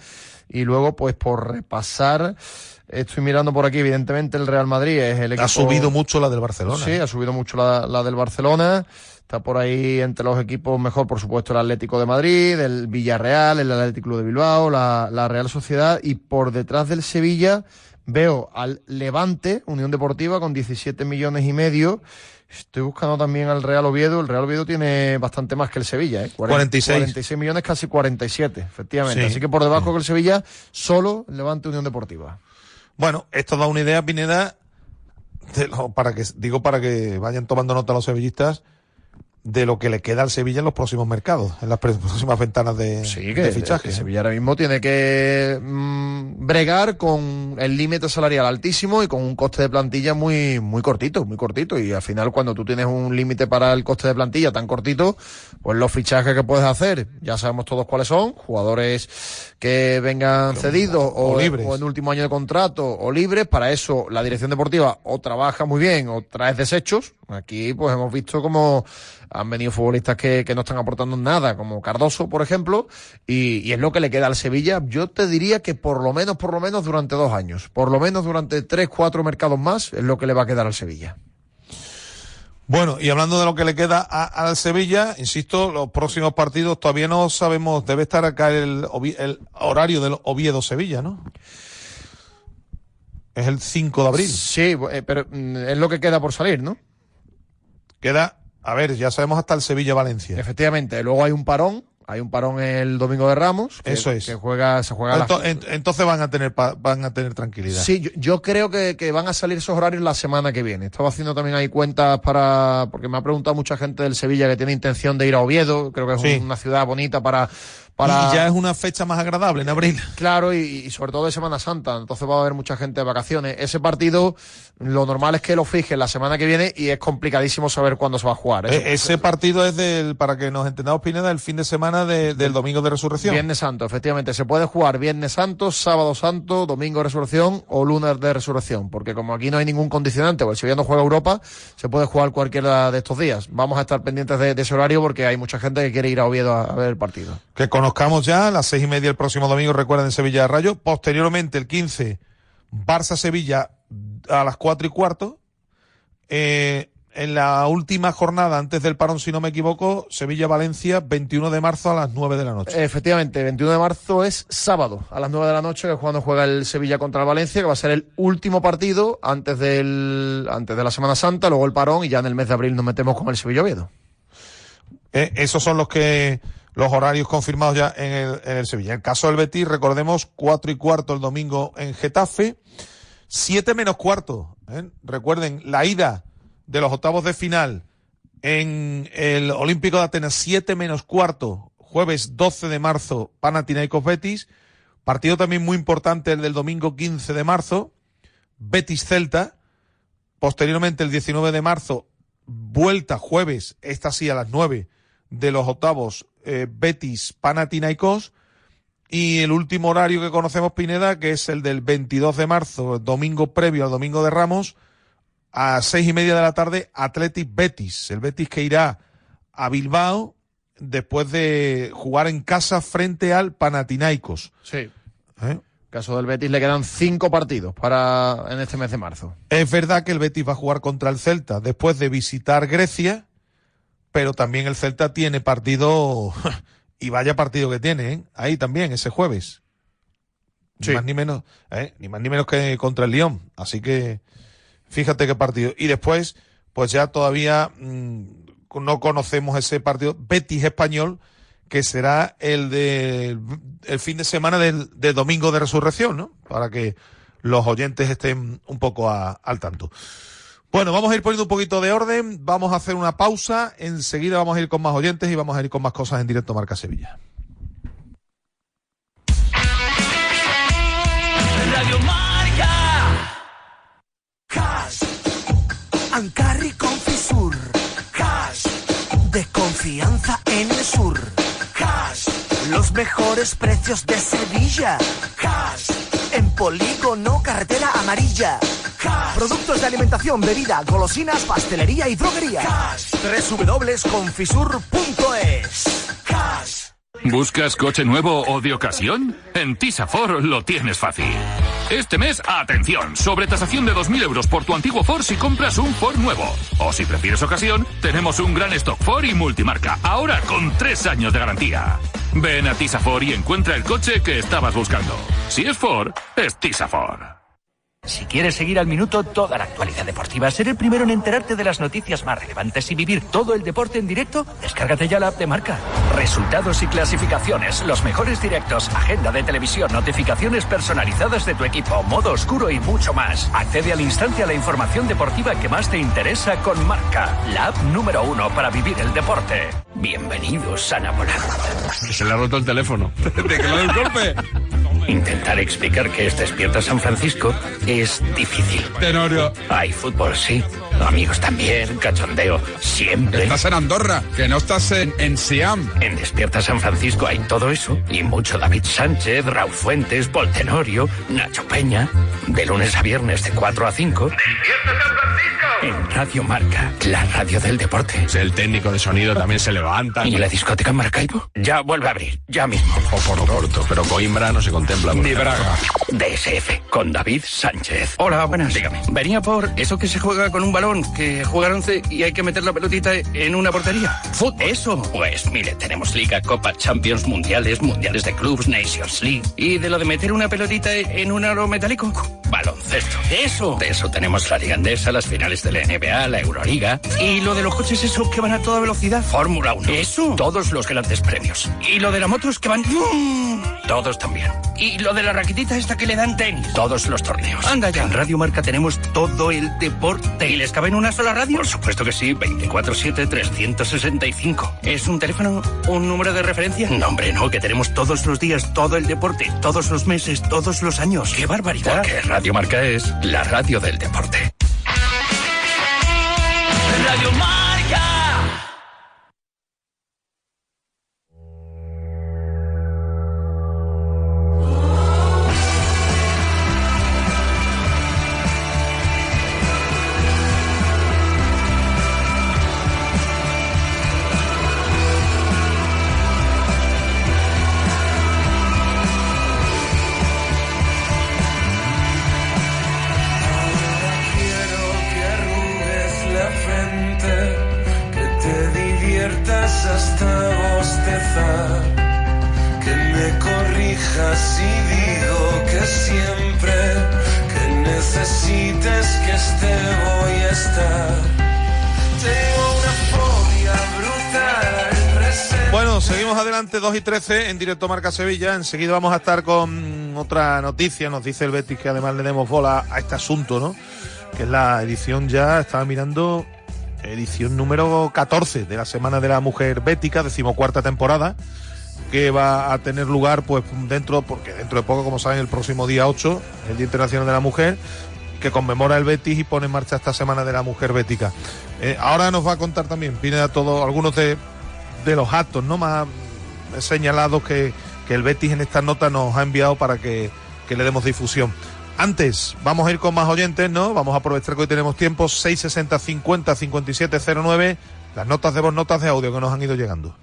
Y luego, pues por repasar, estoy mirando por aquí, evidentemente el Real Madrid es el equipo... Ha subido mucho la del Barcelona. Sí, ha subido mucho la del Barcelona. Está por ahí entre los equipos mejor, por supuesto, el Atlético de Madrid, el Villarreal, el Atlético Club de Bilbao, la Real Sociedad. Y por detrás del Sevilla veo al Levante, Unión Deportiva, con 17 millones y medio. Estoy buscando también al Real Oviedo. El Real Oviedo tiene bastante más que el Sevilla, 46 millones, casi 47, efectivamente. Sí. Así que por debajo que el Sevilla, solo el Levante, Unión Deportiva. Bueno, esto da una idea, Pineda, para que vayan tomando nota los sevillistas, de lo que le queda al Sevilla en los próximos mercados, en las próximas ventanas de fichaje. El Sevilla ahora mismo tiene que bregar con el límite salarial altísimo y con un coste de plantilla muy cortito. Y al final, cuando tú tienes un límite para el coste de plantilla tan cortito, pues los fichajes que puedes hacer, ya sabemos todos cuáles son, jugadores que vengan cedidos o libres, o en último año de contrato o libres. Para eso la dirección deportiva o trabaja muy bien o traes desechos. Aquí pues hemos visto como han venido futbolistas que no están aportando nada, como Cardoso, por ejemplo, y es lo que le queda al Sevilla. Yo te diría que por lo menos durante 2 años, por lo menos durante 3-4 mercados más, es lo que le va a quedar al Sevilla. Bueno, y hablando de lo que le queda al Sevilla, insisto, los próximos partidos todavía no sabemos, debe estar acá el horario del Oviedo-Sevilla, ¿no? Es el 5 de abril. Sí, pero es lo que queda por salir, ¿no? A ver, ya sabemos hasta el Sevilla-Valencia. Efectivamente, luego hay un parón el domingo de Ramos. Eso es. Se juega entonces van a tener tranquilidad. Sí, yo creo que van a salir esos horarios la semana que viene. Estaba haciendo también ahí cuentas porque me ha preguntado mucha gente del Sevilla que tiene intención de ir a Oviedo. Creo que es una ciudad bonita para... Y ya es una fecha más agradable en abril. Claro, y sobre todo de Semana Santa, entonces va a haber mucha gente de vacaciones. Ese partido, lo normal es que lo fijen la semana que viene y es complicadísimo saber cuándo se va a jugar. Ese partido es para que nos entendamos, Pineda, el fin de semana del Domingo de Resurrección. Viernes Santo, efectivamente. Se puede jugar Viernes Santo, Sábado Santo, Domingo de Resurrección o Lunes de Resurrección, porque como aquí no hay ningún condicionante, o el Sevilla no juega Europa, se puede jugar cualquiera de estos días. Vamos a estar pendientes de ese horario porque hay mucha gente que quiere ir a Oviedo a ver el partido. Que conozcamos ya a las 6:30 el próximo domingo, recuerden, Sevilla de Rayo. Posteriormente, el 15, Barça-Sevilla a las 4:15. En la última jornada, antes del parón, si no me equivoco, Sevilla-Valencia, 21 de marzo a las 9 de la noche. Efectivamente, 21 de marzo es sábado, a las 9 de la noche, que es cuando juega el Sevilla contra el Valencia, que va a ser el último partido antes de la Semana Santa, luego el parón, y ya en el mes de abril nos metemos con el Sevilla-Oviedo. Esos son los horarios confirmados ya en el Sevilla. En el caso del Betis, recordemos, 4:15 el domingo en Getafe, 7 menos cuarto. Recuerden, la ida de los octavos de final en el Olímpico de Atenas, 7 menos cuarto, jueves 12 de marzo, Panathinaikos Betis. Partido también muy importante el del domingo 15 de marzo, Betis Celta. Posteriormente, el 19 de marzo, vuelta jueves, esta sí a las 9 de los octavos, Betis Panathinaikos. Y el último horario que conocemos, Pineda, que es el del 22 de marzo, el domingo previo al domingo de Ramos, a 6:30 de la tarde, Athletic Betis. El Betis que irá a Bilbao después de jugar en casa frente al Panathinaikos. Sí. En caso del Betis le quedan 5 partidos en este mes de marzo. Es verdad que el Betis va a jugar contra el Celta después de visitar Grecia, pero también el Celta tiene partido, y vaya partido que tiene, ahí también, ese jueves. Sí. Ni más ni menos que contra el Lyon. Así que, fíjate qué partido. Y después, pues ya todavía no conocemos ese partido Betis Español, que será el fin de semana del domingo de Resurrección, ¿no? Para que los oyentes estén un poco al tanto. Bueno, vamos a ir poniendo un poquito de orden, vamos a hacer una pausa, enseguida vamos a ir con más oyentes y vamos a ir con más cosas en directo Marca Sevilla. Radio Marca. Cash. Ancarri con Fisur. Cash. De confianza en el sur. Cash. Los mejores precios de Sevilla. Cash. En Polígono Carretera Amarilla. Cash. Productos de alimentación, bebida, golosinas, pastelería y droguería. Cash. www.confisur.es. Cash. ¿Buscas coche nuevo o de ocasión? En Tisa Ford lo tienes fácil. Este mes, atención, sobretasación de 2.000 euros por tu antiguo Ford si compras un Ford nuevo. O si prefieres ocasión, tenemos un gran stock Ford y multimarca, ahora con 3 años de garantía. Ven a Tisa Ford y encuentra el coche que estabas buscando. Si es Ford, es Tisa Ford. Si quieres seguir al minuto toda la actualidad deportiva, ser el primero en enterarte de las noticias más relevantes y vivir todo el deporte en directo, descárgate ya la app de Marca. Resultados y clasificaciones, los mejores directos, agenda de televisión, notificaciones personalizadas de tu equipo, modo oscuro y mucho más. Accede al instante a la información deportiva que más te interesa con Marca, la app número 1 para vivir el deporte. Bienvenidos a Napoleón. Se le ha roto el teléfono. ¿De que le da el golpe? Intentar explicar que es Despierta San Francisco es difícil. Tenorio. Hay fútbol, sí. Amigos también, cachondeo, siempre. Estás en Andorra, que no estás en Siam. En Despierta San Francisco hay todo eso y mucho David Sánchez, Raúl Fuentes, Paul Tenorio, Nacho Peña. De lunes a viernes de 4 a 5. ¡Despierta San Francisco! En Radio Marca, la radio del deporte. El técnico de sonido también se levanta. ¿Y la discoteca Maracaibo? Ya vuelve a abrir, ya mismo. Oporto, pero Coimbra no se contempla. Ni Braga. DSF, con David Sánchez. Hola, buenas. Dígame. Venía por eso que se juega con un balón, que juegan 11 y hay que meter la pelotita en una portería. ¿Fútbol? Eso. Pues mire, tenemos Liga, Copa, Champions, Mundiales de Clubs, Nations League. ¿Y de lo de meter una pelotita en un aro metálico? Baloncesto. ¿Eso? De eso tenemos la Liga Andesa, las finales de la NBA, la Euroliga. ¿Y lo de los coches esos que van a toda velocidad? Fórmula 1. ¿Eso? Todos los grandes premios. ¿Y lo de las motos que van...? Todos también. ¿Y lo de la raquetita esta que le dan tenis? Todos los torneos. Anda ya. En Radio Marca tenemos todo el deporte. ¿Y les cabe en una sola radio? Por supuesto que sí, 24/7, 365. ¿Es un teléfono, un número de referencia? No, hombre, no, que tenemos todos los días, todo el deporte, todos los meses, todos los años. ¡Qué barbaridad! Porque Radio Marca es la radio del deporte. Radio Marca. Hasta bostezar, que me corrijas y digo que siempre que necesites que esté voy a estar. Tengo una fobia brutal al presente. Bueno, seguimos adelante, 2:13 en directo Marca Sevilla. Enseguida vamos a estar con otra noticia. Nos dice el Betis que además le demos bola a este asunto, ¿no? Que es la edición, ya estaba mirando, edición número 14 de la Semana de la Mujer Bética, 14ª temporada, que va a tener lugar pues porque dentro de poco, como saben, el próximo día 8, el Día Internacional de la Mujer, que conmemora el Betis y pone en marcha esta semana de la mujer bética. Ahora nos va a contar también, viene a todos algunos de los actos, ¿no?, más señalados que el Betis en esta nota nos ha enviado para que le demos difusión. Antes, vamos a ir con más oyentes, ¿no? Vamos a aprovechar que hoy tenemos tiempo. 660 50 57 09, las notas de voz, notas de audio que nos han ido llegando.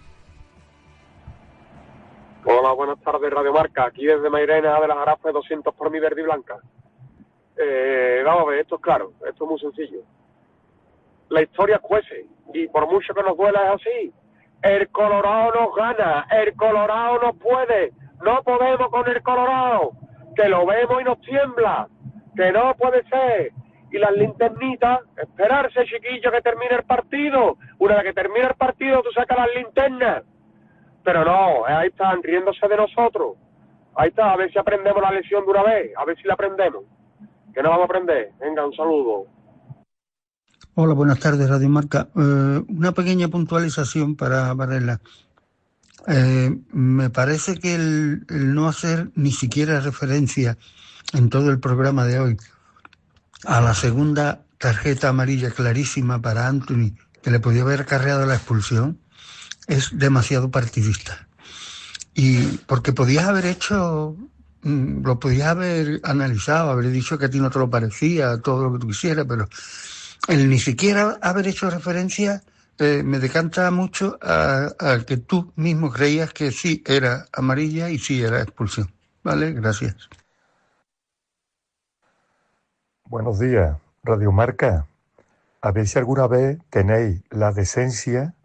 Hola, buenas tardes, Radio Marca. Aquí desde Mairena de las Arafes, 200 por mi verde y blanca. Vamos a ver, esto es claro, esto es muy sencillo. La historia es cuece, y por mucho que nos duela es así. El Colorado nos gana, el Colorado nos puede, no podemos con el Colorado, que lo vemos y nos tiembla, que no puede ser. Y las linternitas, esperarse, chiquillo, que termine el partido. Una vez que termine el partido, tú sacas las linternas. Pero no, ahí están, riéndose de nosotros. Ahí está, a ver si aprendemos la lección de una vez, a ver si la aprendemos. Que no vamos a aprender. Venga, un saludo. Hola, buenas tardes, Radio Marca. Una pequeña puntualización para Varela. Me parece que el no hacer ni siquiera referencia en todo el programa de hoy a la segunda tarjeta amarilla clarísima para Anthony, que le podía haber acarreado la expulsión, es demasiado partidista. Y porque podías haber hecho, lo podías haber analizado, haber dicho que a ti no te lo parecía, todo lo que tú quisieras, pero el ni siquiera haber hecho referencia me decanta mucho a que tú mismo creías que sí era amarilla y sí era expulsión. Vale, gracias. Buenos días, Radio Marca. A ver si alguna vez tenéis la decencia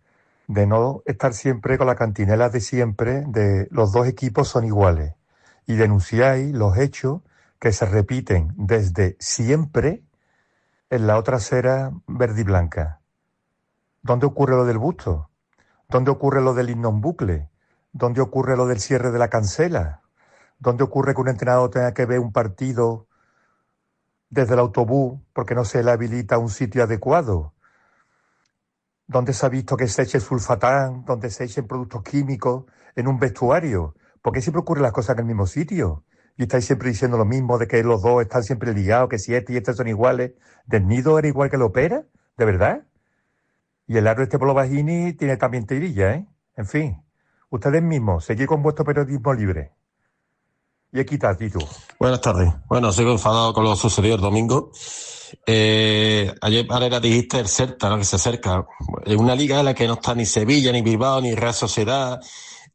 de no estar siempre con la cantinela de siempre de los dos equipos son iguales y denunciáis los hechos que se repiten desde siempre en la otra acera verde y blanca. ¿Dónde ocurre lo del busto? ¿Dónde ocurre lo del himno en bucle? ¿Dónde ocurre lo del cierre de la cancela? ¿Dónde ocurre que un entrenador tenga que ver un partido desde el autobús porque no se le habilita un sitio adecuado? ¿Dónde se ha visto que se eche sulfatán, donde se echen productos químicos en un vestuario? ¿Por qué siempre ocurren las cosas en el mismo sitio? Y estáis siempre diciendo lo mismo, de que los dos están siempre ligados, que si este y este son iguales. ¿Del Nido era igual que el Opera? ¿De verdad? Y el aro Polo Bagini tiene también tirilla, ¿eh? En fin, ustedes mismos, seguid con vuestro periodismo libre. Y equitativo. Buenas tardes. Bueno, sigo enfadado con lo sucedido el domingo. Ayer, Varela, dijiste el Celta, ¿no?, que se acerca. En una liga en la que no está ni Sevilla, ni Bilbao, ni Real Sociedad,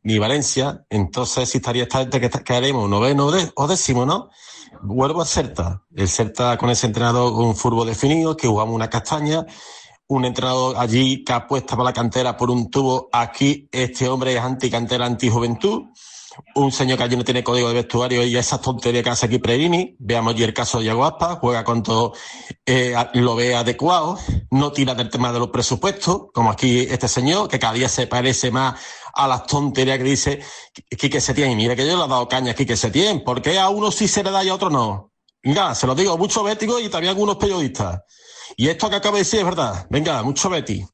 ni Valencia. Entonces, si estaría esta gente que haremos, noveno o décimo, ¿no? Vuelvo al Celta. El Celta con ese entrenador con un fútbol definido, que jugamos una castaña. Un entrenador allí que apuesta por la cantera por un tubo. Aquí este hombre es anticantera, antijuventud. Un señor que allí no tiene código de vestuario y esas tonterías que hace aquí Pellegrini. Veamos allí el caso de Iago Aspas, juega cuanto lo ve adecuado, no tira del tema de los presupuestos, como aquí este señor, que cada día se parece más a las tonterías que dice Quique Setién. Y mira que yo le he dado caña a Quique Setién, ¿por qué a uno sí se le da y a otro no? Venga, se lo digo a muchos béticos y también a algunos periodistas. Y esto que acabo de decir es verdad. Venga, mucho Betis.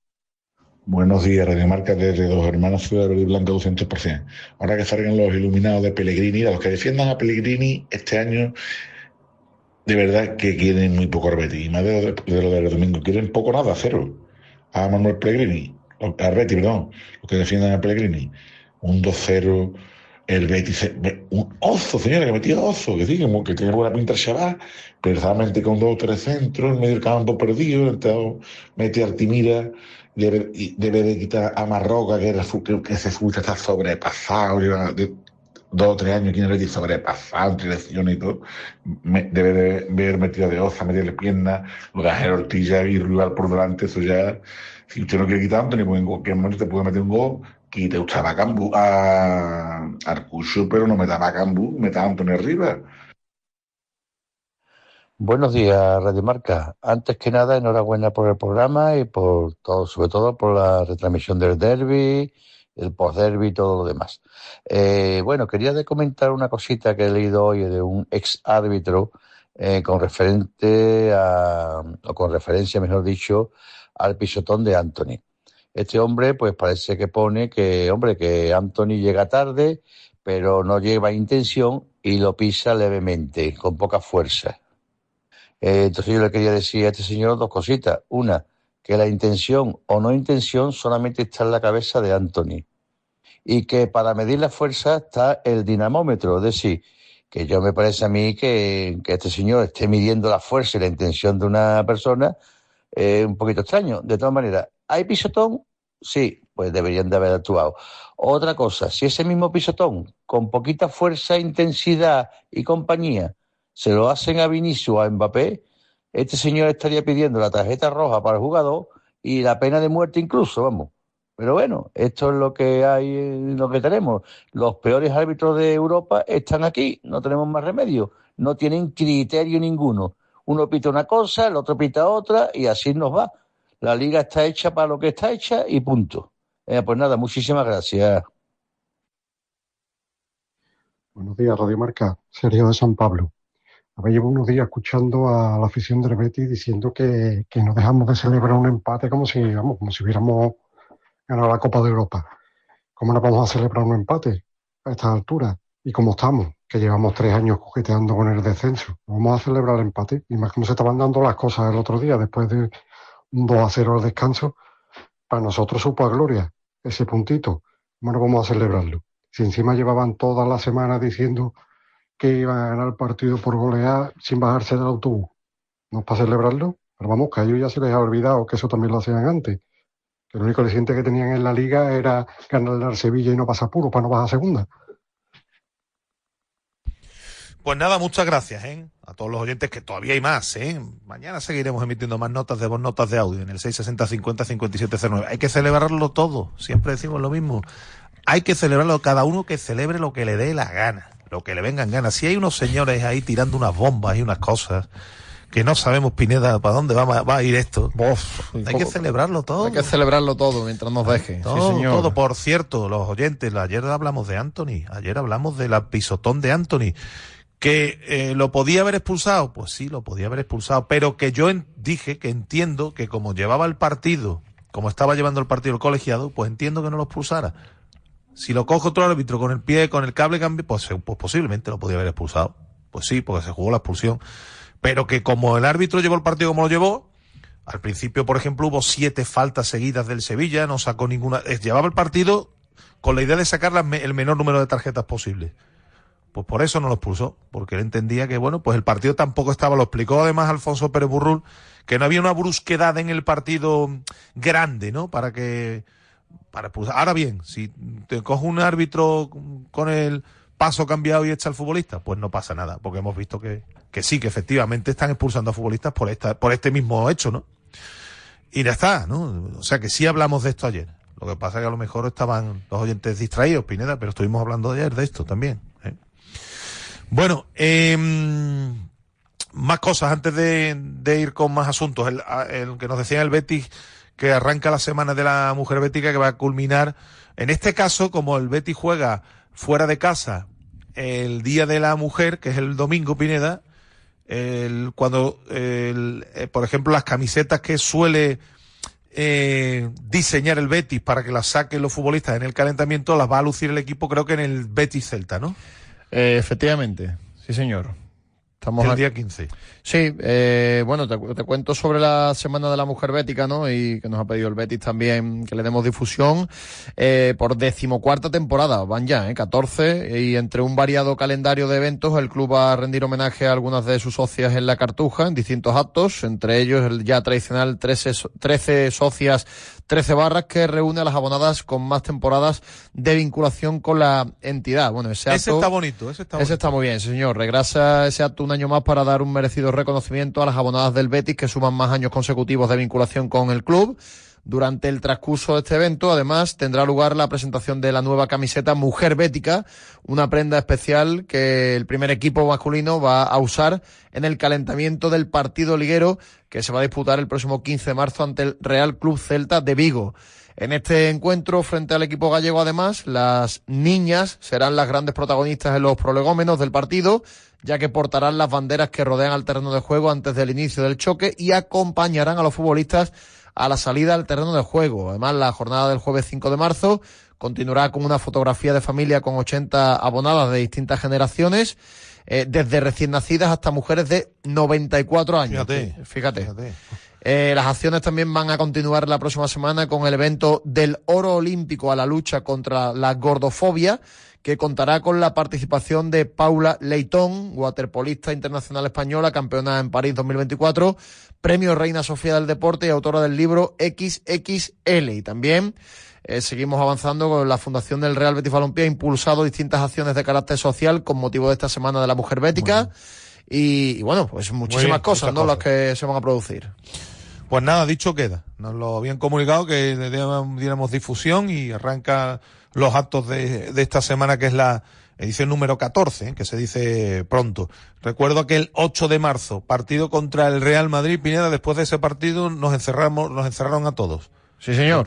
Buenos días, Radio Marca desde Dos Hermanos, Ciudad Verde y Blanca, 200%. Ahora que salgan los iluminados de Pellegrini, a los que defiendan a Pellegrini este año, de verdad que quieren muy poco al Betis. Y más de lo del domingo, quieren poco nada, cero. A Manuel Pellegrini, al Betis, perdón, los que defiendan a Pellegrini. Un 2-0, el Betis, un Ozo, señora, que metió Ozo, que sí, que tiene buena pinta el chaval, precisamente con 2 o 3 centros, en medio del campo perdido, entonces mete a Artimira. Debe de quitar a Marroca, que ese fútbol está sobrepasado, lleva 2 o 3 años aquí en el Betis sobrepasado, entre lesiones y todo. Debe de ver metido de Oza, meterle piernas, lo de Ángel Ortilla y rival por delante, eso ya. Si usted no quiere quitar a Anthony, pues en cualquier momento te puede meter un gol, quite usted a Bacambú, a Arcucho, pero no meta a Bacambú, meta a Anthony arriba. Buenos días, Radio Marca. Antes que nada, enhorabuena por el programa y por todo, sobre todo por la retransmisión del derbi, el post-derbi y todo lo demás. Bueno, quería comentar una cosita que he leído hoy de un ex árbitro con referencia, mejor dicho, al pisotón de Anthony. Este hombre, pues parece que pone que Anthony llega tarde, pero no lleva intención y lo pisa levemente, con poca fuerza. Entonces yo le quería decir a este señor dos cositas. Una, que la intención o no intención solamente está en la cabeza de Anthony. Y que para medir la fuerza está el dinamómetro. Es decir, que yo me parece a mí que este señor esté midiendo la fuerza y la intención de una persona un poquito extraño. De todas maneras, ¿hay pisotón? Sí, pues deberían de haber actuado. Otra cosa, si ese mismo pisotón, con poquita fuerza, intensidad y compañía, se lo hacen a Vinicius o a Mbappé, este señor estaría pidiendo la tarjeta roja para el jugador y la pena de muerte incluso, vamos. Pero bueno, esto es lo que hay, lo que tenemos. Los peores árbitros de Europa están aquí, no tenemos más remedio. No tienen criterio ninguno. Uno pita una cosa, el otro pita otra y así nos va. La liga está hecha para lo que está hecha y punto. Pues nada, muchísimas gracias. Buenos días, Radio Marca. Sergio de San Pablo. Llevo unos días escuchando a la afición del Betis diciendo que no dejamos de celebrar un empate como si hubiéramos ganado la Copa de Europa. ¿Cómo no vamos a celebrar un empate a estas alturas? Y como estamos, que llevamos 3 años coqueteando con el descenso. Vamos a celebrar el empate. Y más como se estaban dando las cosas el otro día, después de un 2-0 al descanso, para nosotros supo a gloria ese puntito. ¿Cómo no vamos a celebrarlo? Si encima llevaban toda la semana diciendo que iban a ganar el partido por golear sin bajarse del autobús. ¿No es para celebrarlo? Pero vamos, que a ellos ya se les ha olvidado que eso también lo hacían antes. Que el único aliciente que tenían en la liga era ganarle al Sevilla y no pasar puro para no bajar a segunda. Pues nada, muchas gracias, a todos los oyentes, que todavía hay más, Mañana seguiremos emitiendo más notas de voz, notas de audio en el 660-50-5709. Hay que celebrarlo todo, siempre decimos lo mismo. Hay que celebrarlo, cada uno que celebre lo que le dé la gana, lo que le vengan ganas. Si hay unos señores ahí tirando unas bombas y unas cosas que no sabemos, Pineda, para dónde va a ir esto. Hay que celebrarlo todo. Hay que celebrarlo todo mientras nos deje. Todo, sí, señor. Todo. Por cierto, los oyentes, ayer hablamos de Anthony, ayer hablamos del pisotón de Anthony, que lo podía haber expulsado, pues sí, lo podía haber expulsado, pero que yo dije que entiendo que como llevaba el partido, como estaba llevando el partido el colegiado, pues entiendo que no lo expulsara. Si lo coge otro árbitro con el pie, con el cable, pues posiblemente lo podía haber expulsado. Pues sí, porque se jugó la expulsión. Pero que como el árbitro llevó el partido como lo llevó, al principio, por ejemplo, hubo 7 faltas seguidas del Sevilla, no sacó ninguna, llevaba el partido con la idea de sacar el menor número de tarjetas posible. Pues por eso no lo expulsó, porque él entendía que, bueno, pues el partido tampoco estaba, lo explicó además Alfonso Pérez Burrul, que no había una brusquedad en el partido grande, ¿no? Para expulsar. Ahora bien, si te coge un árbitro con el paso cambiado y echa al futbolista, pues no pasa nada, porque hemos visto que sí, que efectivamente están expulsando a futbolistas por este mismo hecho, ¿no? Y ya está, ¿no? O sea que sí hablamos de esto ayer. Lo que pasa es que a lo mejor estaban los oyentes distraídos, Pineda, pero estuvimos hablando ayer de esto también. Bueno, más cosas antes de ir con más asuntos. El que nos decía el Betis, que arranca la semana de la mujer bética, que va a culminar. En este caso, como el Betis juega fuera de casa el Día de la Mujer, que es el domingo, Pineda, por ejemplo, las camisetas que suele diseñar el Betis para que las saquen los futbolistas en el calentamiento, las va a lucir el equipo, creo que en el Betis Celta, ¿no? Efectivamente, sí señor. Estamos el día 15. Sí, bueno, te cuento sobre la Semana de la Mujer Bética, ¿no? Y que nos ha pedido el Betis también que le demos difusión. Por 14ª temporada, van ya, 14, y entre un variado calendario de eventos, el club va a rendir homenaje a algunas de sus socias en la Cartuja, en distintos actos, entre ellos el ya tradicional 13 socias, 13 barras, que reúne a las abonadas con más temporadas de vinculación con la entidad. Bueno, ese está bonito. Ese está muy bien, señor. Regresa ese acto un año más para dar un merecido reconocimiento a las abonadas del Betis que suman más años consecutivos de vinculación con el club. Durante el transcurso de este evento, además, tendrá lugar la presentación de la nueva camiseta Mujer Bética, una prenda especial que el primer equipo masculino va a usar en el calentamiento del partido liguero que se va a disputar el próximo 15 de marzo ante el Real Club Celta de Vigo. En este encuentro, frente al equipo gallego, además, las niñas serán las grandes protagonistas en los prolegómenos del partido, ya que portarán las banderas que rodean al terreno de juego antes del inicio del choque y acompañarán a los futbolistas a la salida al terreno de juego. Además, la jornada del jueves 5 de marzo continuará con una fotografía de familia con 80 abonadas de distintas generaciones. desde recién nacidas hasta mujeres de 94 años. Fíjate. Las acciones también van a continuar la próxima semana con el evento del oro olímpico a la lucha contra la gordofobia, que contará con la participación de Paula Leitón, waterpolista internacional española, campeona en París 2024, premio Reina Sofía del Deporte y autora del libro XXL. Y también seguimos avanzando con la Fundación del Real Betis Balompié, ha impulsado distintas acciones de carácter social con motivo de esta Semana de la Mujer Bética. Y bueno, pues muchísimas cosas, ¿no?, las que se van a producir. Pues nada, dicho queda. Nos lo habían comunicado que diéramos difusión y arranca los actos de esta semana, que es la edición número 14, que se dice pronto. Recuerdo que el 8 de marzo, partido contra el Real Madrid, Pineda, después de ese partido nos encerraron a todos. Sí, señor.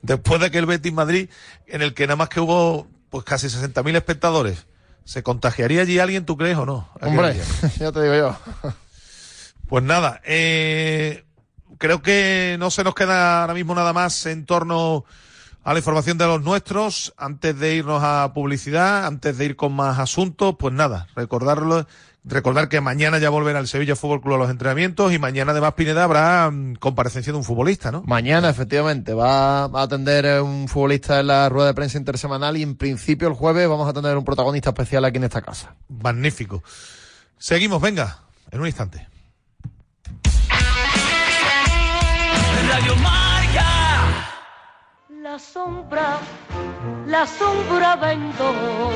Después de que el Betis Madrid, en el que nada más que hubo pues casi 60.000 espectadores, ¿se contagiaría allí alguien, tú crees o no? Hombre, ya te digo yo. Pues nada, creo que no se nos queda ahora mismo nada más en torno a la información de los nuestros. Antes de irnos a publicidad, antes de ir con más asuntos, pues nada, recordar que mañana ya volverá el Sevilla Fútbol Club a los entrenamientos y mañana además, Pineda, habrá comparecencia de un futbolista, ¿no? Mañana, efectivamente, va a atender un futbolista en la rueda de prensa intersemanal y en principio el jueves vamos a tener un protagonista especial aquí en esta casa. Magnífico. Seguimos, venga, en un instante. Radio Marca. La sombra vendo.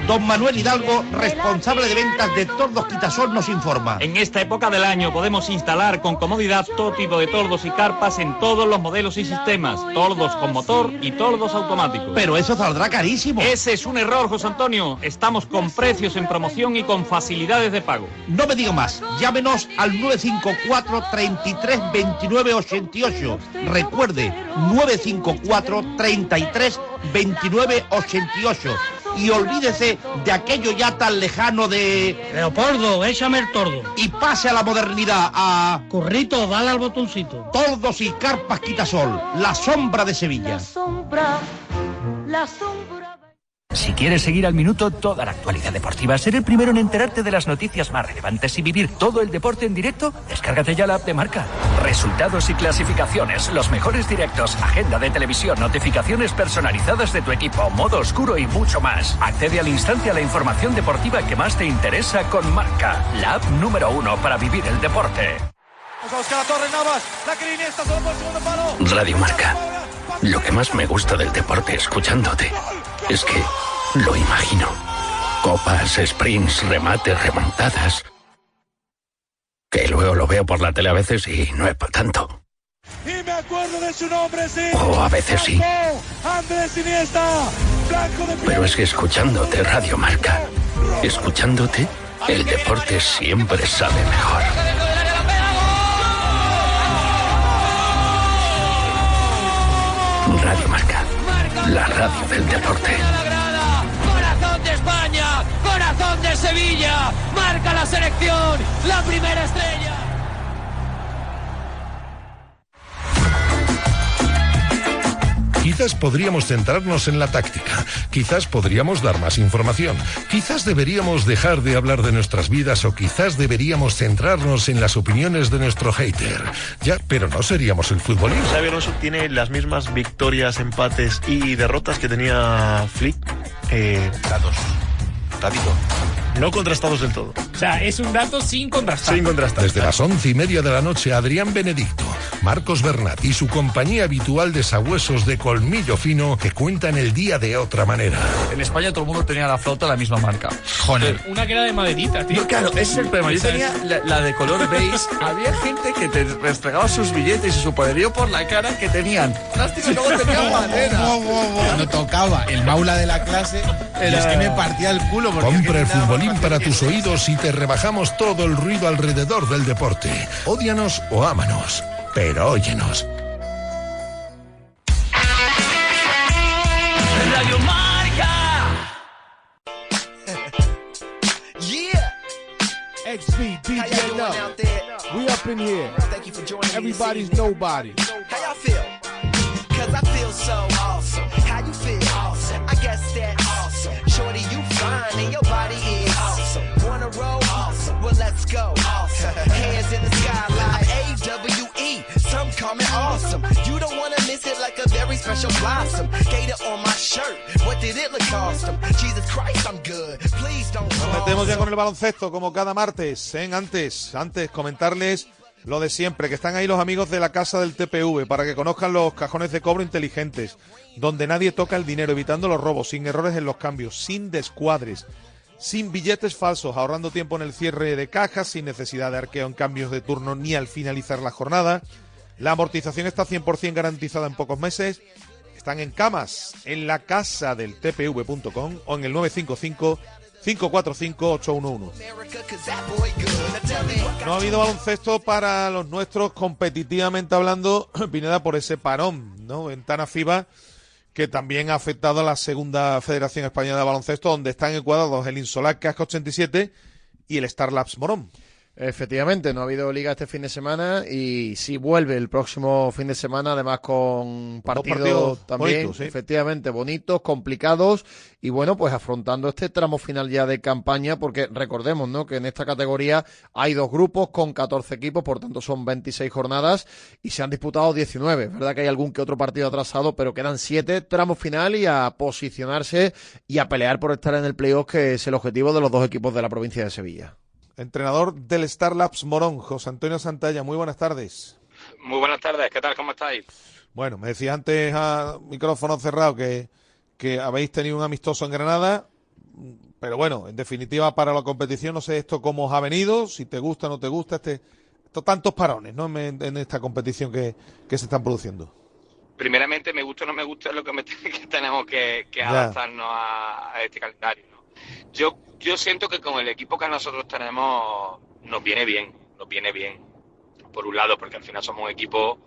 Don Manuel Hidalgo, responsable de ventas de Tordos Quitasol, nos informa. En esta época del año podemos instalar con comodidad todo tipo de tordos y carpas en todos los modelos y sistemas. Tordos con motor y tordos automáticos. Pero eso saldrá carísimo. Ese es un error, José Antonio. Estamos con precios en promoción y con facilidades de pago. No me diga más. Llámenos al 954 33 29 88. Recuerde, 954 33 29 88. Y olvídese de aquello ya tan lejano de... Leopoldo, échame el tordo. Y pase a la modernidad, a... Currito, dale al botoncito. Tordos y carpas Quitasol, la sombra de Sevilla. La sombra... Si quieres seguir al minuto toda la actualidad deportiva, ser el primero en enterarte de las noticias más relevantes y vivir todo el deporte en directo, descárgate ya la app de Marca. Resultados y clasificaciones, los mejores directos, agenda de televisión, notificaciones personalizadas de tu equipo, modo oscuro y mucho más. Accede al instante a la información deportiva que más te interesa con Marca, la app número 1 para vivir el deporte. Radio Marca. Lo que más me gusta del deporte escuchándote es que lo imagino. Copas, sprints, remates, remontadas. Que luego lo veo por la tele a veces y no es para tanto. Y me acuerdo de su nombre, sí. O a veces sí. Andrés Iniesta, blanco de piel. Pero es que escuchándote Radio Marca, escuchándote, el deporte siempre sabe mejor. Radio Marca, la radio del deporte. Corazón de España, corazón de Sevilla, marca la selección, la primera estrella. Quizás podríamos centrarnos en la táctica, quizás podríamos dar más información, quizás deberíamos dejar de hablar de nuestras vidas o quizás deberíamos centrarnos en las opiniones de nuestro hater. Ya, pero no seríamos el futbolista. Xabi Alonso tiene las mismas victorias, empates y derrotas que tenía Flick. Datos. Datito. No contrastados del todo. O sea, es un dato sin contrastar. Sin contrastar. Desde las 11:30 de la noche, Adrián Benedicto, Marcos Bernat y su compañía habitual de sabuesos de colmillo fino que cuentan el día de otra manera. En España todo el mundo tenía la flauta de la misma marca. Joder. Una que era de maderita, tío. No, claro, ese es el problema. Yo tenía la de color beige. Había gente que te restregaba sus billetes y su poderío por la cara que tenían plástico y luego tenían madera. Cuando tocaba el maula de la clase, es que me partía el culo. Compra el futbolín para tus oídos y te rebajamos todo el ruido alrededor del deporte. Ódianos o ámanos, pero óyenos. Radio Marca. Yeah. XB, DJ Love. We up in here. Thank you for joining Everybody's nobody. How y'all feel? Cause I feel so awesome. How you feel? Awesome. I guess that's awesome. Shorty, you fine and your body is awesome. special blossom. Gator on my shirt, what did it look awesome? Jesus Christ, I'm good, please don't. Nos metemos ya con el baloncesto, como cada martes. Antes, comentarles lo de siempre, que están ahí los amigos de la Casa del TPV, para que conozcan los cajones de cobro inteligentes, donde nadie toca el dinero, evitando los robos, sin errores en los cambios, sin descuadres, sin billetes falsos, ahorrando tiempo en el cierre de cajas, sin necesidad de arqueo en cambios de turno ni al finalizar la jornada. La amortización está 100% garantizada en pocos meses. Están en Camas, en la casa del tpv.com o en el 955-545-811. No ha habido baloncesto para los nuestros, competitivamente hablando, Pineda, por ese parón, ¿no? Ventana FIBA, que también ha afectado a la segunda Federación Española de Baloncesto, donde están encuadrados el Insolac Casca 87 y el Star Labs Morón. Efectivamente, no ha habido liga este fin de semana y sí vuelve el próximo fin de semana, además con partidos también, bonitos, ¿sí? Efectivamente, bonitos, complicados y bueno, pues afrontando este tramo final ya de campaña, porque recordemos, ¿no?, que en esta categoría hay 2 grupos con 14 equipos, por tanto son 26 jornadas y se han disputado 19. Es verdad que hay algún que otro partido atrasado, pero quedan 7 tramos final y a posicionarse y a pelear por estar en el playoff, que es el objetivo de los 2 equipos de la provincia de Sevilla. Entrenador del Star Labs Morón, José Antonio Santalla, muy buenas tardes. Muy buenas tardes, ¿qué tal? ¿Cómo estáis? Bueno, me decía antes a micrófono cerrado que habéis tenido un amistoso en Granada, pero bueno, en definitiva para la competición, no sé esto cómo os ha venido, si te gusta o no te gusta, tantos parones, ¿no?, en esta competición que se están produciendo. Primeramente, me gusta o no me gusta, es lo que tenemos que adaptarnos a este calendario, ¿no? Yo siento que con el equipo que nosotros tenemos nos viene bien. Por un lado, porque al final somos un equipo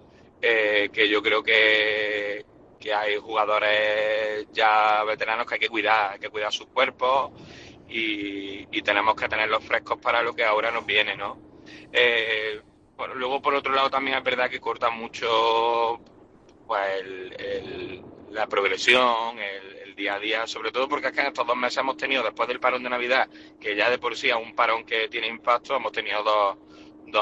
que yo creo que hay jugadores ya veteranos que hay que cuidar sus cuerpos y tenemos que tenerlos frescos para lo que ahora nos viene, ¿no? Bueno, luego por otro lado también es verdad que corta mucho pues la progresión, el día a día, sobre todo porque es que en estos 2 meses hemos tenido, después del parón de Navidad, que ya de por sí es un parón que tiene impacto, hemos tenido dos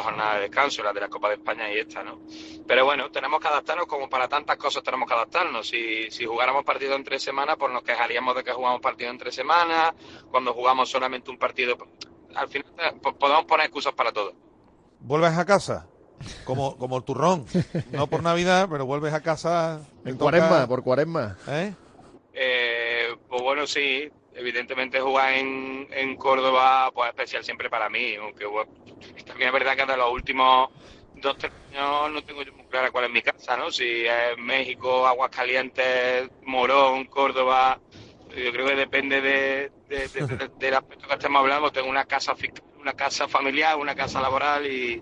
jornadas de descanso, la de la Copa de España y esta, ¿no? Pero bueno, tenemos que adaptarnos, como para tantas cosas tenemos que adaptarnos. Si jugáramos partido en 3 semanas, pues nos quejaríamos de que jugamos partido en 3 semanas, cuando jugamos solamente un partido, al final podemos poner excusas para todo. ¿Vuelves a casa? Como el turrón, no por Navidad, pero vuelves a casa por cuaresma. Pues bueno, sí, evidentemente jugar en Córdoba pues es especial siempre para mí, aunque bueno, también es verdad que de los últimos 2-3 años no tengo yo muy clara cuál es mi casa, ¿no? Si es México, Aguascalientes, Morón, Córdoba, yo creo que depende del aspecto que estemos hablando. Tengo una casa fiscal, una casa familiar, una casa laboral y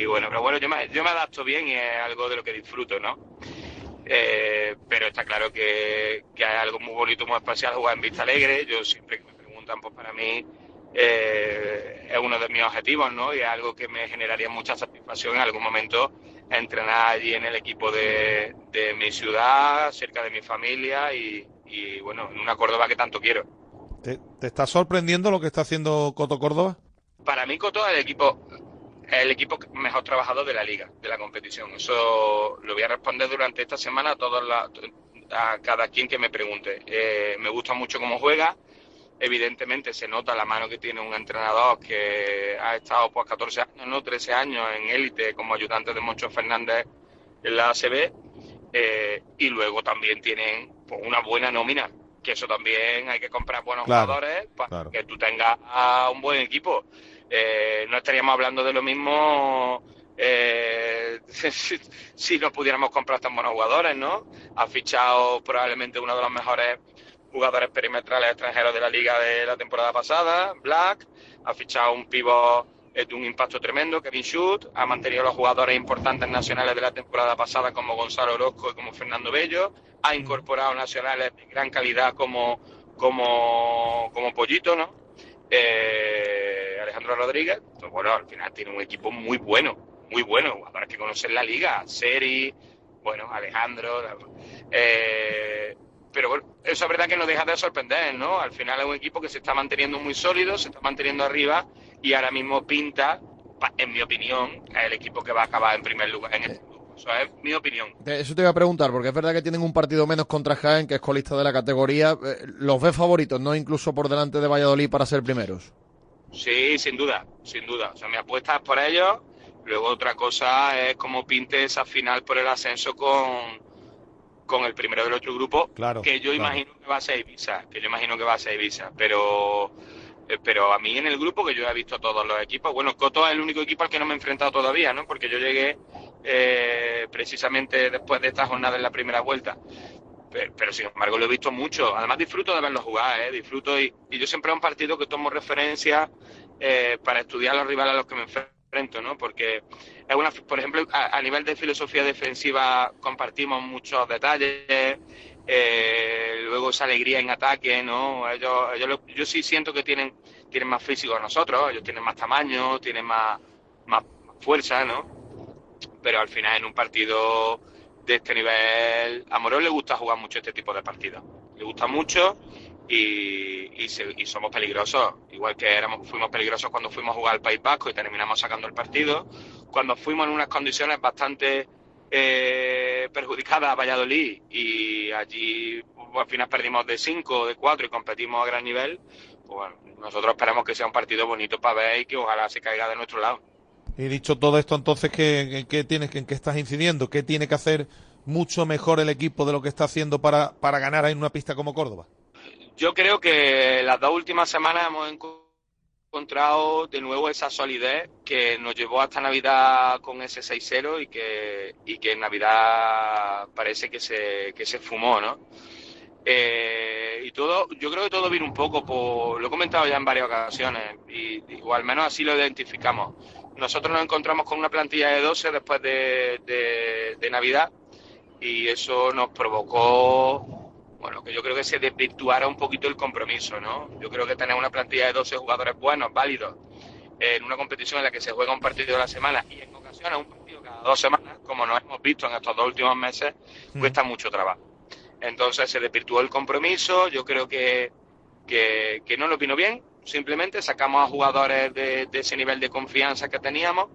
bueno, pero bueno, yo me adapto bien y es algo de lo que disfruto, ¿no? Pero está claro que hay algo muy bonito, muy especial jugar en Vista Alegre. Yo siempre que me preguntan, pues para mí es uno de mis objetivos, ¿no? Y es algo que me generaría mucha satisfacción en algún momento, entrenar allí en el equipo de mi ciudad, cerca de mi familia y bueno, en una Córdoba que tanto quiero. ¿Te está sorprendiendo lo que está haciendo Coto Córdoba? Para mí Coto es el equipo mejor trabajado de la liga, de la competición. Eso lo voy a responder durante esta semana a cada quien que me pregunte. Me gusta mucho cómo juega. Evidentemente se nota la mano que tiene un entrenador que ha estado pues 14 años, ¿no? 13 años en élite como ayudante de Moncho Fernández en la ACB. Y luego también tienen pues una buena nómina, que eso también hay que comprar buenos jugadores para que tú tengas un buen equipo. No estaríamos hablando de lo mismo si no pudiéramos comprar tan buenos jugadores, ¿no? Ha fichado probablemente uno de los mejores jugadores perimetrales extranjeros de la liga de la temporada pasada, Black. Ha fichado un pívot de un impacto tremendo, Kevin Schut. Ha mantenido los jugadores importantes nacionales de la temporada pasada como Gonzalo Orozco y como Fernando Bello. Ha incorporado nacionales de gran calidad como Pollito, ¿no? Alejandro Rodríguez. Pues bueno, al final tiene un equipo muy bueno, jugadores que conocen la liga, Seri, bueno, Alejandro, pero bueno, eso es verdad que no deja de sorprender, ¿no? Al final es un equipo que se está manteniendo muy sólido, se está manteniendo arriba y ahora mismo pinta, en mi opinión, es el equipo que va a acabar en primer lugar en este grupo. Eso es mi opinión. Eso te iba a preguntar, porque es verdad que tienen un partido menos contra Jaén, que es colista de la categoría. ¿Los ves favoritos, no incluso por delante de Valladolid para ser primeros? Sí, sin duda, sin duda. O sea, mi apuesta es por ellos. Luego otra cosa es cómo pinte esa final por el ascenso con el primero del otro grupo, claro, que yo imagino que va a ser Ibiza, pero a mí en el grupo, que yo he visto todos los equipos, bueno, Coto es el único equipo al que no me he enfrentado todavía, ¿no? Porque yo llegué precisamente después de esta jornada en la primera vuelta. Pero sin embargo lo he visto mucho. Además disfruto de verlos jugar, disfruto y yo siempre es un partido que tomo referencia para estudiar a los rivales a los que me enfrento, ¿no? Porque es una, por ejemplo, a nivel de filosofía defensiva compartimos muchos detalles, luego esa alegría en ataque, ¿no? Yo sí siento que tienen más físico que nosotros, ellos tienen más tamaño, tienen más fuerza, ¿no? Pero al final en un partido de este nivel, a Morón le gusta jugar mucho este tipo de partidos. Le gusta mucho y somos peligrosos. Igual que fuimos peligrosos cuando fuimos a jugar al País Vasco y terminamos sacando el partido. Cuando fuimos en unas condiciones bastante perjudicadas a Valladolid y allí al final perdimos de 5 o de 4 y competimos a gran nivel, pues bueno, nosotros esperamos que sea un partido bonito para ver y que ojalá se caiga de nuestro lado. Y dicho todo esto, entonces, ¿en qué estás incidiendo? ¿Qué tiene que hacer mucho mejor el equipo de lo que está haciendo para ganar en una pista como Córdoba? Yo creo que las 2 últimas semanas hemos encontrado de nuevo esa solidez que nos llevó hasta Navidad con ese 6-0 y que en Navidad parece que se fumó, ¿no? Y todo, yo creo que todo vino un poco lo he comentado ya en varias ocasiones o al menos así lo identificamos. Nosotros nos encontramos con una plantilla de 12 después de Navidad y eso nos provocó, bueno, que yo creo que se desvirtuara un poquito el compromiso, ¿no? Yo creo que tener una plantilla de 12 jugadores buenos, válidos, en una competición en la que se juega un partido a la semana y en ocasiones un partido cada 2 semanas, como nos hemos visto en estos 2 últimos meses, cuesta mucho trabajo. Entonces se desvirtuó el compromiso, yo creo que no nos vino bien. Simplemente sacamos a jugadores de ese nivel de confianza que teníamos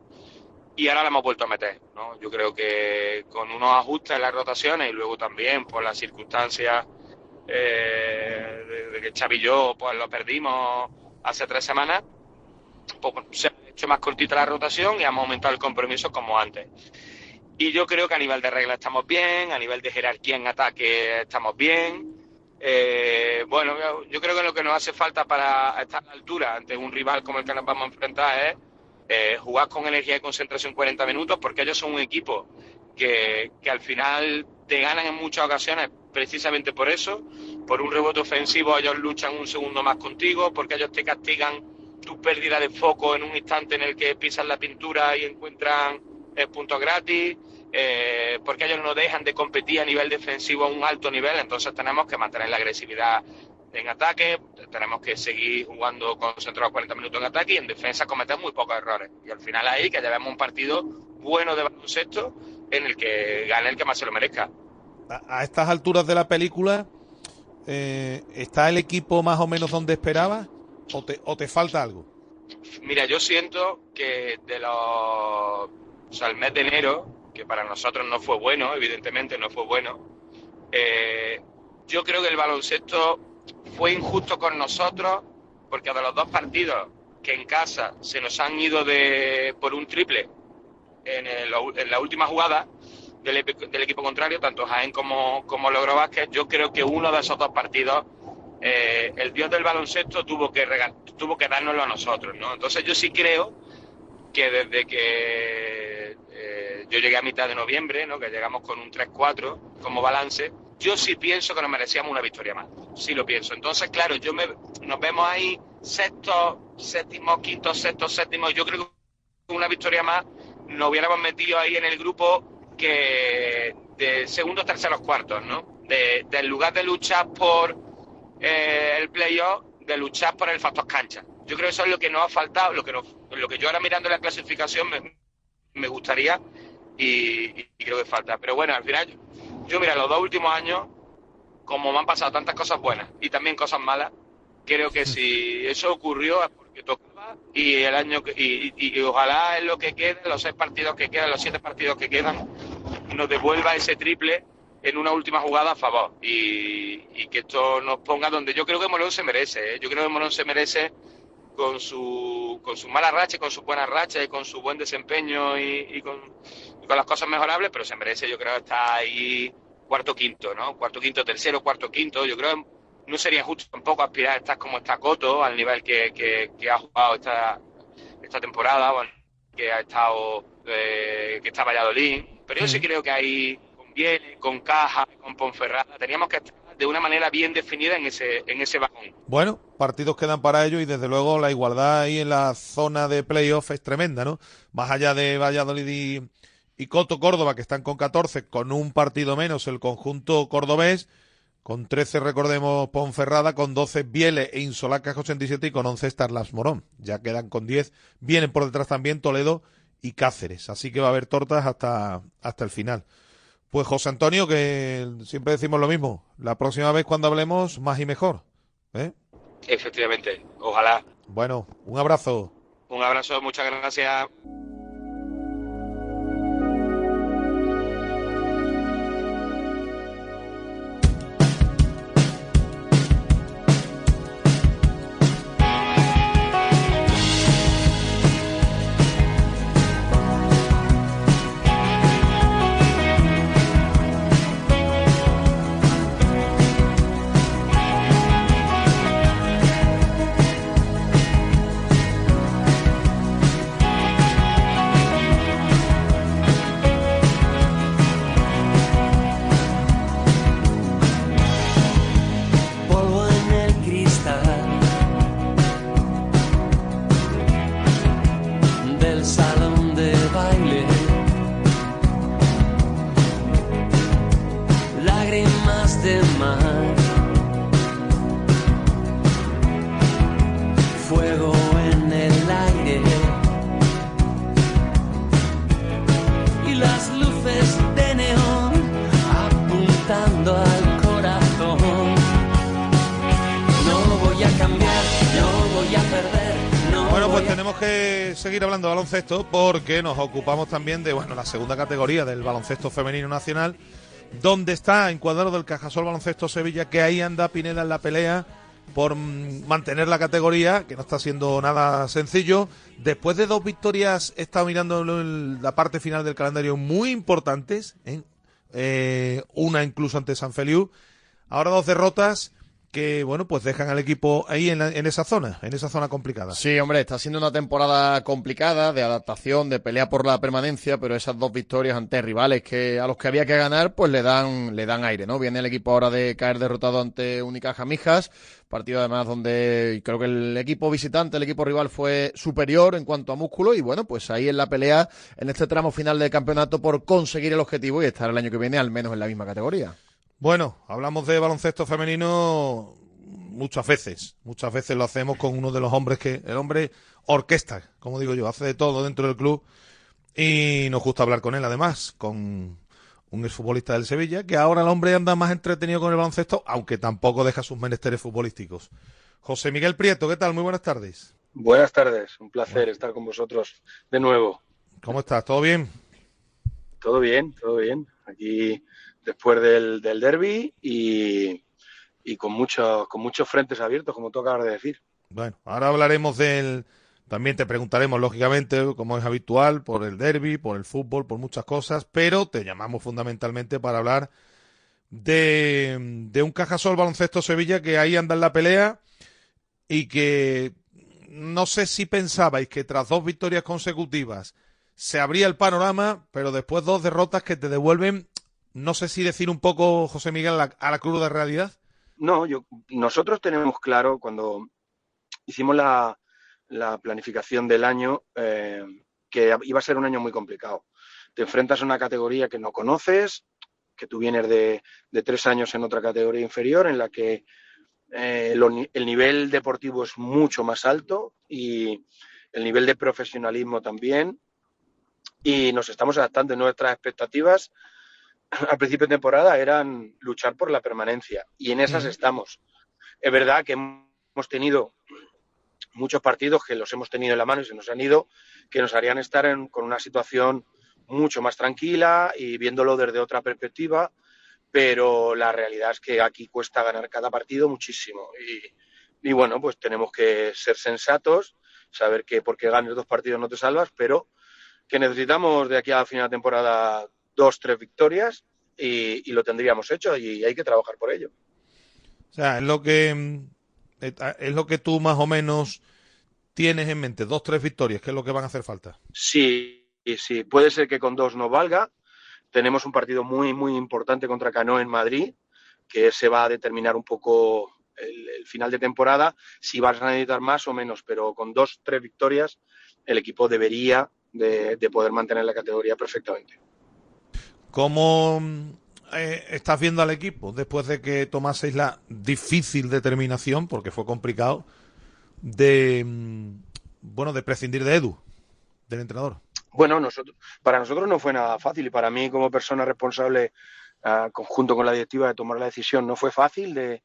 y ahora le hemos vuelto a meter, ¿no? Yo creo que con unos ajustes en las rotaciones y luego también por las circunstancias de que Xavi y yo pues lo perdimos hace 3 semanas, pues se ha hecho más cortita la rotación y hemos aumentado el compromiso como antes. Y yo creo que a nivel de reglas estamos bien, a nivel de jerarquía en ataque estamos bien. Bueno, yo creo que lo que nos hace falta para estar a la altura ante un rival como el que nos vamos a enfrentar es jugar con energía y concentración 40 minutos, porque ellos son un equipo que al final te ganan en muchas ocasiones precisamente por eso, por un rebote ofensivo ellos luchan un segundo más contigo, porque ellos te castigan tu pérdida de foco en un instante en el que pisan la pintura y encuentran puntos gratis. Porque ellos no dejan de competir a nivel defensivo a un alto nivel, entonces tenemos que mantener la agresividad en ataque, tenemos que seguir jugando concentrados 40 minutos en ataque y en defensa cometer muy pocos errores. Y al final ahí que llevemos un partido bueno de baloncesto en el que gane el que más se lo merezca. A estas alturas de la película, ¿está el equipo más o menos donde esperabas o te falta algo? Mira, yo siento que el mes de enero, que para nosotros no fue bueno, evidentemente no fue bueno, yo creo que el baloncesto fue injusto con nosotros porque de los 2 partidos que en casa se nos han ido por un triple en la última jugada del equipo contrario, tanto Jaén como Logro Vázquez, yo creo que uno de esos 2 partidos el dios del baloncesto tuvo que dárnoslo a nosotros, ¿no? Entonces yo sí creo que desde que yo llegué a mitad de noviembre, ¿no? Que llegamos con un 3-4 como balance, yo sí pienso que nos merecíamos una victoria más, sí lo pienso. Entonces, claro, nos vemos ahí sexto, séptimo, quinto, sexto, séptimo, yo creo que una victoria más nos hubiéramos metido ahí en el grupo que de segundos, terceros, cuartos, ¿no? En lugar de luchar por el playoff, de luchar por el factor cancha. Yo creo que eso es lo que nos ha faltado, lo que yo ahora mirando la clasificación me gustaría y creo que falta. Pero bueno, al final, yo mira, los 2 últimos años, como me han pasado tantas cosas buenas y también cosas malas, creo que si eso ocurrió es porque tocaba y el año y ojalá en lo que quede, los 6 partidos que quedan, los 7 partidos que quedan, nos devuelva ese triple en una última jugada a favor y que esto nos ponga donde yo creo que Morón se merece, Yo creo que Morón se merece con su mala racha, con su buena racha y con su buen desempeño y con las cosas mejorables, pero se merece, yo creo, estar ahí cuarto quinto, ¿no? Cuarto quinto, tercero, cuarto quinto. Yo creo que no sería justo tampoco aspirar a estar como está Coto, al nivel que ha jugado esta temporada, o que ha estado que está Valladolid, pero yo sí creo que ahí con Biel, con Caja, con Ponferrada teníamos que estar de una manera bien definida en ese vagón. Bueno, partidos quedan para ello y desde luego la igualdad ahí en la zona de playoff es tremenda, ¿no? Más allá de Valladolid y Coto Córdoba, que están con 14, con un partido menos el conjunto cordobés, con 13 recordemos Ponferrada, con 12 Bieles e Insolacas 87 y con 11 Starlaps Morón. Ya quedan con 10, vienen por detrás también Toledo y Cáceres, así que va a haber tortas hasta el final. Pues José Antonio, que siempre decimos lo mismo, la próxima vez cuando hablemos, más y mejor, ¿eh? Efectivamente, ojalá. Bueno, un abrazo. Un abrazo, muchas gracias. Seguir hablando de baloncesto porque nos ocupamos también de la segunda categoría del baloncesto femenino nacional, donde está encuadrado del Cajasol Baloncesto Sevilla, que ahí anda Pineda en la pelea por mantener la categoría, que no está siendo nada sencillo. Después de 2 victorias, he estado mirando la parte final del calendario muy importantes, una incluso ante San Feliu, ahora 2 derrotas que, pues dejan al equipo ahí en esa zona complicada. Sí, hombre, está siendo una temporada complicada, de adaptación, de pelea por la permanencia, pero esas 2 victorias ante rivales a los que había que ganar, pues le dan aire, ¿no? Viene el equipo ahora de caer derrotado ante Unicaja Mijas, partido además donde creo que el equipo visitante, el equipo rival fue superior en cuanto a músculo y pues ahí en la pelea, en este tramo final del campeonato por conseguir el objetivo y estar el año que viene al menos en la misma categoría. Bueno, hablamos de baloncesto femenino muchas veces lo hacemos con uno de los hombres el hombre orquesta, como digo yo, hace de todo dentro del club y nos gusta hablar con él además, con un exfutbolista del Sevilla, que ahora el hombre anda más entretenido con el baloncesto, aunque tampoco deja sus menesteres futbolísticos. José Miguel Prieto, ¿qué tal? Muy buenas tardes. Buenas tardes, un placer estar con vosotros de nuevo. ¿Cómo estás? ¿Todo bien? Todo bien. Aquí después del derbi y con muchos frentes abiertos, como tú acabas de decir. Bueno, ahora hablaremos también te preguntaremos, lógicamente, como es habitual, por el derbi, por el fútbol, por muchas cosas, pero te llamamos fundamentalmente para hablar de un Cajasol Baloncesto Sevilla que ahí anda en la pelea y que no sé si pensabais que tras 2 victorias consecutivas se abría el panorama, pero después 2 derrotas que te devuelven, no sé si decir un poco, José Miguel, a la cruda realidad. No, nosotros tenemos claro cuando hicimos la planificación del año que iba a ser un año muy complicado. Te enfrentas a una categoría que no conoces, que tú vienes de 3 años en otra categoría inferior en la que el nivel deportivo es mucho más alto y el nivel de profesionalismo también, y nos estamos adaptando. Nuestras expectativas al principio de temporada eran luchar por la permanencia y en esas estamos. Es verdad que hemos tenido muchos partidos que los hemos tenido en la mano y se nos han ido, que nos harían estar con una situación mucho más tranquila y viéndolo desde otra perspectiva, pero la realidad es que aquí cuesta ganar cada partido muchísimo y bueno, pues tenemos que ser sensatos, saber que porque ganes 2 partidos no te salvas, pero que necesitamos de aquí a la final de temporada 2-3 victorias y lo tendríamos hecho y hay que trabajar por ello. O sea, es lo que tú más o menos tienes en mente, 2-3 victorias, que es lo que van a hacer falta. Sí, puede ser que con 2 no valga. Tenemos un partido muy, muy importante contra Canoe en Madrid, que se va a determinar un poco el final de temporada, si vas a necesitar más o menos, pero con 2-3 victorias el equipo debería de poder mantener la categoría perfectamente. ¿Cómo estás viendo al equipo después de que tomaseis la difícil determinación, porque fue complicado, de prescindir de Edu, del entrenador? Bueno, para nosotros no fue nada fácil y para mí como persona responsable junto con la directiva de tomar la decisión no fue fácil de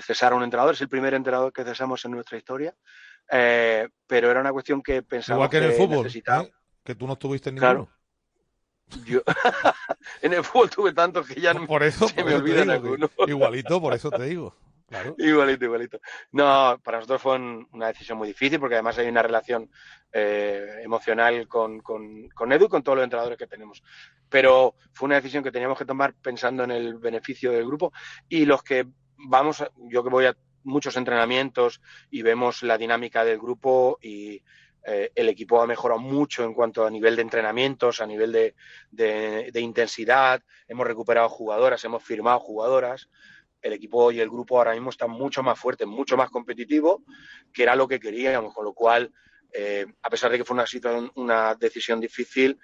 cesar a un entrenador. Es el primer entrenador que cesamos en nuestra historia, pero era una cuestión que pensamos igual que en el fútbol, necesitaba. Que tú no estuviste en ninguno. Yo en el fútbol tuve tantos que ya no se me olvidan algunos. Igualito, por eso te digo. Claro. Igualito. No, para nosotros fue una decisión muy difícil porque además hay una relación emocional con Edu y con todos los entrenadores que tenemos. Pero fue una decisión que teníamos que tomar pensando en el beneficio del grupo y los que vamos, yo que voy a muchos entrenamientos y vemos la dinámica del grupo y el equipo ha mejorado mucho en cuanto a nivel de entrenamientos, a nivel de intensidad, hemos recuperado jugadoras, hemos firmado jugadoras. El equipo y el grupo ahora mismo están mucho más fuertes, mucho más competitivo, que era lo que queríamos, con lo cual, a pesar de que fue una decisión difícil,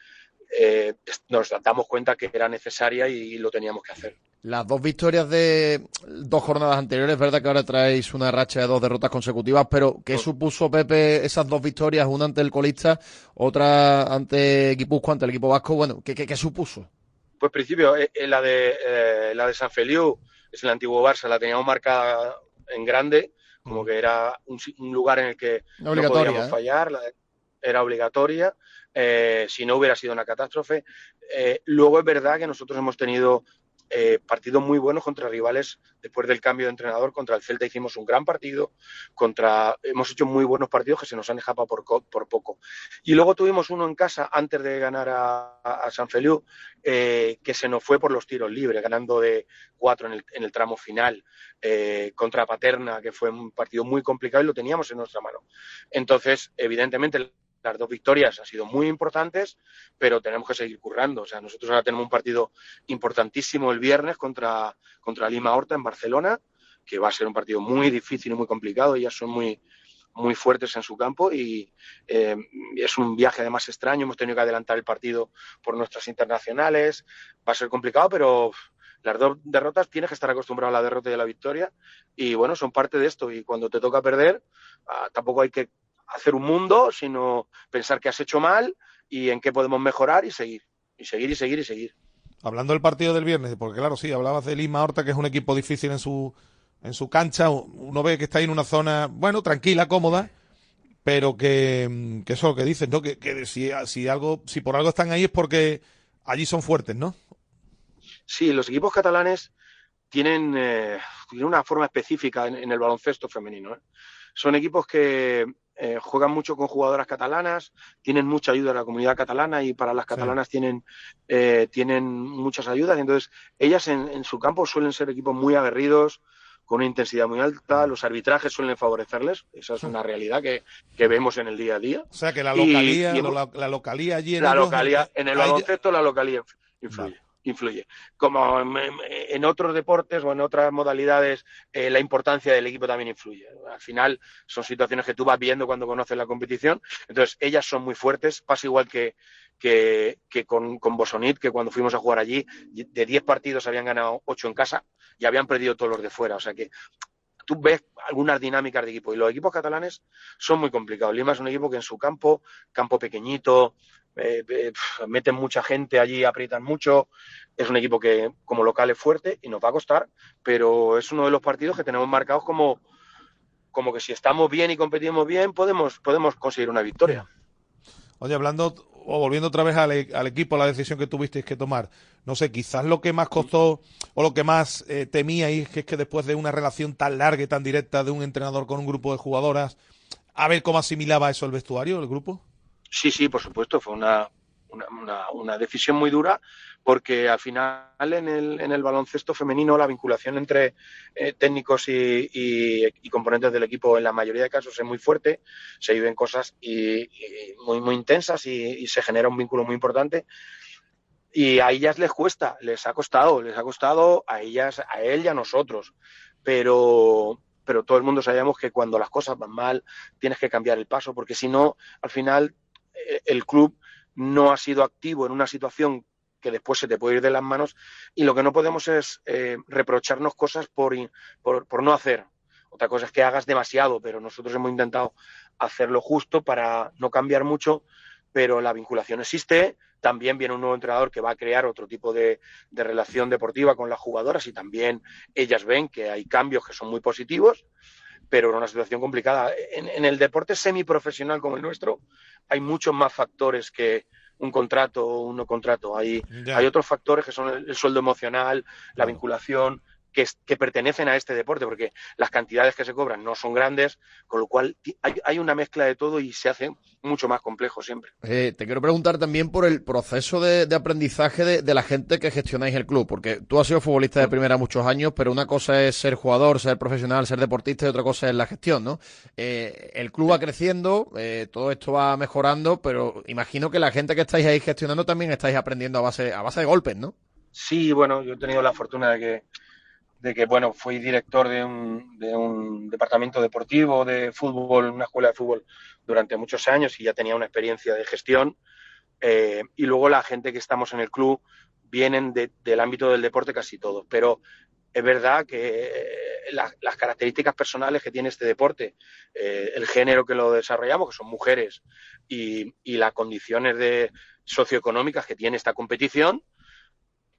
nos damos cuenta que era necesaria y lo teníamos que hacer. Las 2 victorias de 2 jornadas anteriores, es verdad que ahora traéis una racha de 2 derrotas consecutivas, pero ¿qué supuso, Pepe, esas 2 victorias, una ante el colista, otra ante Guipúzcoa, ante el equipo vasco? Bueno, ¿qué supuso? Pues principio, la de San Feliu, es el antiguo Barça, la teníamos marcada en grande, como que era un lugar en el que no podíamos fallar, era obligatoria, si no hubiera sido una catástrofe. Luego es verdad que nosotros hemos tenido partidos muy buenos contra rivales después del cambio de entrenador. Contra el Celta hicimos un gran partido, hemos hecho muy buenos partidos que se nos han escapado por poco. Y luego tuvimos uno en casa antes de ganar a San Feliu, que se nos fue por los tiros libres, ganando de 4 en el tramo final, contra Paterna, que fue un partido muy complicado y lo teníamos en nuestra mano. Entonces, evidentemente, las 2 victorias han sido muy importantes, pero tenemos que seguir currando. O sea, nosotros ahora tenemos un partido importantísimo el viernes contra Lima Horta en Barcelona, que va a ser un partido muy difícil y muy complicado. Ellas son muy, muy fuertes en su campo y es un viaje además extraño. Hemos tenido que adelantar el partido por nuestras internacionales. Va a ser complicado, pero las 2 derrotas tienes que estar acostumbrado a la derrota y a la victoria. Y bueno, son parte de esto. Y cuando te toca perder, tampoco hay que hacer un mundo, sino pensar qué has hecho mal y en qué podemos mejorar y seguir. Hablando del partido del viernes, porque claro, sí, hablabas de Lima Horta, que es un equipo difícil en su cancha. Uno ve que está ahí en una zona, bueno, tranquila, cómoda, pero que eso es lo que dicen, ¿no? Que si por algo están ahí es porque allí son fuertes, ¿no? Sí, los equipos catalanes tienen una forma específica en el baloncesto femenino, ¿eh? Son equipos que juegan mucho con jugadoras catalanas, tienen mucha ayuda de la comunidad catalana y para las catalanas tienen muchas ayudas. Y entonces, ellas en su campo suelen ser equipos muy aguerridos, con una intensidad muy alta, los arbitrajes suelen favorecerles, esa es una realidad que vemos en el día a día. O sea que la localía allí en el baloncesto, la localía influye. Como en otros deportes o en otras modalidades, la importancia del equipo también influye. Al final son situaciones que tú vas viendo cuando conoces la competición. Entonces, ellas son muy fuertes. Pasa igual que con Bosonit, que cuando fuimos a jugar allí, de 10 partidos habían ganado 8 en casa y habían perdido todos los de fuera. O sea que tú ves algunas dinámicas de equipo. Y los equipos catalanes son muy complicados. Lima es un equipo que en su campo pequeñito, meten mucha gente allí, aprietan mucho. Es un equipo que como local es fuerte y nos va a costar, pero es uno de los partidos que tenemos marcados como que si estamos bien y competimos bien podemos conseguir una victoria. Oye, hablando o volviendo otra vez al equipo, la decisión que tuvisteis que tomar, no sé, quizás lo que más costó o lo que más temíais es que después de una relación tan larga y tan directa de un entrenador con un grupo de jugadoras, a ver cómo asimilaba eso el vestuario, el grupo. Sí, por supuesto, fue una decisión muy dura, porque al final en el baloncesto femenino la vinculación entre técnicos y componentes del equipo en la mayoría de casos es muy fuerte, se viven cosas y muy, muy intensas y se genera un vínculo muy importante. Y a ellas les cuesta, les ha costado a ellas, a él y a nosotros, pero todo el mundo sabemos que cuando las cosas van mal tienes que cambiar el paso, porque si no, al final el club no ha sido activo en una situación que después se te puede ir de las manos, y lo que no podemos es reprocharnos cosas por no hacer. Otra cosa es que hagas demasiado, pero nosotros hemos intentado hacerlo justo para no cambiar mucho, pero la vinculación existe. También viene un nuevo entrenador que va a crear otro tipo de relación deportiva con las jugadoras, y también ellas ven que hay cambios que son muy positivos, pero en una situación complicada. En el deporte semiprofesional como el nuestro hay muchos más factores que un contrato o un no contrato. Hay otros factores que son el sueldo emocional, la vinculación, que pertenecen a este deporte, porque las cantidades que se cobran no son grandes, con lo cual hay una mezcla de todo y se hace mucho más complejo siempre. Te quiero preguntar también por el proceso de aprendizaje de la gente que gestionáis el club, porque tú has sido futbolista de primera muchos años, pero una cosa es ser jugador, ser profesional, ser deportista, y otra cosa es la gestión, ¿no? El club va creciendo, todo esto va mejorando, pero imagino que la gente que estáis ahí gestionando también estáis aprendiendo a base de golpes, ¿no? Sí, bueno, yo he tenido la fortuna de que fui director de un departamento deportivo de fútbol, una escuela de fútbol durante muchos años, y ya tenía una experiencia de gestión. Y luego la gente que estamos en el club vienen del ámbito del deporte casi todos. Pero es verdad que las características personales que tiene este deporte, el género que lo desarrollamos, que son mujeres, y las condiciones socioeconómicas que tiene esta competición,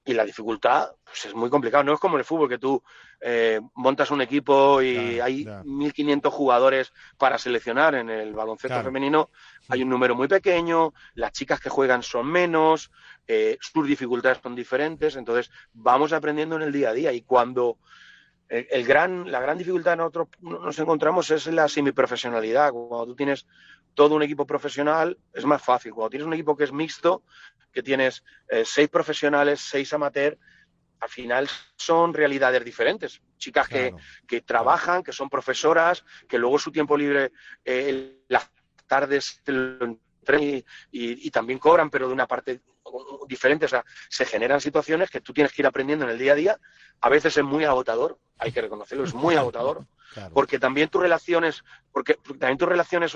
y la dificultad, pues es muy complicado. No es como el fútbol, que tú montas un equipo y hay 1.500 jugadores para seleccionar. En el baloncesto femenino hay un número muy pequeño, las chicas que juegan son menos, sus dificultades son diferentes, entonces vamos aprendiendo en el día a día. Y cuando la gran dificultad nosotros nos encontramos es la semiprofesionalidad. Cuando tú tienes todo un equipo profesional es más fácil. Cuando tienes un equipo que es mixto, que tienes 6 profesionales, 6 amateurs, al final son realidades diferentes. Chicas que trabajan, que son profesoras, que luego su tiempo libre las tardes lo entrenan y también cobran, pero de una parte diferente. O sea, se generan situaciones que tú tienes que ir aprendiendo en el día a día. A veces es muy agotador, hay que reconocerlo, es muy agotador. Porque también tu relación es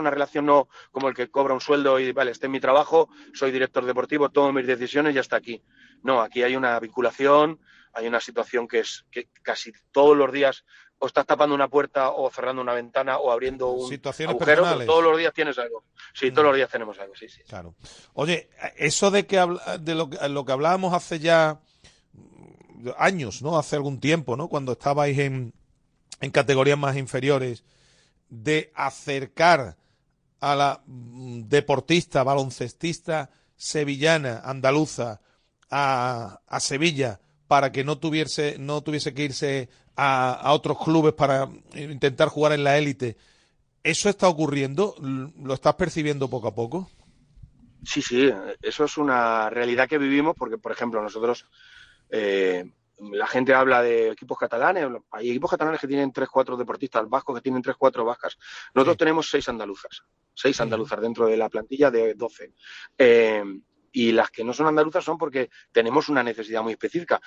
una relación no como el que cobra un sueldo y vale, este es mi trabajo, soy director deportivo, tomo mis decisiones y hasta aquí. No, aquí hay una vinculación, hay una situación que casi todos los días o estás tapando una puerta o cerrando una ventana o abriendo un agujero, pero todos los días tienes algo. Sí, todos los días tenemos algo, sí. Claro. Oye, eso de lo que hablábamos hace ya años, ¿no? Hace algún tiempo, ¿no? Cuando estabais en categorías más inferiores, de acercar a la deportista, baloncestista sevillana, andaluza, a Sevilla, para que no tuviese que irse a otros clubes para intentar jugar en la élite. ¿Eso está ocurriendo? ¿Lo estás percibiendo poco a poco? Sí, eso es una realidad que vivimos, porque, por ejemplo, nosotros... la gente habla de equipos catalanes, hay equipos catalanes que tienen 3-4 deportistas, vascos que tienen 3-4 vascas. Nosotros tenemos 6 andaluzas, 6 andaluzas dentro de la plantilla de 12. Y las que no son andaluzas son porque tenemos una necesidad muy específica.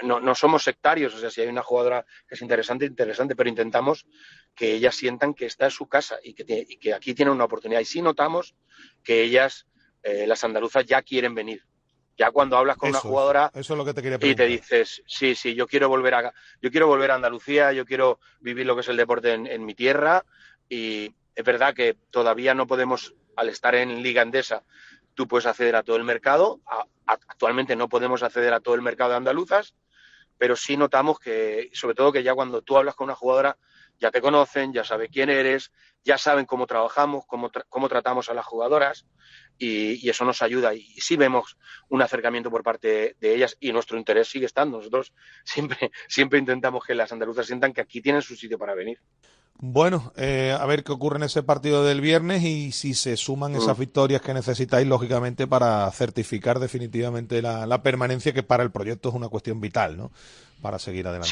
No somos sectarios, o sea, si hay una jugadora que es interesante, pero intentamos que ellas sientan que esta es su casa y que aquí tienen una oportunidad. Y sí notamos que ellas, las andaluzas, ya quieren venir. Ya cuando hablas con una jugadora eso es lo que te quería preguntar. Y te dices, sí, yo quiero volver a Andalucía, yo quiero vivir lo que es el deporte en mi tierra, y es verdad que todavía no podemos, al estar en Liga Endesa, tú puedes acceder a todo el mercado. Actualmente no podemos acceder a todo el mercado de andaluzas, pero sí notamos que, sobre todo que ya cuando tú hablas con una jugadora, ya te conocen, ya saben quién eres, ya saben cómo trabajamos, cómo tratamos a las jugadoras, y eso nos ayuda. Y sí vemos un acercamiento por parte de ellas, y nuestro interés sigue estando. Nosotros siempre intentamos que las andaluzas sientan que aquí tienen su sitio para venir. Bueno, a ver qué ocurre en ese partido del viernes y si se suman esas victorias que necesitáis, lógicamente, para certificar definitivamente la permanencia, que para el proyecto es una cuestión vital, ¿no? Para seguir adelante.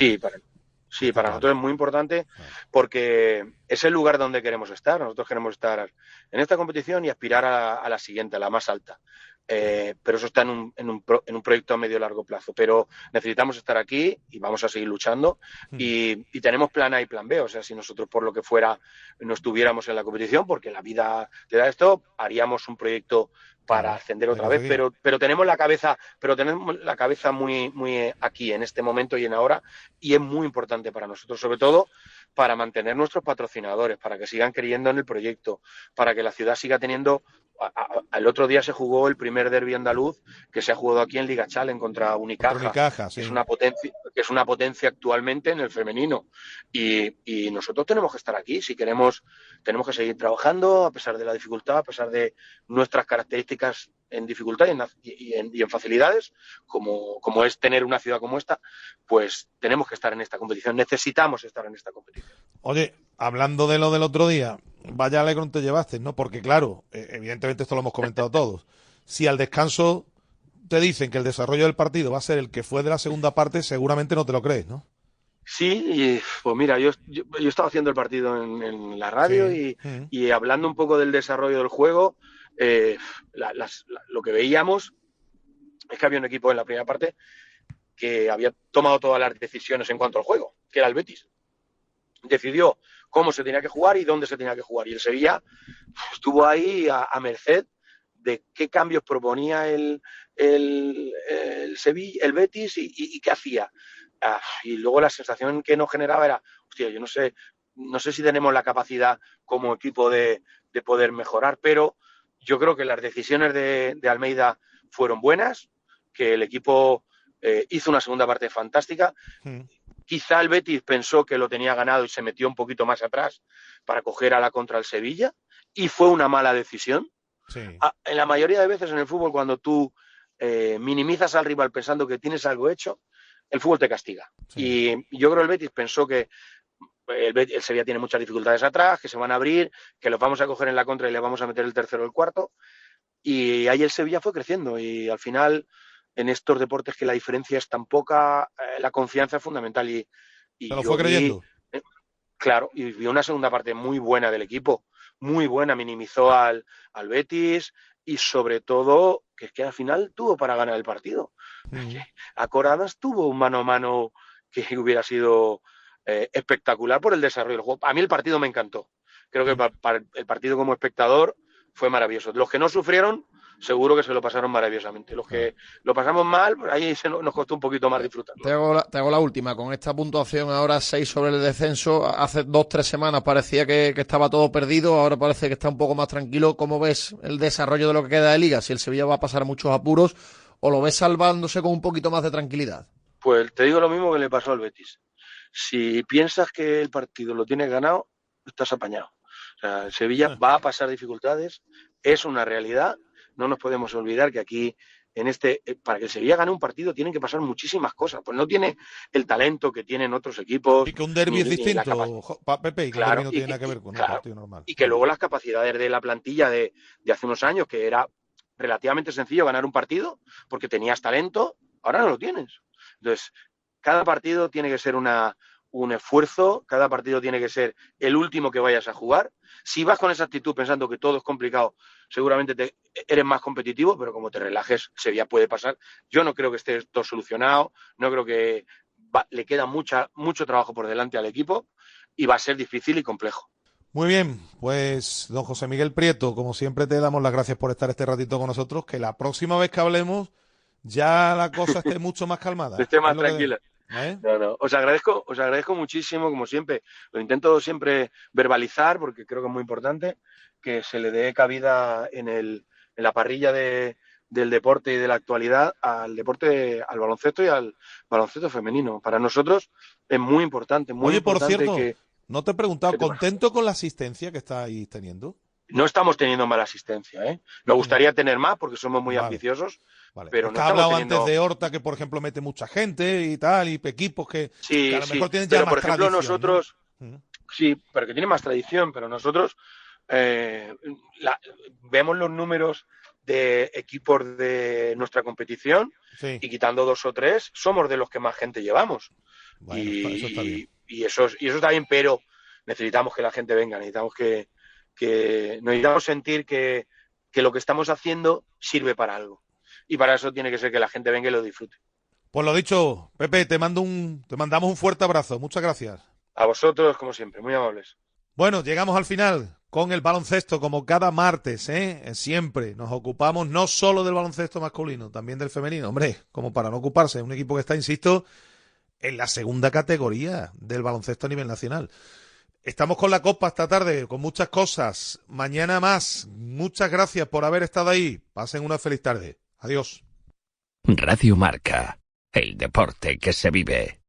Sí, para nosotros es muy importante porque es el lugar donde queremos estar. Nosotros queremos estar en esta competición y aspirar a la siguiente, a la más alta. Pero eso está en un proyecto a medio y largo plazo. Pero necesitamos estar aquí y vamos a seguir luchando. Y tenemos plan A y plan B. O sea, si nosotros por lo que fuera no estuviéramos en la competición, porque la vida te da esto, haríamos un proyecto para ascender otra vez, pero tenemos la cabeza muy aquí, en este momento y en ahora, y es muy importante para nosotros, sobre todo para mantener nuestros patrocinadores, para que sigan creyendo en el proyecto, para que la ciudad siga teniendo. El otro día se jugó el primer derbi andaluz que se ha jugado aquí en Liga Challenge contra Unicaja, sí. que es una potencia actualmente en el femenino, y nosotros tenemos que estar aquí. Si queremos, tenemos que seguir trabajando a pesar de la dificultad, a pesar de nuestras características en dificultad y en facilidades, como es tener una ciudad como esta, pues tenemos que estar en esta competición, necesitamos estar en esta competición. Oye, hablando de lo del otro día, vaya alegrón te llevaste, ¿no? Porque claro, evidentemente esto lo hemos comentado todos. Si al descanso te dicen que el desarrollo del partido va a ser el que fue de la segunda parte, seguramente no te lo crees, ¿no? Sí, pues mira, yo estaba haciendo el partido en la radio, sí. y hablando un poco del desarrollo del juego, lo que veíamos es que había un equipo en la primera parte que había tomado todas las decisiones en cuanto al juego, que era el Betis. Decidió cómo se tenía que jugar y dónde se tenía que jugar. Y el Sevilla estuvo ahí a merced de qué cambios proponía el Sevilla, el Betis, y qué hacía. Y luego la sensación que nos generaba era, hostia, yo no sé si tenemos la capacidad como equipo de poder mejorar, pero yo creo que las decisiones de Almeida fueron buenas, que el equipo hizo una segunda parte fantástica. Quizá el Betis pensó que lo tenía ganado y se metió un poquito más atrás para coger a la contra el Sevilla, y fue una mala decisión. Sí. En la mayoría de veces en el fútbol, cuando tú minimizas al rival pensando que tienes algo hecho, el fútbol te castiga. Sí. Y yo creo que el Betis pensó que el Sevilla tiene muchas dificultades atrás, que se van a abrir, que los vamos a coger en la contra y le vamos a meter el tercero o el cuarto. Y ahí el Sevilla fue creciendo, y al final, en estos deportes que la diferencia es tan poca, la confianza es fundamental. Y ¿te lo fue creyendo? Claro, y vi una segunda parte muy buena del equipo, muy buena, minimizó al Betis, y sobre todo que al final tuvo para ganar el partido. A Coradas tuvo un mano a mano que hubiera sido espectacular por el desarrollo del juego. A mí el partido me encantó. Creo que para el partido como espectador fue maravilloso. Los que no sufrieron, seguro que se lo pasaron maravillosamente. Los que lo pasamos mal, ahí nos costó un poquito más disfrutar. Te hago la última. Con esta puntuación ahora 6 sobre el descenso, hace 2-3 semanas parecía que estaba todo perdido, ahora parece que está un poco más tranquilo. ¿Cómo ves el desarrollo de lo que queda de Liga? Si el Sevilla va a pasar muchos apuros, ¿o lo ves salvándose con un poquito más de tranquilidad? Pues te digo lo mismo que le pasó al Betis. Si piensas que el partido lo tienes ganado, estás apañado. O sea, el Sevilla va a pasar dificultades, es una realidad. No nos podemos olvidar que aquí, para que el Sevilla gane un partido, tienen que pasar muchísimas cosas. Pues no tiene el talento que tienen otros equipos. Y que un derbi es distinto, Pepe, y que claro, un derbi no tiene nada que ver con un partido normal. Y que luego las capacidades de la plantilla de hace unos años, que era relativamente sencillo ganar un partido, porque tenías talento, ahora no lo tienes. Entonces, cada partido tiene que ser un esfuerzo, cada partido tiene que ser el último que vayas a jugar. Si vas con esa actitud pensando que todo es complicado, seguramente eres más competitivo, pero como te relajes, Sevilla puede pasar. Yo no creo que esté todo solucionado, no creo que le queda mucho trabajo por delante al equipo, y va a ser difícil y complejo. Muy bien, pues don José Miguel Prieto, como siempre te damos las gracias por estar este ratito con nosotros, que la próxima vez que hablemos ya la cosa esté mucho más calmada. Esté más tranquila. No. Os agradezco muchísimo, como siempre. Lo intento siempre verbalizar, porque creo que es muy importante que se le dé cabida en la parrilla de del deporte y de la actualidad al baloncesto y al baloncesto femenino. Para nosotros es muy importante, muy Oye, importante. por cierto, no te he preguntado, ¿contento con la asistencia que estáis teniendo? No estamos teniendo mala asistencia, ¿eh? Nos gustaría tener más porque somos muy ambiciosos, pero Es no que has estamos hablado teniendo... antes de Horta, que por ejemplo mete mucha gente y tal, y equipos que a lo mejor tienen ya pero más por ejemplo tradición, nosotros, ¿no? sí, pero que tiene más tradición, pero nosotros vemos los números de equipos de nuestra competición y quitando 2 o 3, somos de los que más gente llevamos. Bueno, eso está bien. Y eso está bien, pero necesitamos que la gente venga, necesitamos necesitamos sentir que lo que estamos haciendo sirve para algo. Y para eso tiene que ser que la gente venga y lo disfrute. Pues lo dicho, Pepe, te mandamos un fuerte abrazo. Muchas gracias. A vosotros, como siempre, muy amables. Bueno, llegamos al final con el baloncesto, como cada martes, siempre nos ocupamos no solo del baloncesto masculino, también del femenino. Hombre, como para no ocuparse, es un equipo que está, insisto, en la segunda categoría del baloncesto a nivel nacional. Estamos con la Copa esta tarde, con muchas cosas. Mañana más. Muchas gracias por haber estado ahí. Pasen una feliz tarde. Adiós. Radio Marca, el deporte que se vive.